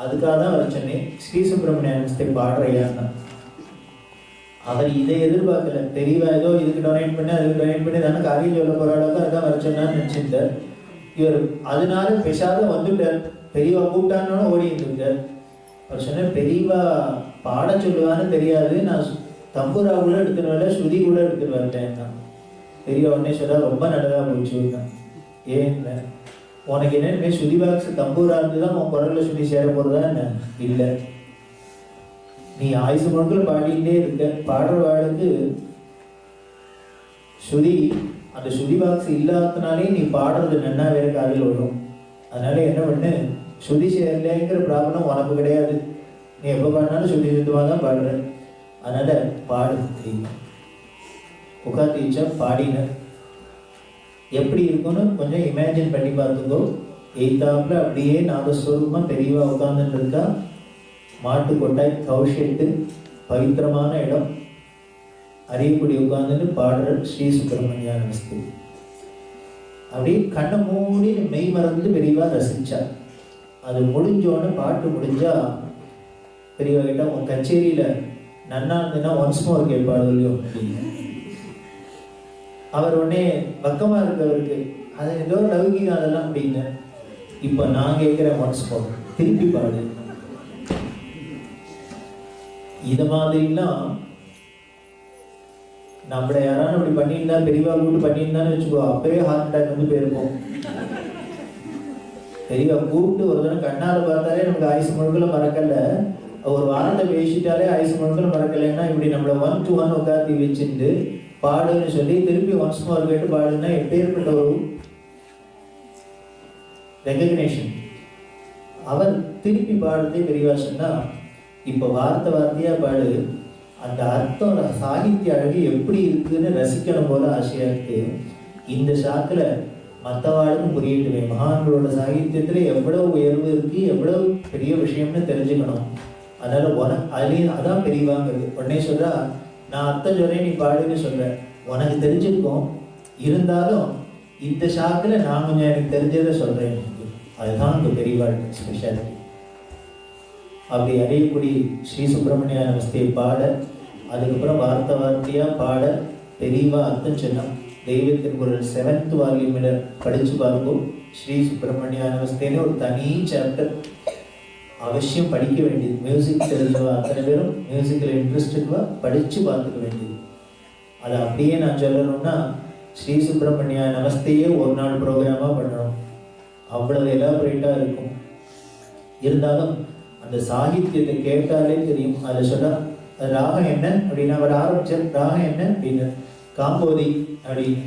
அதுக்காக தான் வர சொன்னேன். ஸ்ரீ சுப்பிரமணிய நமஸ்தை பாடுறையான்னா அவர் இதை எதிர்பார்க்கல. தெரியவா ஏதோ இதுக்கு டொனேட் பண்ணி அதுக்கு டொனேட் பண்ணி தானே காரியம் சொல்ல போற அளவுக்கு அதுதான் வர சொன்னான்னு நினைச்சிருந்தார். இவர் அதனால பெஷாத வந்துட்டார். பெரியவா கூப்பிட்டான்னு ஓடிட்டு இருக்கார். அவர் சொன்ன பெரியவா பாட சொல்லுவான்னு தெரியாது, நான் தம்புரா கூட எடுத்துட்டு வரல, ஸ்ருதி கூட எடுத்துட்டு வரட்டேன். பெரியவா உடனே சொல்ல ரொம்ப நல்லதா போச்சு. ஏன் உனக்கு என்ன ஸ்ருதி பாக்ஸ் தம்பூரா இருந்துதான் உன் குரல்ல ஸ்ருதி சேர போறதா என்ன? இல்லை, நீ ஆயுசு முழுக்கள் பாடிக்கிட்டே இருக்க. பாடுற வாழ்க்கு ஸ்ருதி, அந்த ஸ்ருதி பாக்ஸ் இல்லாதனாலே நீ பாடுறது நன்னா வேற காதில் வரும். அதனால என்ன பண்ணு, ஸ்ருதி சேரலைங்கிற ப்ராப்ளம் உனக்கு கிடையாது. நீ எப்போ பாடினாலும் ஸ்ருதி சுத்தமாக தான் பாடுற. அதனால பாடு தெரியும். உட்காந்து பாடின எப்படி இருக்குன்னு கொஞ்சம் இமேஜின் பண்ணி பார்த்துக்கோ. எய்தாப்புல அப்படியே நாதஸ்வரூபமா தெரியவா உட்கார்ந்துட்டு இருக்கா. மாட்டு கொட்டாய் கௌஷெட்டு பவித்திரமான இடம். அறியக்கூடிய உட்கார்ந்துட்டு பாடுற ஸ்ரீ சுப்பிரமணிய நமஸ்தே. அப்படியே கண்ணை மூடி மெய் மறந்து பெரியவா ரசிச்சா. அது முடிஞ்சோன்னு பாட்டு முடிஞ்சா பெரியவா கிட்ட உன் கச்சேரியில நன்னா இருந்ததுன்னா ஒன்ஸ் மோர் கேட்பாடு இல்லையோ. அவர் உடனே பக்கமா இருக்கவருக்கு அது ஏதோ லௌகிகம் அதெல்லாம் அப்படின்னு. இப்ப நான் கேட்கிறேன் ஒன்ஸ் மோர், திருப்பி பாடு. இது மாதிரிலாம் நம்மள யாராலும் அப்படி பண்ணியிருந்தா, பெரியவா கூப்பிட்டு பண்ணியிருந்தான்னு வச்சுக்கோ, அப்பவே ஹார்ட் அட்டாக் வந்து போயிருப்போம். பெரியவா கூப்பிட்டு ஒரு தடவை கண்ணால பார்த்தாலே நமக்கு ஆயுசு முழுக்கல மறக்கல. ஒரு வாரத்தை பேசிட்டாலே ஆயுசு முழுக்கல மறக்கலைன்னா இப்படி நம்மள 1 to 1 உட்காந்து வச்சுட்டு பாடுன்னு சொல்லி திருப்பி ஒன்ஸ் மோர் கேட்டு பாடுன்னா எப்பேற்பட்ட ஒரு ரெகக்னேஷன். அவர் திருப்பி பாடுறதே பெரியவா சொன்னா, இப்ப வார்த்தையா பாடு, அந்த அர்த்தம் சாகித்ய அழகு எப்படி இருக்குன்னு ரசிக்கணும் போல ஆசையா இருக்கு. இந்த சாக்குல மற்றவாளுக்கும் புரியட்டுமே, மகான்களோட சாகித்யத்துல எவ்வளவு உயர்வு இருக்கு, எவ்வளவு பெரிய விஷயம்னு தெரிஞ்சுக்கணும். அதனால அதுலேயும் அதான் பெரியவாங்கிறது. உடனே சொல்றா, நான் அர்த்தம் சொல்றேன் நீ பாடுன்னு சொல்றேன், உனக்கு தெரிஞ்சிருக்கோம், இருந்தாலும் இந்த சாக்குல நான் கொஞ்சம் எனக்கு தெரிஞ்சதை சொல்றேன். அதுதான் இந்த பெரியவாள் ஸ்பெஷாலிட்டி. அப்படி அறியக்கூடிய ஸ்ரீ சுப்பிரமணிய நமஸ்தே பாட, அதுக்கப்புறம் வார்த்தையா பாட பெரியவா அர்த்தம் சொன்னான். தெய்வத்தின் குரல் 7th வால்யூமில் படிச்சு பார்ப்போம். ஸ்ரீ சுப்பிரமணிய நமஸ்தேன்னு ஒரு தனி சாப்டர் அவசியம் படிக்க வேண்டியது. மியூசிக் தெரிஞ்சவா அத்தனை பேரும் மியூசிக்கில் இன்ட்ரெஸ்டட்வா படிச்சு பார்த்துக்க வேண்டியது. அதை அப்படியே நான் சொல்லணும்னா ஸ்ரீ சுப்பிரமணிய நமஸ்தையே ஒரு நாள் ப்ரோக்ராமா பண்ணணும். அவ்வளவு எலாபரேட்டா இருக்கும். இருந்தாலும் அந்த சாகித்யத்தை கேட்டாலே தெரியும். அதை சொல்ல ராகம் என்ன அப்படின்னு அவர் ஆரம்பிச்சார். ராகம் என்ன அப்படின்னு காம்போதி அப்படின்னு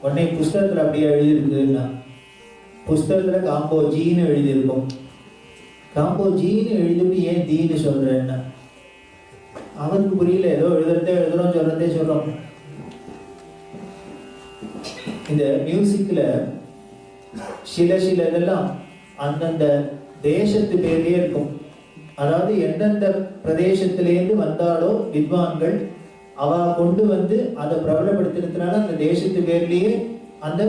உடனே புஸ்தகத்துல அப்படியே எழுதியிருக்குன்னா, புஸ்தகத்துல காம்போஜின்னு எழுதியிருக்கும். காம்போஜின்னு எழுதிட்டு ஏன் தீன்னு சொல்றேன்னா அவருக்கு புரியல. ஏதோ எழுதுறோம் சொல்றதே சொல்றோம். இந்த மியூசிக்ல சில இதெல்லாம் அந்தந்த தேசத்து பேர்லயே இருக்கும். அதாவது எந்தெந்த பிரதேசத்திலேருந்து வந்தாலோ வித்வான்கள் அவ கொண்டு வந்து அதை பிரபலப்படுத்தினதுனால அந்த தேசத்து பேர்லயே அந்த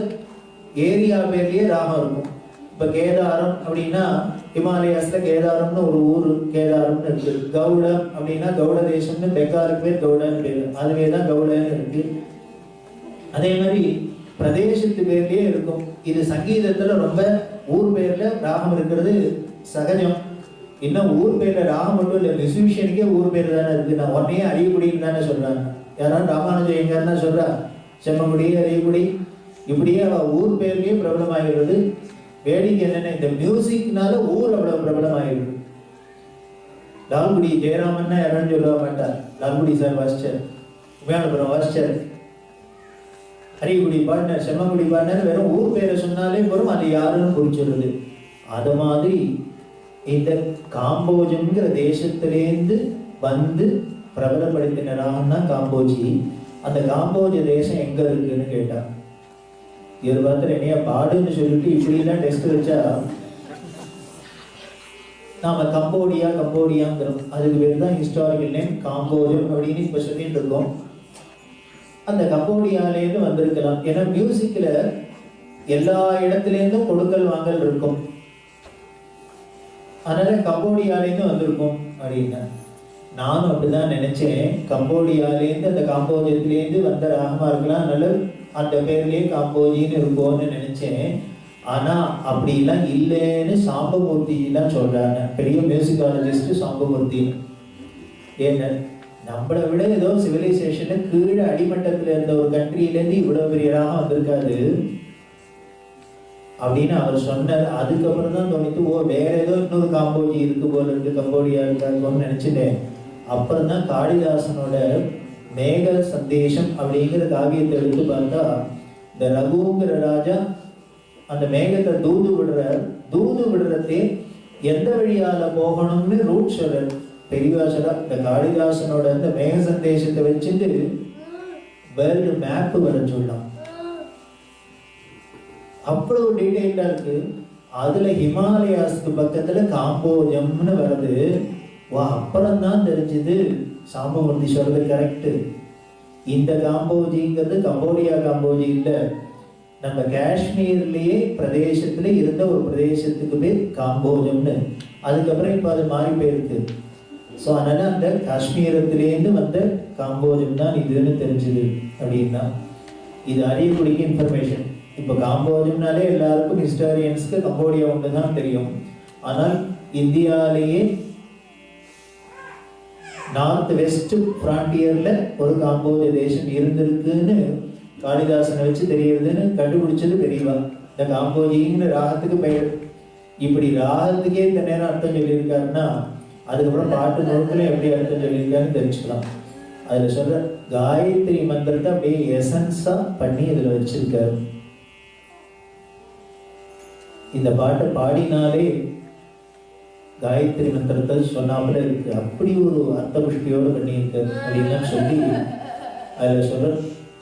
ஏரியா பேர்லயே ராகம் இருக்கும். இப்ப கேதாரம் அப்படின்னா ஹிமாலயாஸ்ல கேதாரம்னு ஒரு ஊர் கேதாரம்னு இருக்கு. கவுடம் அப்படின்னா கவுட தேசம்னு பெக்காருக்கு பேர் கவுடன்னு பேரு, அதுவேதான் கவுடன்னு இருக்கு. அதே மாதிரி பிரதேசத்து பேர்லயே இருக்கும். இது சங்கீதத்துல ரொம்ப ஊர் பேர்ல ராகம் இருக்கிறது சகஜம். இன்னும் ஊர் பேர்ல ராகம் மட்டும் இல்லை, மியூசிஷியனுக்கே ஊர் பேர் தானே இருக்கு. நான் உடனே அறியக்குடின்னு தானே சொல்றாங்க. யாராவது ராமானுஜம் எங்கன்னா சொல்றா செம்மங்குடி அறியக்குடி, இப்படியே அவ ஊர் பேர்லயே பிரபலமாகிறது. வேடிக்கை என்னன்னா இந்த மியூசிக்னால ஊர் அவ்வளவு பிரபலமாகிறது. லால்குடி ஜெயராமன்னா யாரும் சொல்ல மாட்டார். லால்குடி சார் வாசிச்சார், உமையானபுரம் வாசிச்சார், அரியக்குடி பாடினார், செம்மங்குடி பாடினார். வெறும் ஊர் பேரை சொன்னாலே வரும், அது யாருன்னு புரிஞ்சிருது. அது மாதிரி இந்த காம்போஜம்ங்கிற தேசத்திலேருந்து வந்து பிரபலப்படுத்தின ராகம் தான் காம்போஜி. அந்த காம்போஜ தேசம் எங்க இருக்குன்னு கேட்டான். இவர் பார்த்து என்னையா பாடுன்னு சொல்லிட்டு இப்படிலாம் டெஸ்ட் வச்சா நாம கம்போடியாங்கிறோம். அதுக்கு பேர் தான் ஹிஸ்டாரிக்கல் நேம் காம்போஜம் அப்படின்னு இப்ப சொல்லிட்டு இருக்கோம். அந்த கம்போடியாலேருந்து வந்திருக்கலாம். ஏன்னா மியூசிக்ல எல்லா இடத்துலேருந்தும் கொடுக்கல் வாங்கல் இருக்கும். அதனால கம்போடியாலேருந்து வந்திருக்கும் அப்படின்னா நானும் அப்படிதான் நினைச்சேன். கம்போடியாலேருந்து அந்த காம்போஜத்திலேருந்து வந்த ராகமா இருக்கலாம், அதனால அந்த பேர்லயே காம்போஜின்னு இருக்கும்னு நினைச்சேன். ஆனா அப்படிலாம் இல்லைன்னு சாம்பமூர்த்தி எல்லாம் சொல்றாங்க, பெரிய மியூசிக்காலஜிஸ்ட் சாம்பமூர்த்தி. ஏன்னா நம்மளை விட ஏதோ சிவிலைசேஷன்ல கீழே அடிமட்டத்துல இருந்த ஒரு கண்ட்ரியிலேருந்து இவ்வளவு பெரிய ராகம் வந்திருக்காது அப்படின்னு அவர் சொன்னார். அதுக்கப்புறம் தான் தோணித்து, ஓ வேற ஏதோ இன்னொரு காம்போஜி இருக்கு போல இருக்கு, கம்போடியா இருக்காதுன்னு நினைச்சிட்டேன். அப்புறம் தான் காளிதாசனோட மேக சந்தேஷம் அப்படிங்கிற காவியத்தை எடுத்து பார்த்தா, இந்த ரகுங்கிற ராஜா அந்த மேகத்தை தூது விடுறதே எந்த வழியால போகணும்னு ரூட் சொல்ற பெரியவா சொல்ற. இந்த காளிதாசனோட அந்த மேக சந்தேஷத்தை வச்சுட்டு வேர்ல்டு மேப் வர சொல்லலாம். அவ்வளவு டீடைல்டா இருக்கு. அதுல ஹிமாலயாஸ்க்கு பக்கத்துல காம்போஜம்னு வருது. வா, அப்புறம் தான் தெரிஞ்சது சாம்பமூர்த்தி சொல்றது கரெக்ட். இந்த காம்போஜிங்கிறது கம்போடியா காம்போஜி இல்லை, நம்ம காஷ்மீர்லயே பிரதேசத்துல இருந்த ஒரு பிரதேசத்துக்கு பேர் காம்போஜம்னு. அதுக்கப்புறம் இப்ப அது மாறி போயிருக்கு. ஸோ அதனால அந்த காஷ்மீரத்திலேருந்து வந்த காம்போஜம் தான் இதுன்னு தெரிஞ்சுது அப்படின்னா இது அறியக்கூடிய இன்ஃபர்மேஷன். இப்போ காம்போஜம்னாலே எல்லாருக்கும் ஹிஸ்டாரியன்ஸ்க்கு கம்போடியா ஒன்று தான் தெரியும். ஆனால் இந்தியாவிலேயே நார்த் வெஸ்ட் ஃப்ரான்டியர்ல ஒரு காம்போஜ தேசம் இருந்திருக்குன்னு காளிதாசனை வச்சு தெரியறதுன்னு கண்டுபிடிச்சது பெரியவா. இந்த காம்போஜிங்கிற ராகத்துக்கு பெயர். இப்படி ராகத்துக்கே இந்த நேரம் அர்த்தம் சொல்லியிருக்காருன்னா அதுக்கப்புறம் பாட்டு நோக்கில் எப்படி அர்த்தம் சொல்லியிருக்காருன்னு தெரிஞ்சுக்கலாம். அதுல சொல்ற காயத்ரி மந்திரத்தை அப்படியே எசன்ஸா பண்ணி இதுல வச்சிருக்காரு. இந்த பாட்டை பாடினாலே காயத்ரி மந்திரத்தை சொன்னாமல இருக்கு, அப்படி ஒரு அர்த்த புஷ்டியோடு பண்ணியிருக்காரு அப்படின்னு சொல்லி அதுல சொல்ற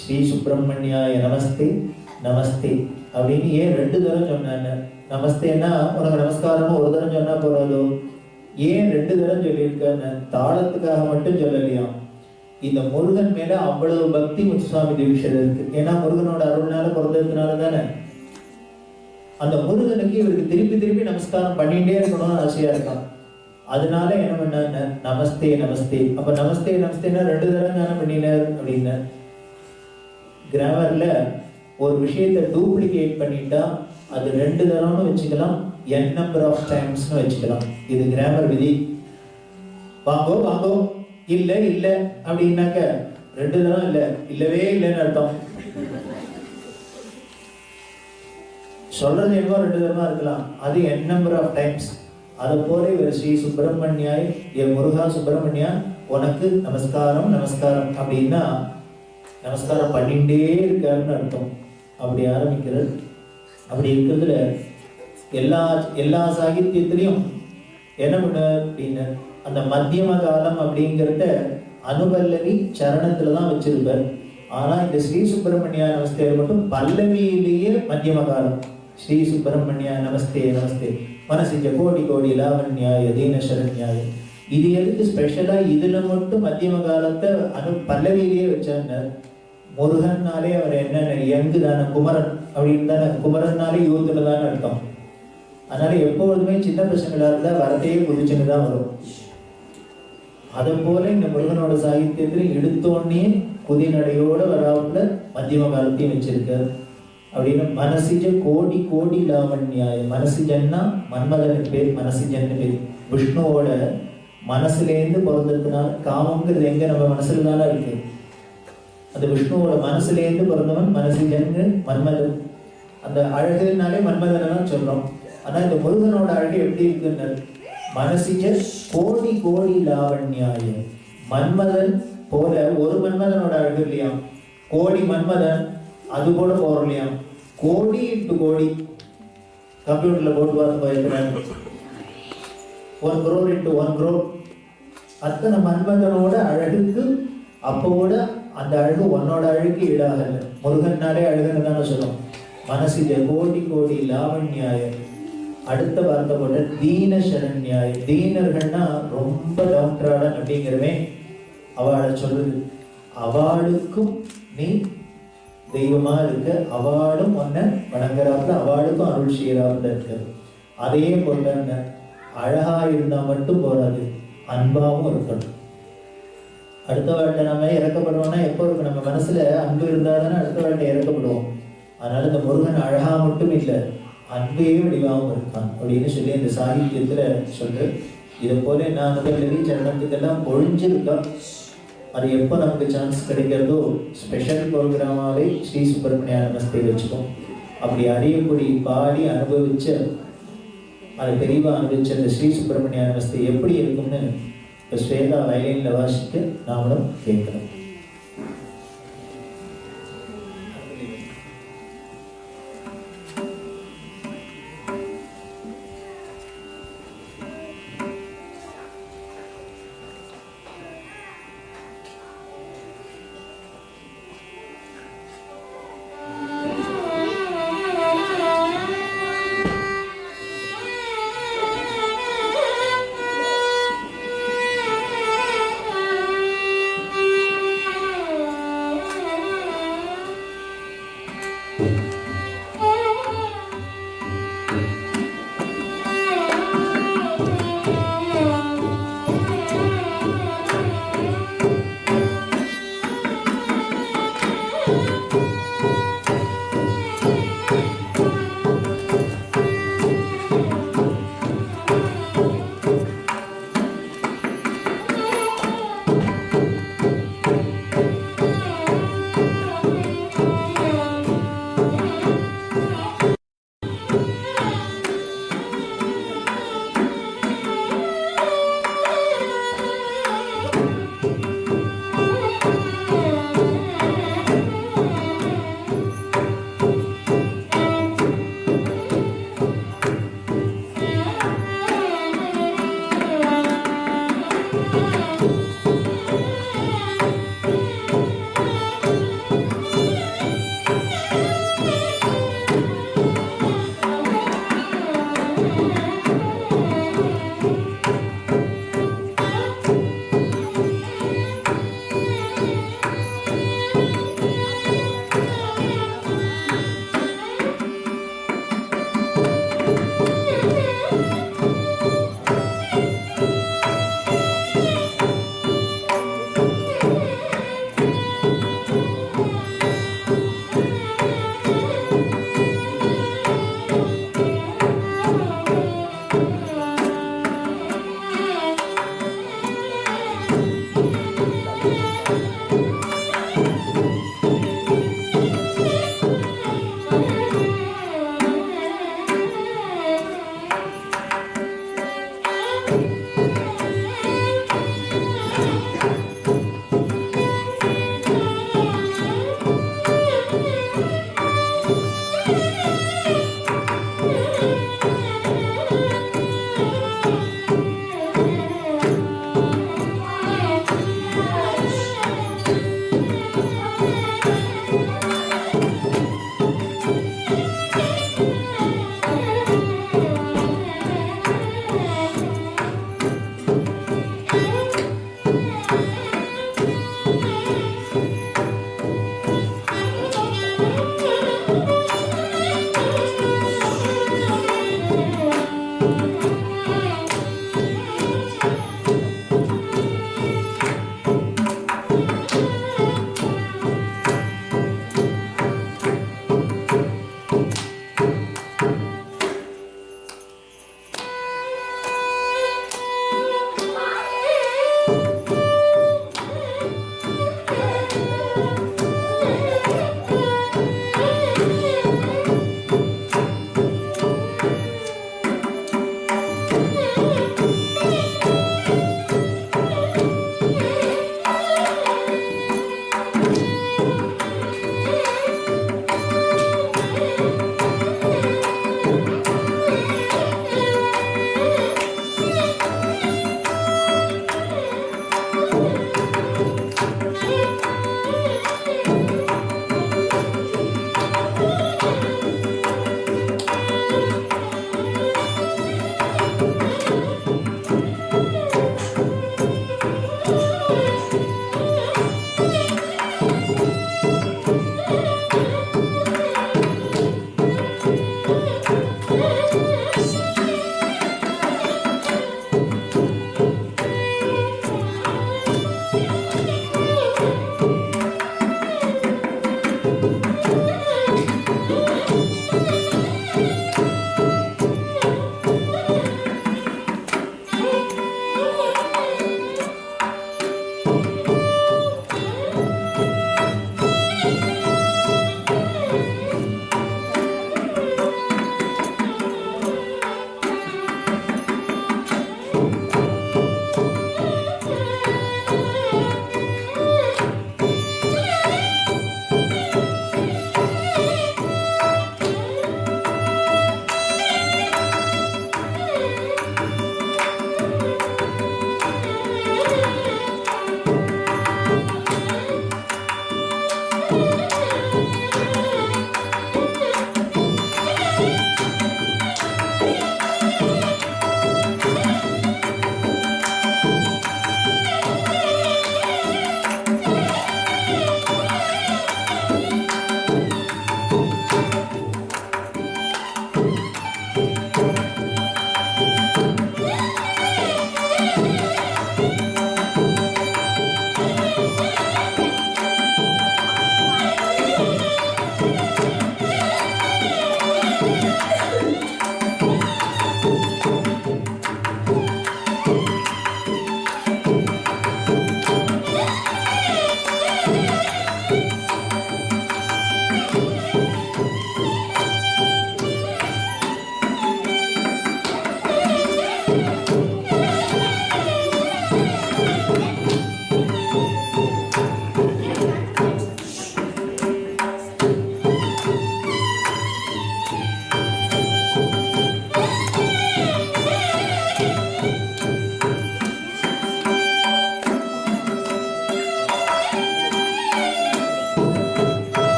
ஸ்ரீ சுப்பிரமணியாய நமஸ்தே நமஸ்தே அப்படின்னு ஏன் 2 தரம் சொன்னாங்க? நமஸ்தேன்னா உனக்கு நமஸ்காரமும் ஒரு தரம் சொன்னா போறாதோ, ஏன் 2 தரம் சொல்லியிருக்காங்க? தாளத்துக்காக மட்டும் சொல்லலையாம். இந்த முருகன் மேல அவ்வளவு பக்தி முத்துசுவாமி தீட்சிதர் இருக்கு. ஏன்னா முருகனோட அருள்னால பிறந்ததுனால தானே அந்த முருகனுக்கு இவருக்கு திருப்பி திருப்பி நமஸ்காரம் பண்ணிட்டே இருக்கணும்னு ஆசையா இருக்கான். அதனால என்ன பண்ணாங்க? நமஸ்தே நமஸ்தே. அப்ப நமஸ்தே நமஸ்தேன்னா 2 தரம் தானே பண்ணினார் அப்படின்னு. கிராமர்ல ஒரு விஷயத்தை டூப்ளிகேட் பண்ணிட்டா அது 2 தரம்னு வச்சுக்கலாம், n நம்பர் ஆஃப் டைம்ஸ்னு வச்சுக்கலாம். இது கிராமர் விதி. வாங்கோ வாங்கோ, இல்ல இல்ல அப்படின்னாக்க 2 தரம் இல்ல, இல்லவே இல்லைன்னு அர்த்தம். சொல்றது என்னவோ 2 தரமா இருக்கலாம், அது n நம்பர் ஆஃப் டைம்ஸ். அதை போல இவர் ஸ்ரீ சுப்பிரமணியாய் ஏ முருகா சுப்பிரமணியா உனக்கு நமஸ்காரம் நமஸ்காரம் அப்படின்னா நமஸ்காரம் பண்ணிட்டே இருக்காருன்னு அர்த்தம். அப்படி ஆரம்பிக்கிறது. அப்படி இருக்கிறதுல எல்லா சாகித்யத்திலையும் என்ன பண்ண அப்படின்னு அந்த மத்தியம காலம் அப்படிங்கிறத அனுபல்லவி சரணத்துல தான் வச்சிருப்பார். ஆனா இந்த ஸ்ரீ சுப்பிரமணியா நமஸ்தே மட்டும் பல்லவியிலேயே மத்தியம காலம். ஸ்ரீ சுப்பிரமணியா நமஸ்தே நமஸ்தே மனசிஜ கோடி கோடி லாவண்யாய தீன சரண்யாய. இது எதுக்கு ஸ்பெஷலா இதுல மட்டும் மத்தியம காலத்தை பல்லவியிலேயே வச்சாங்க? முருகன்னாலே அவர் என்ன யங்கு தானே, குமரன் அப்படின்னு தானே, குமரன்னாலே யூத்துல தானே அர்த்தம். அதனால எப்பொழுதுமே சின்ன பசங்களா இருந்தா வரத்தையே குதிச்சுன்னு தான் வரும். அதை போல இந்த முருகனோட சாகித்யத்துல எடுத்தோடனே புதிநடையோட வராப்புல மத்தியம காலத்தையும் வச்சிருக்காரு. அப்படின்னு மனசிஜ கோடி கோடி லாவண்யாய. மனசிஜன்னா மன்மதனுக்கு பேர், மனசிஜன்னு பேர். விஷ்ணுவோட மனசுலேருந்து பிறந்ததுனால காமங்கிறது எங்க நம்ம மனசுல தானே இருக்கு. அந்த விஷ்ணுவோட மனசுலேருந்து பிறந்தவன் மனசிஜன்னு மன்மதன். அந்த அழகுனாலே மன்மதன் சொல்றோம். ஆனா இந்த முருகனோட அழகு எப்படி இருக்குன்னு மனசிஜ கோடி கோடி லாவண்யாய. மன்மதன் போல ஒரு மன்மதனோட அழகு இல்லையா, கோடி மன்மதன் அது கூட போறோம் இல்லையா. கோடி இன்டு கோடி கம்ப்யூட்டர்ல போட்டு பார்த்து போயிருக்கிறாங்க. 1 crore into 1 crore. அத்தனை மன்மதனோட அழகுக்கு அப்போட அந்த அழகு உன்னோட அழகுக்கு ஈடாகல. முருகன்னாலே அழகுன்னு தானே சொல்லும். மனசிஜ கோடி கோடி லாவண்யாய. அடுத்த வார்த்தை போட்ட தீன சரண்யாய. தீனர்கள்னா ரொம்ப டவுன்ட்ராடன் அப்படிங்கிறவே அவளை சொல்லுது. அவளுக்கும் நீ தெய்வமா இருக்க, அவளும் உன்னை வணங்குறாப்புல, அவளுக்கும் அருள் செய்யறாப்புல இருக்க. அதே போல அழகா இருந்தா மட்டும் போறாது, அன்பாவும் இருக்கணும். அடுத்த வாழ்க்கை நம்ம இறக்கப்படுவோம்னா எப்போ இருக்கு? நம்ம மனசுல அன்பு இருந்தா தானே அடுத்த வாழ்க்கை இறக்கப்படுவோம். அதனால இந்த முருகன் அழகா மட்டும் இல்லை, அன்பே வடிவாகவும் இருக்கான் அப்படின்னு சொல்லி இந்த சாகித்யத்துல சொல்ற. இதை போல நான் முதல்ல சரணத்துக்கெல்லாம் பொழிஞ்சிருக்கா. அது எப்போ நமக்கு சான்ஸ் கிடைக்கிறதோ ஸ்பெஷல் ப்ரோக்ராமாவே ஸ்ரீ சுப்பிரமணிய நமஸ்தே வச்சுக்கோம். அப்படி அறியப்படி பாடி அனுபவிச்ச, அதை தெளிவாக அனுபவிச்ச அந்த ஸ்ரீ சுப்பிரமணிய நமஸ்தே எப்படி இருக்கும்னு இப்போ ஸ்வேதா வயலின்ல வாசிக்க நாமளும் கேட்கணும்.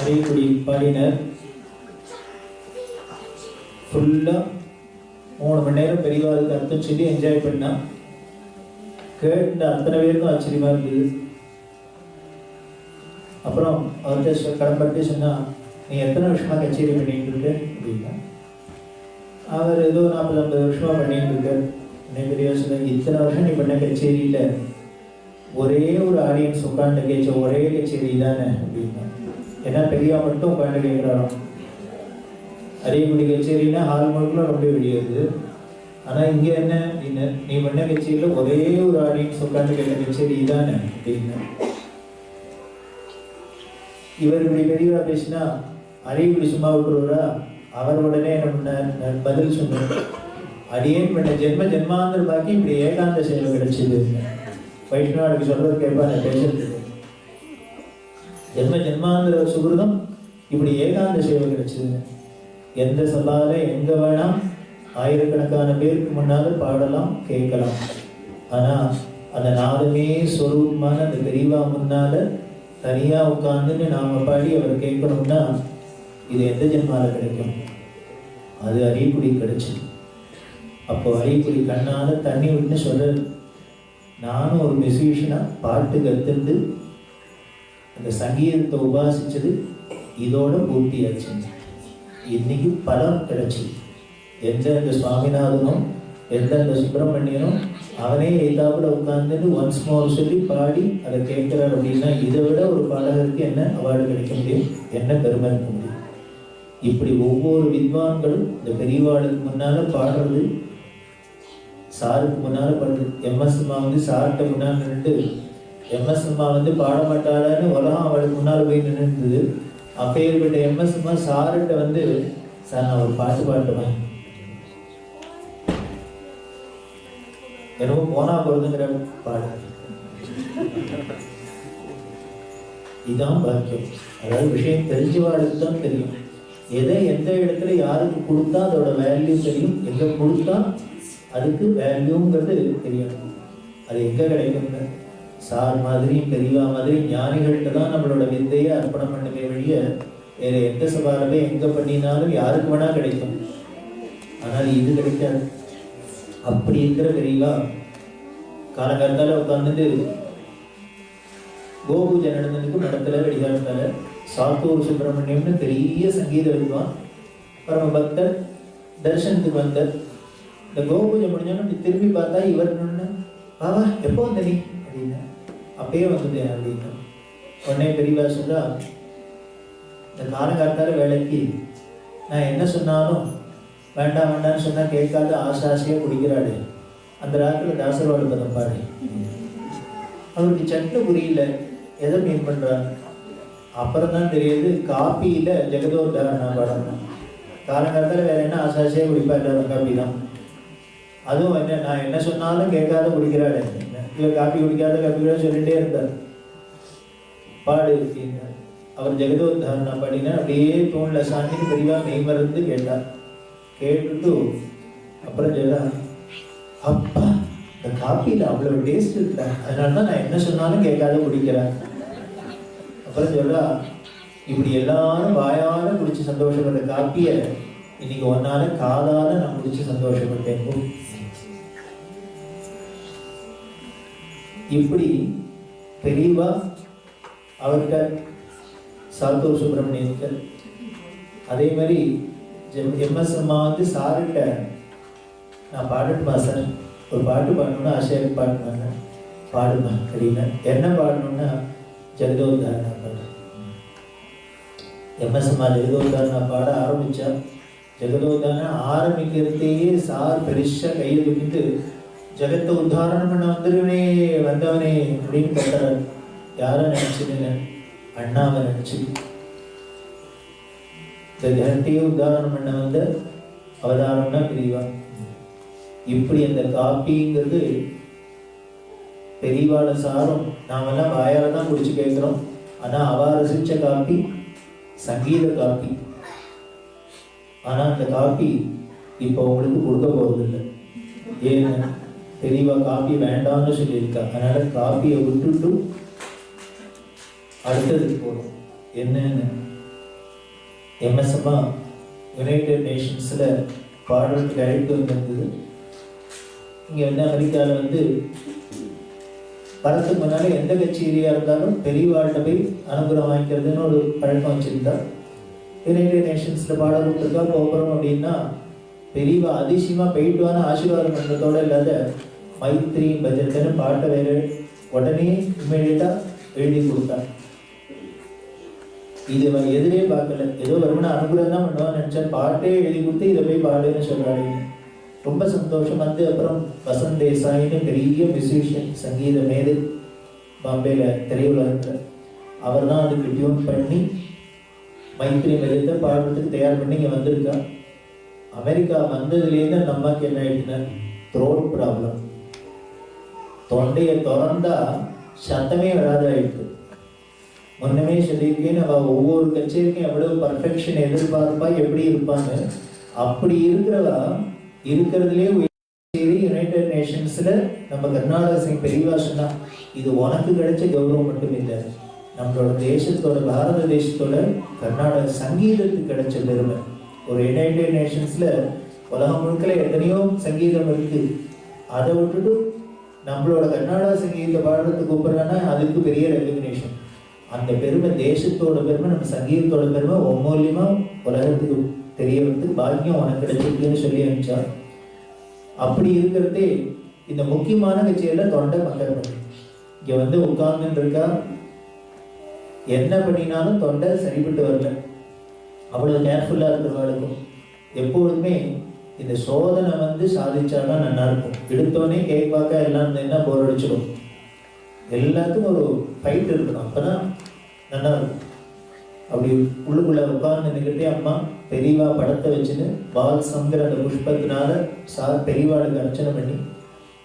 அரைக்குடி பாடினர். ஃபுல்லாக 3 மணி நேரம் பெரியவாளுக்கு அர்த்தம் சொல்லி என்ஜாய் பண்ணா. கேட்ட அத்தனை பேருக்கும் ஆச்சரியமா இருந்தது. அப்புறம் அவர்கிட்ட கடன்பட்டு சொன்னா, நீ எத்தனை வருஷமா கச்சேரி பண்ணிட்டு இருக்க அப்படின்னா, அவர் ஏதோ 40-50 வருஷமா பண்ணிட்டு இருக்கார். பெரிய சொன்ன, இத்தனை வருஷம் நீ பண்ண கச்சேரியில ஒரே ஒரு ஆடியன்ஸ் உட்காந்து கேட்ச ஒரே கச்சேரி தானே அப்படின்னா. ஏன்னா பெரியா மட்டும் உட்காந்து கேட்கிறாராம். அரியக்குடி கச்சேரின்னா ஹால் முழுக்க ரொம்ப வெளியாது. ஆனா இங்க என்ன அப்படின்னு, நீ பண்ண கச்சேரியில ஒரே ஒரு ஆடியன்ஸ் உட்காந்து கேட்ட கச்சேரி தானே அப்படின்னா. இவர் இப்படி பெரியவா பேசினா அரியக்குடி சும்மா விட்டுருவா. அவர் உடனே என்ன பண்ண பதில் சொன்னார், அடியேன் பண்ண ஜென்மாந்திர பாக்கி இப்படி ஏகாந்த சேவை கிடைச்சது. வைஷ்ணவாளுக்கு சொல்றது கேட்பாங்க பேசுறது. ஜென்மாந்திர சுகிருதம் இப்படி ஏகாந்த சேவை கிடைச்சது. எந்த சபால எங்க வேணாம் ஆயிரக்கணக்கான பேருக்கு முன்னால பாடலாம் கேட்கலாம். ஆனா அந்த நாதமே சொரூபமான அந்த பெரியவா முன்னால தனியா உட்கார்ந்துன்னு நாம பாடி அவர் கேட்கணும்னா இது எந்த ஜென்மால கிடைக்கும்? அது அரியக்குடி கிடைச்சது. அப்போ அரியக்குடி கண்ணால தண்ணி விட்டு சொல்ற, நானும் ஒரு மியூசிஷியனா பாட்டு கத்துட்டு அந்த சங்கீதத்தை உபாசிச்சது இதோட பூர்த்தியாச்சு. இன்னைக்கு பலம் கிடைச்சி. எந்த அந்த சுவாமிநாதனும் எந்த அந்த சுப்பிரமணியனும் அவனே எதாவில் உட்கார்ந்துட்டு ஒன்ஸ் மோர் சொல்லி பாடி அதை கேட்கிறார் அப்படின்னா இதை விட ஒரு பாடகருக்கு என்ன அவார்டு கிடைக்க முடியும்? என்ன பெருமை இருக்க முடியும்? இப்படி ஒவ்வொரு வித்வான்களும் இந்த பெரியவாளுக்கு முன்னால பாடுறது, சாருக்கு முன்னால பாடுறது. எம்எஸ் அம்மா சார்கிட்ட முன்னாள் நின்றுட்டு எம்எஸ் அம்மா பாட மாட்டாளான்னு உலகம் அவளுக்கு முன்னால் போய் நின்றுது. அப்பேற்பட்ட எம்எஸ் அம்மா சார்கிட்ட சார் நான் ஒரு பாட்டு பாட்டுவேன், என்னவோ போனா போறதுங்கிற பாடு. இதுதான் பாக்கியம். அதாவது விஷயம் தெரிஞ்சவாளுக்கு தான் தெரியும். எதை எந்த இடத்துல யாருக்கு கொடுத்தா அதோட வேல்யூ தெரியும், எங்க கொடுத்தா அதுக்கு வேல்யூங்கிறது தெரியும். அது எங்க கிடைக்குங்க? சார் மாதிரி பெரியவா மாதிரி ஞானிகள்கிட்ட தான் நம்மளோட வித்தையை அர்ப்பணம் பண்ணவே வழிய வேற எந்த சபாலமே எங்க பண்ணினாலும் யாருக்கு வேணா கிடைக்கும். ஆனால் இது கிடைக்காது. அப்படி இருக்கிற பெரியவா காலங்காலத்தால உட்கார்ந்துட்டு கோபூஜை நடந்ததுக்கு மடத்துல வெடிகாலத்தால சாத்தூர் சுப்பிரமணியம்னு பெரிய சங்கீத வித்வான் பரம பக்தர் தரிசனத்துக்கு வந்தார். இந்த கோபூஜை முடிஞ்சோன்னு திரும்பி பார்த்தா இவர் நின்று, பாவா எப்போ வந்த நீ அப்படின்னா, அப்பயே வந்துட்டேன் அப்படின்னா. உடனே பெரியவா சொல்றா, இந்த காலங்காலத்தால வேலைக்கு நான் என்ன சொன்னாலும் வேண்டாம் வேண்டாம்னு சொன்னா கேட்காத ஆசாசியா குடிக்கிறாடு. அந்த ராத்திரில தாசர்வாடு பதம் பாடு. அவருக்கு சட்டு புரியல எதை மீன் பண்றாங்க. அப்புறம் தான் தெரியுது காப்பியில ஜெகதோத்தாரணா பாடணும். காலங்காலத்துல வேற என்ன ஆசாசியா குடிப்பா எல்லாரும் காப்பி தான். அதுவும் என்ன, நான் என்ன சொன்னாலும் கேட்காத குடிக்கிறாடு. இவர் காப்பி குடிக்காத சொல்லிட்டே இருந்தார். பாடு இருக்கீங்க. அவர் ஜெகதோத்தாரணா பாடினா அப்படியே தூண்ல சாந்தி பெரியவா மெய் மருந்து கேட்டார். கேட்டுட்டு அப்புறம் சொல்ல, அப்பா இந்த காப்பியில அவ்வளவு டேஸ்ட் இருக்கா, அதனாலதான் நான் என்ன சொன்னாலும் கேட்காத குடிக்கிறேன். அப்புறம் சொல்ல, இப்படி எல்லாரும் வாயால குடிச்சு சந்தோஷப்பட்ட காப்பிய இன்னைக்கு ஒன்னால காதால நான் குடிச்சு சந்தோஷப்பட்டேன். இப்படி பெரியவா அவர்கிட்ட சாத்தூர் சுப்பிரமணியன் அதே மாதிரி எம்எஸ் அம்மா சார்கிட்ட நான் பாடட்டுமா சார், ஒரு பாட்டு பாடணும்னா ஆசையாக பாடுனாங்க. பாடுமா அப்படின்னா என்ன பாடணும்னா ஜெகதோத்தாரணா பாடு. எம்எஸ் அம்மா ஜெகதோத்தாரணா பாட ஆரம்பிச்சா, ஜெகதோத்தாரணா ஆரம்பிக்கிறதையே சார் பெருசா கையை தூக்கிட்டு ஜெகத்தை உத்தாரணம் பண்ண வந்தவனே அப்படின்னு கத்துறாரு. யாரை நினைச்சுன்னு? அண்ணாவை நினைச்சு. இந்த ஜெகத்தையே உத்தாரணம் பண்ண வந்த அவதாரம்னா பெரியவா. இப்படி அந்த காப்பிங்கிறது பெரியவாள சாரும் நாமெல்லாம் வாயால தான் குடிச்சு கேட்கிறோம். ஆனா அவ ரசிச்ச காப்பி சங்கீத காப்பி. ஆனா அந்த காப்பி இப்போ உங்களுக்கு கொடுக்க போறதில்லை. ஏன்னா பெரியவா காப்பி வேண்டாம்னு சொல்லியிருக்கா. அதனால காப்பியை விட்டுட்டு அடுத்ததுக்கு போகணும். என்னன்னு எம்எஸ்எம்மா யுனைடெட் நேஷன்ஸில் பாடுறதுக்கு அழைப்பு வந்திருந்தது. இங்கே வந்து அமெரிக்காவில் வரத்துக்கு முன்னாலே எந்த கட்சியிலையாக இருந்தாலும் பெரியவாழ்கிட்ட போய் அனுகிரகம் வாங்கிக்கிறதுன்னு ஒரு பழக்கம் வச்சுருந்தா. யுனைடெட் நேஷன்ஸில் பாட கொடுத்துருக்கா போகிறோம் அப்படின்னா பெரியவா அதிசயமாக போயிட்டுவான ஆசீர்வாதம் பண்ணுறதோடு இல்லாத மைத்ரி பஜத்தைன்னு பாட்டை வேறு உடனே இம்மிடியட்டாக எழுதி கொடுத்தாங்க. இது எதிரே பார்க்கல, ஏதோ வருமானம் அனுகிரகம் தான் பண்ணுவான்னு நினச்சேன். பாட்டே எழுதி கொடுத்து இதை போய் பாடுன்னு சொல்கிறாங்க. ரொம்ப சந்தோஷம். வந்து அப்புறம் வசந்த் தேசாயின்னு பெரிய மியூசிஷியன், சங்கீத மேதை, பாம்பேயில் திரையுலகத்தில், அவர் தான் அதுக்கு டியூன் பண்ணி மைத்ரி மெதத்தை பாடுறதுக்கு தயார் பண்ணி இங்கே வந்திருக்கா. அமெரிக்கா வந்ததுலேருந்து அந்த அம்மாவுக்கு என்ன ஆயிடுச்சுன்னா த்ரோட் ப்ராப்ளம். தொண்டையை திறந்தா சத்தமே வராத ஆயிடுது. முன்னமே சொல்லியிருக்கேன், நம்ம ஒவ்வொரு கச்சேரிக்கும் எவ்வளவு பர்ஃபெக்ஷன் எதிர்பார்ப்பா எப்படி இருப்பாங்க. அப்படி இருக்கிறவா இருக்கிறதுலே யுனைடெட் நேஷன்ஸ்ல நம்ம கர்நாடக சிங் பெரியவா சொன்னா, இது உனக்கு கிடைச்ச கௌரவம் மட்டும் இல்லை, நம்மளோட தேசத்தோட பாரத தேசத்தோட கர்நாடக சங்கீதத்துக்கு கிடைச்ச பெருமை. ஒரு யுனைடெட் நேஷன்ஸ்ல உலகம் முழுக்கல எத்தனையோ சங்கீதம் இருக்கு, அதை விட்டுட்டு நம்மளோட கர்நாடக சங்கீதத்தை பாடுறதுக்கு கூப்பிடுறாங்கன்னா அதுக்கு பெரிய ரெகக்னேஷன். அந்த பெருமை தேசத்தோட பெருமை, நம்ம சங்கீதத்தோட பெருமை ஒவ்வொருமா உலகத்துக்கு தெரியறதுக்கு பாக்கியம் உனக்கு கிடைச்சிருக்குன்னு சொல்லி அனுப்பிச்சா. அப்படி இருக்கிறதே இந்த முக்கியமான கட்சியில தொண்டை மக்கள் இங்க வந்து உட்கார்ந்து இருக்கா, என்ன பண்ணினாலும் தொண்டை சரிபட்டு வரல. அவ்வளவு கேர்ஃபுல்லா இருக்கிறவர்களுக்கும் எப்பொழுதுமே இந்த சோதனை வந்து சாதிச்சாதான் நல்லா இருக்கும். எடுத்தோடனே கேட்பாக்க எல்லாம் என்ன போர் அடிச்சிடும். எல்லாத்துக்கும் ஒரு ஃபைட் இருக்கணும், அப்பதான் நல்லா இருக்கும். அப்படி உள்ளுக்குள்ள உட்கார்ந்து நின்றுக்கிட்டே அம்மா பெரியவா படத்தை வச்சுன்னு பால் சங்கிற அந்த புஷ்பத்தினால பெரியவாளுக்கு அர்ச்சனை பண்ணி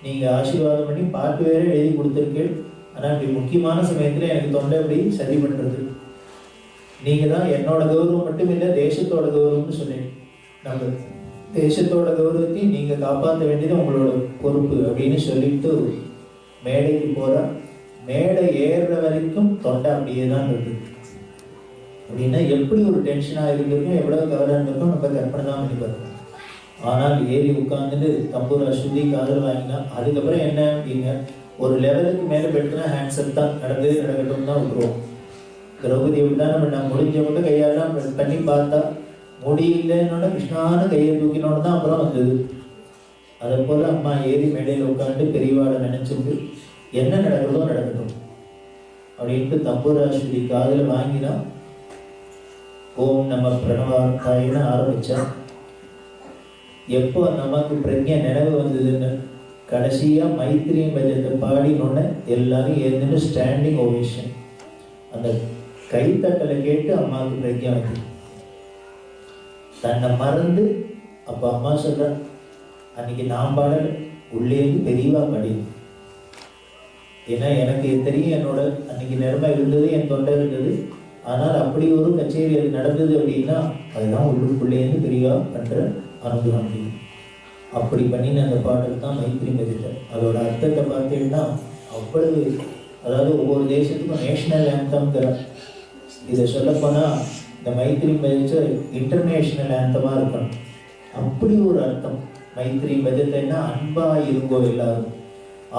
நீங்க ஆசீர்வாதம் பண்ணி பாட்டு வேற எழுதி கொடுத்துருக்கேன். ஆனா இப்படி முக்கியமான சமயத்துல எனக்கு தொண்டை எப்படி சரி பண்றது, நீங்க தான் என்னோட கௌரவம் மட்டும் இல்லை தேசத்தோட கௌரவம்னு சொன்னேன். நம்ம தேசத்தோட கௌரவத்தையும் நீங்க காப்பாற்ற வேண்டியது உங்களோட பொறுப்பு அப்படின்னு சொல்லிட்டு மேடைக்கு போறா. மேடை ஏறுற வரைக்கும் தொண்டை அப்படியே தான் இருக்கு. அப்படின்னா எப்படி ஒரு டென்ஷனாக இருந்திருக்கும், எவ்வளவு கவலை இருந்திருக்கும் நம்ம கற்பனை தான் பண்ணி பார்க்கணும். ஆனால் ஏறி உட்கார்ந்துட்டு தம்பூர் அஸ்ருதி காதல் வாங்கினா அதுக்கப்புறம் என்ன அப்படிங்க, ஒரு லெவலுக்கு மேலே பெற்றுனா ஹேண்ட்ஸப் தான் நடந்தது நடக்கட்டும் தான் விட்டுருவோம். திரௌபதி விட்டால் நம்ம முடிஞ்சவங்க கையாலாம் பண்ணி பார்த்தா முடியலன்னோட கிருஷ்ணான கையை தூக்கினோன்னு தான் அப்புறம் வந்தது. அதை போல அம்மா ஏறி மேடையில் உட்காந்து பெரியவாளை நினைச்சிட்டு என்ன நடக்கிறதோ நடக்கட்டும் அப்படின்ட்டு தம்பூராஸ்ருதி காதில் வாங்கினா ஓம் நம பிரணவார்த்தாயின்னு ஆரம்பிச்சா. எப்போ நமக்கு பிரஜை நினைவு வந்ததுன்னு கடைசியா மைத்ரி பஜத்தை பாடினோன்னு எல்லாரும் ஏற்கனவே ஸ்டாண்டிங் ஓவேஷன். அந்த கைத்தட்டலை கேட்டு அம்மாவுக்கு பிரஜை வந்து தன்னை மறந்து அப்போ அம்மா சொல்ற அன்னைக்கு நான் பாடல் உள்ளேருந்து பெரியவா பாடி. ஏன்னா எனக்கு தெரியும் என்னோட அன்னைக்கு நிலைமை இருந்தது, என் தொண்டை இருந்தது. ஆனால் அப்படி ஒரு கச்சேரி அது நடந்தது அப்படின்னா அதுதான் உள்ளுக்குள்ளேருந்து பெரியவா பண்ற அனுகிரகம் அப்படின்னு. அப்படி பண்ணின அந்த பாடல் தான் மைத்ரி மெதிட்டர். அதோட அர்த்தத்தை பார்த்தீங்கன்னா அவ்வளவு, அதாவது ஒவ்வொரு தேசத்துக்கும் நேஷனல் ஆந்தம்ங்கிற இதை சொல்லப்போனால் இந்த மைத்ரி மெதிட்டர் இன்டர்நேஷனல் ஆந்தமாக இருக்கணும். அப்படி ஒரு அர்த்தம். மைத்ரி மெதிட்டர்னா அன்பா இருங்கோ எல்லாரும்,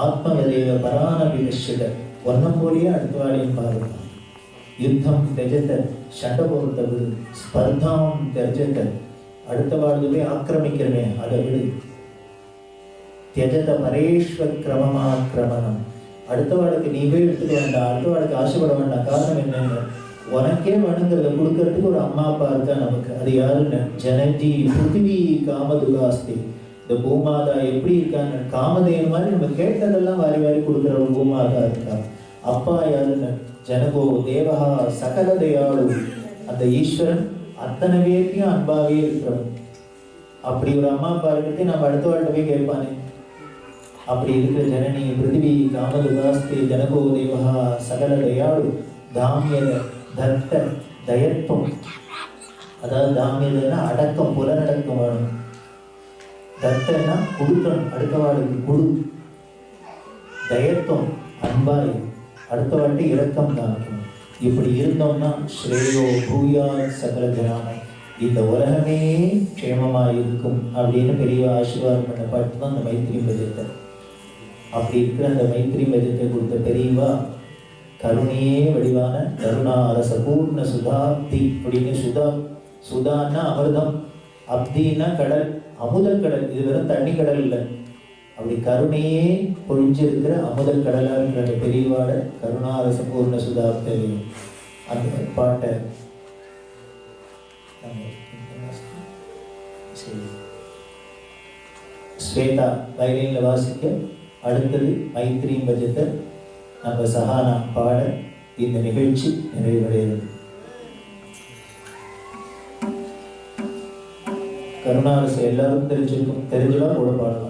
ஆத்மவதேவ பரானபி நிஷ்ட, ஒன்னம் போலியே அடுத்த வாழையும் பாருங்க. யுத்தம் தெஜத்த சண்டபோர்த்தது ஸ்பர்தாம் தெஜத்த, அடுத்த வாழ்வே ஆக்கிரமிக்கிறமே அதை விடு. தியஜத பரேஸ்வர கிரமமாக்கிரமணம், அடுத்த வாழ்க்கை நீ போய் எடுத்துக்க வேண்டாம், அடுத்த வாழ்க்கை ஆசைப்பட வேண்டாம். காரணம் என்னங்க, உனக்கே வேணுங்கிறத கொடுக்கறதுக்கு ஒரு அம்மா அப்பா இருக்கா நமக்கு. அது யாருன்னு ஜனஜி பிருத்திவி காமதுகாஸ்தி, இந்த பூமாதா எப்படி இருக்கான்னு காமதேவன் மாதிரி நம்ம கேட்டதெல்லாம் வாரி வாரி கொடுக்குற ஒரு பூமாதா இருக்கா. அப்பா யாருன்னு ஜனகோ தேவஹா சகல தயாளு, அந்த ஈஸ்வரன் அத்தனை பேர்த்தையும் அன்பாவே இருக்கிறவன். அப்படி ஒரு அம்மா அப்பா இருக்கிறதே நம்ம அடுத்த வாழ்க்கை போய் கேட்பானே. அப்படி இருக்கிற ஜனனி பிருத்திவி காமதுகாஸ்தி ஜனகோ தேவஹா சகல தயாளு, தாமியத தத்த தயத்வம், அதாவது தாமியதன்னா அடக்கம், புலனடக்கம் வேணும். தத்தன்னா கொடுக்கணும், அடுத்த வாழ்க்கை கொடு. தயத்வம் அன்பாய், அடுத்த வாழ்க்கை இரக்கம் காமிக்கணும். இப்படி இருந்தோம்னா ஸ்ரேயோ பூயா சகல ஜனான இந்த உலகமே க்ஷேமமாக இருக்கும் அப்படின்னு பெரிய ஆசீர்வாதம் பண்ண பாட்டு தான் அந்த மைத்திரி பஜத்தை. அப்படி இருக்கிற அந்த மைத்திரி பஜத்தை கொடுத்த பெரியவா கருணையே வடிவான கருணா ரசபூர்ண சுதாப்தி அப்படின்னு சுதான்னா அமிர்தம், அப்தின்னா கடல், அமுதல் கடல். இது வெறும் தண்ணி கடல் இல்லை, அப்படி கருணையே பொழிஞ்சிருக்கிற அமுதல் கடலாக இருக்கிற அந்த பெரியவாட கருணா ரசபூர்ண சுதாப்தி அந்த பாட்டை ஸ்வேதா வயலினில் வாசிக்க, அடுத்தது மைத்திரி பஜத்தை நம்ம சஹானா பாட இந்த நிகழ்ச்சி நிறைவடைகிறது. கருணாரசு எல்லாரும் தெரிஞ்சுனா கூட பாடலாம்.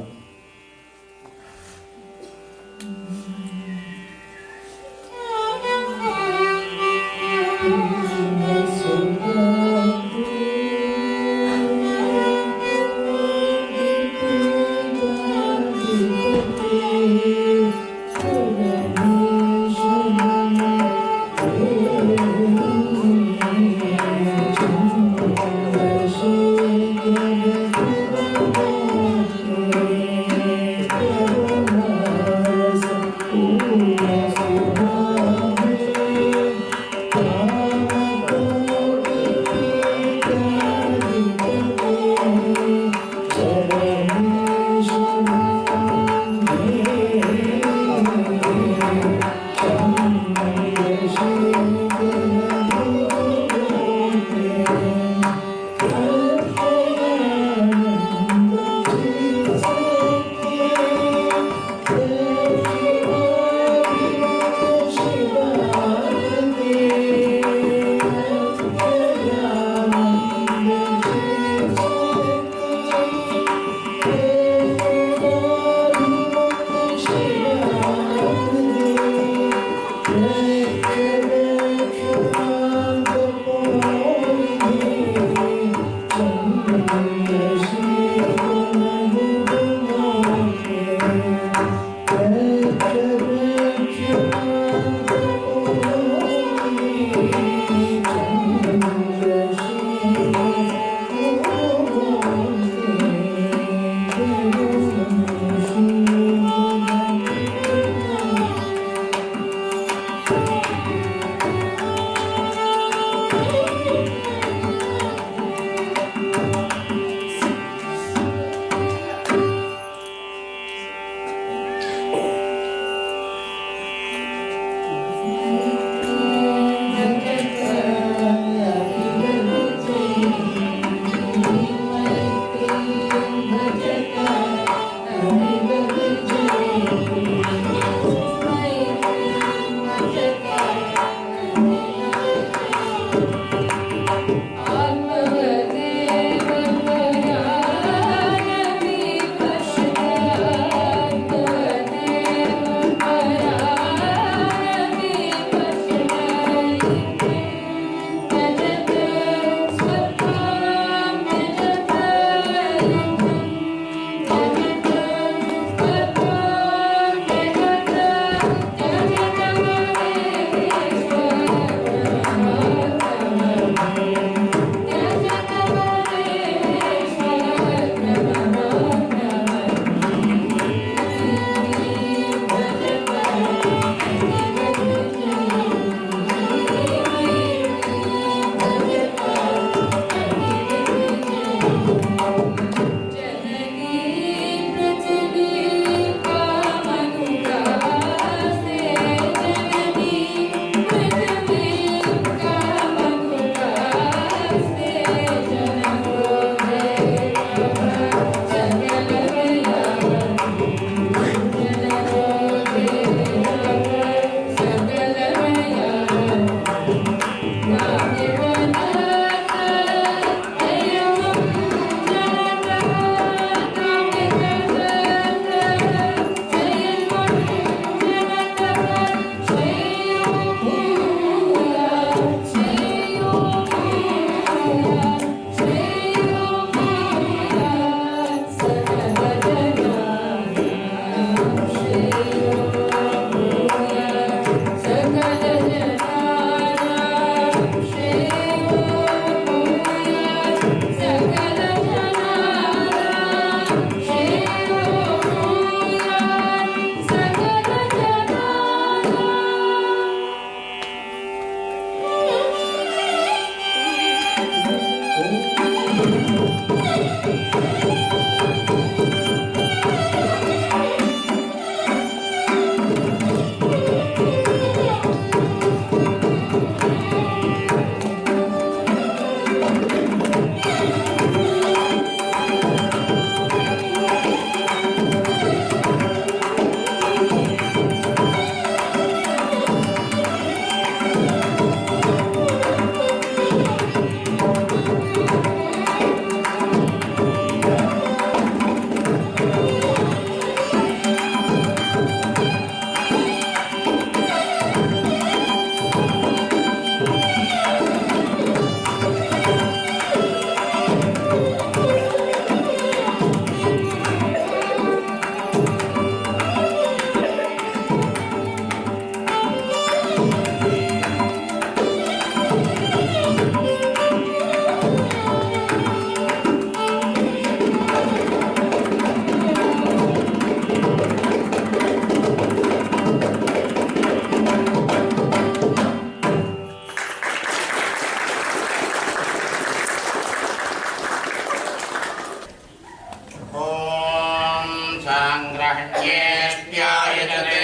संग्रहण्येष्ट्यायतते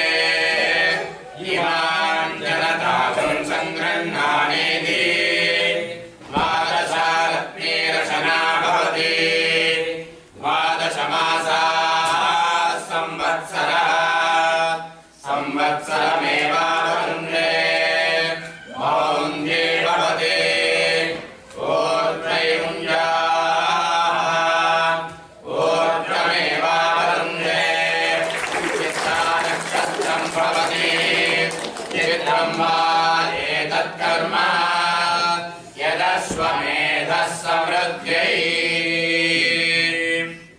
इमां जनतां संगृह्णानेति द्वादशारत्नेरशना भवति द्वादशमासाः संवत्सरः संवत्सरमेवावरुन्धे मौन्ध्ये भवति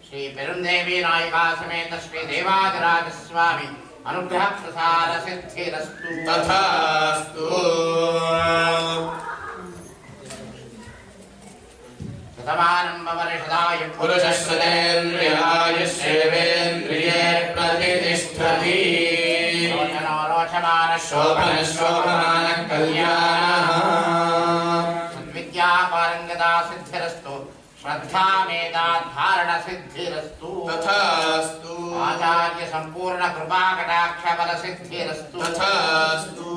श्री पेरुंदेवी नायिका समेत श्री देवादिराज स्वामी अनुग्रह प्रसाद सिद्धिरस्तु तथास्तु। शतमानं वर्षदाय पुरुषस्वतेन्द्रियायुष्येवेन्द्रिये प्रतिष्ठति शोभन कल्याणः सद्विद्यापारंगता सिद्धिरस्तु श्रद्धा मेधा धारण सिद्धिरस्तु तथास्तु। आचार्य संपूर्ण कृपा कटाक्ष बल सिद्धिरस्तु तथास्तु।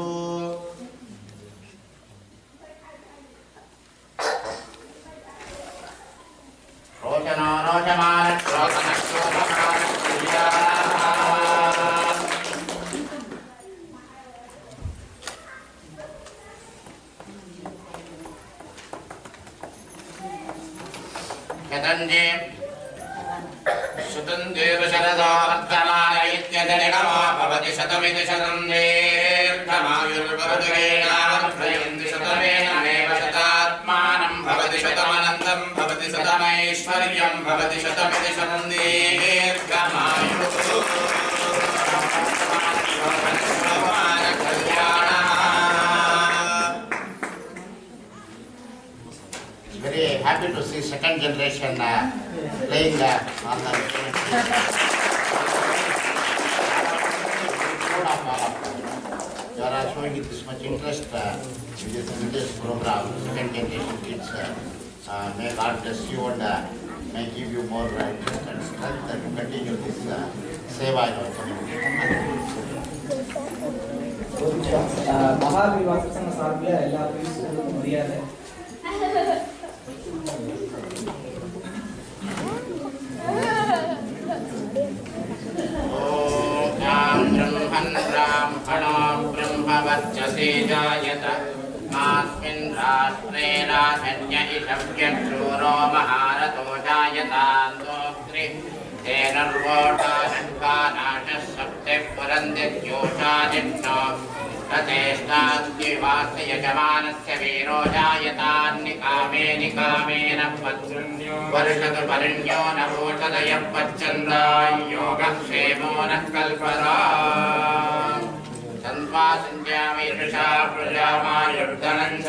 रोचनो रोचमान श्लोकन शोभमान यतन्जे सुतन्देव शरदा वर्तमान इत्यदनिगमा भवति शतमिति शतं दीर्घमायुर्भवति शतमेनमेव शतात्मानं भवति शतमनन्तं भवति शतमैश्वर्यं भवति शतमिति शतं दीर्घमायुः very happy to see second generation playing on the you are showing this much interest in this program. Second generation kids, may God bless you and may give you more interest and strength to continue this seva in our community. Mahabir வாசசங்க சார்பில் எல்லாருக்கும் மரியாதை. ब्रह्मवर्चसे जायत अस्मिन् राष्ट्रे राजन्य इषव्यक्षूरो महारथो जायतान्दोक्त्रि तेन र्वोटाशङ्कानाशः सप्तिः पुरन्दिद्योषादिष्णो ततेष्टास्ति यजमानस्य वीरो जायतान्निकामे निकामेन वर्षतु परिण्यो न रोचदयः पच्चन्द्रायोगः क्षेमो नः कल्परा सन्त्वा सञ्ज्ञामैषा प्रजामायुर्धनं च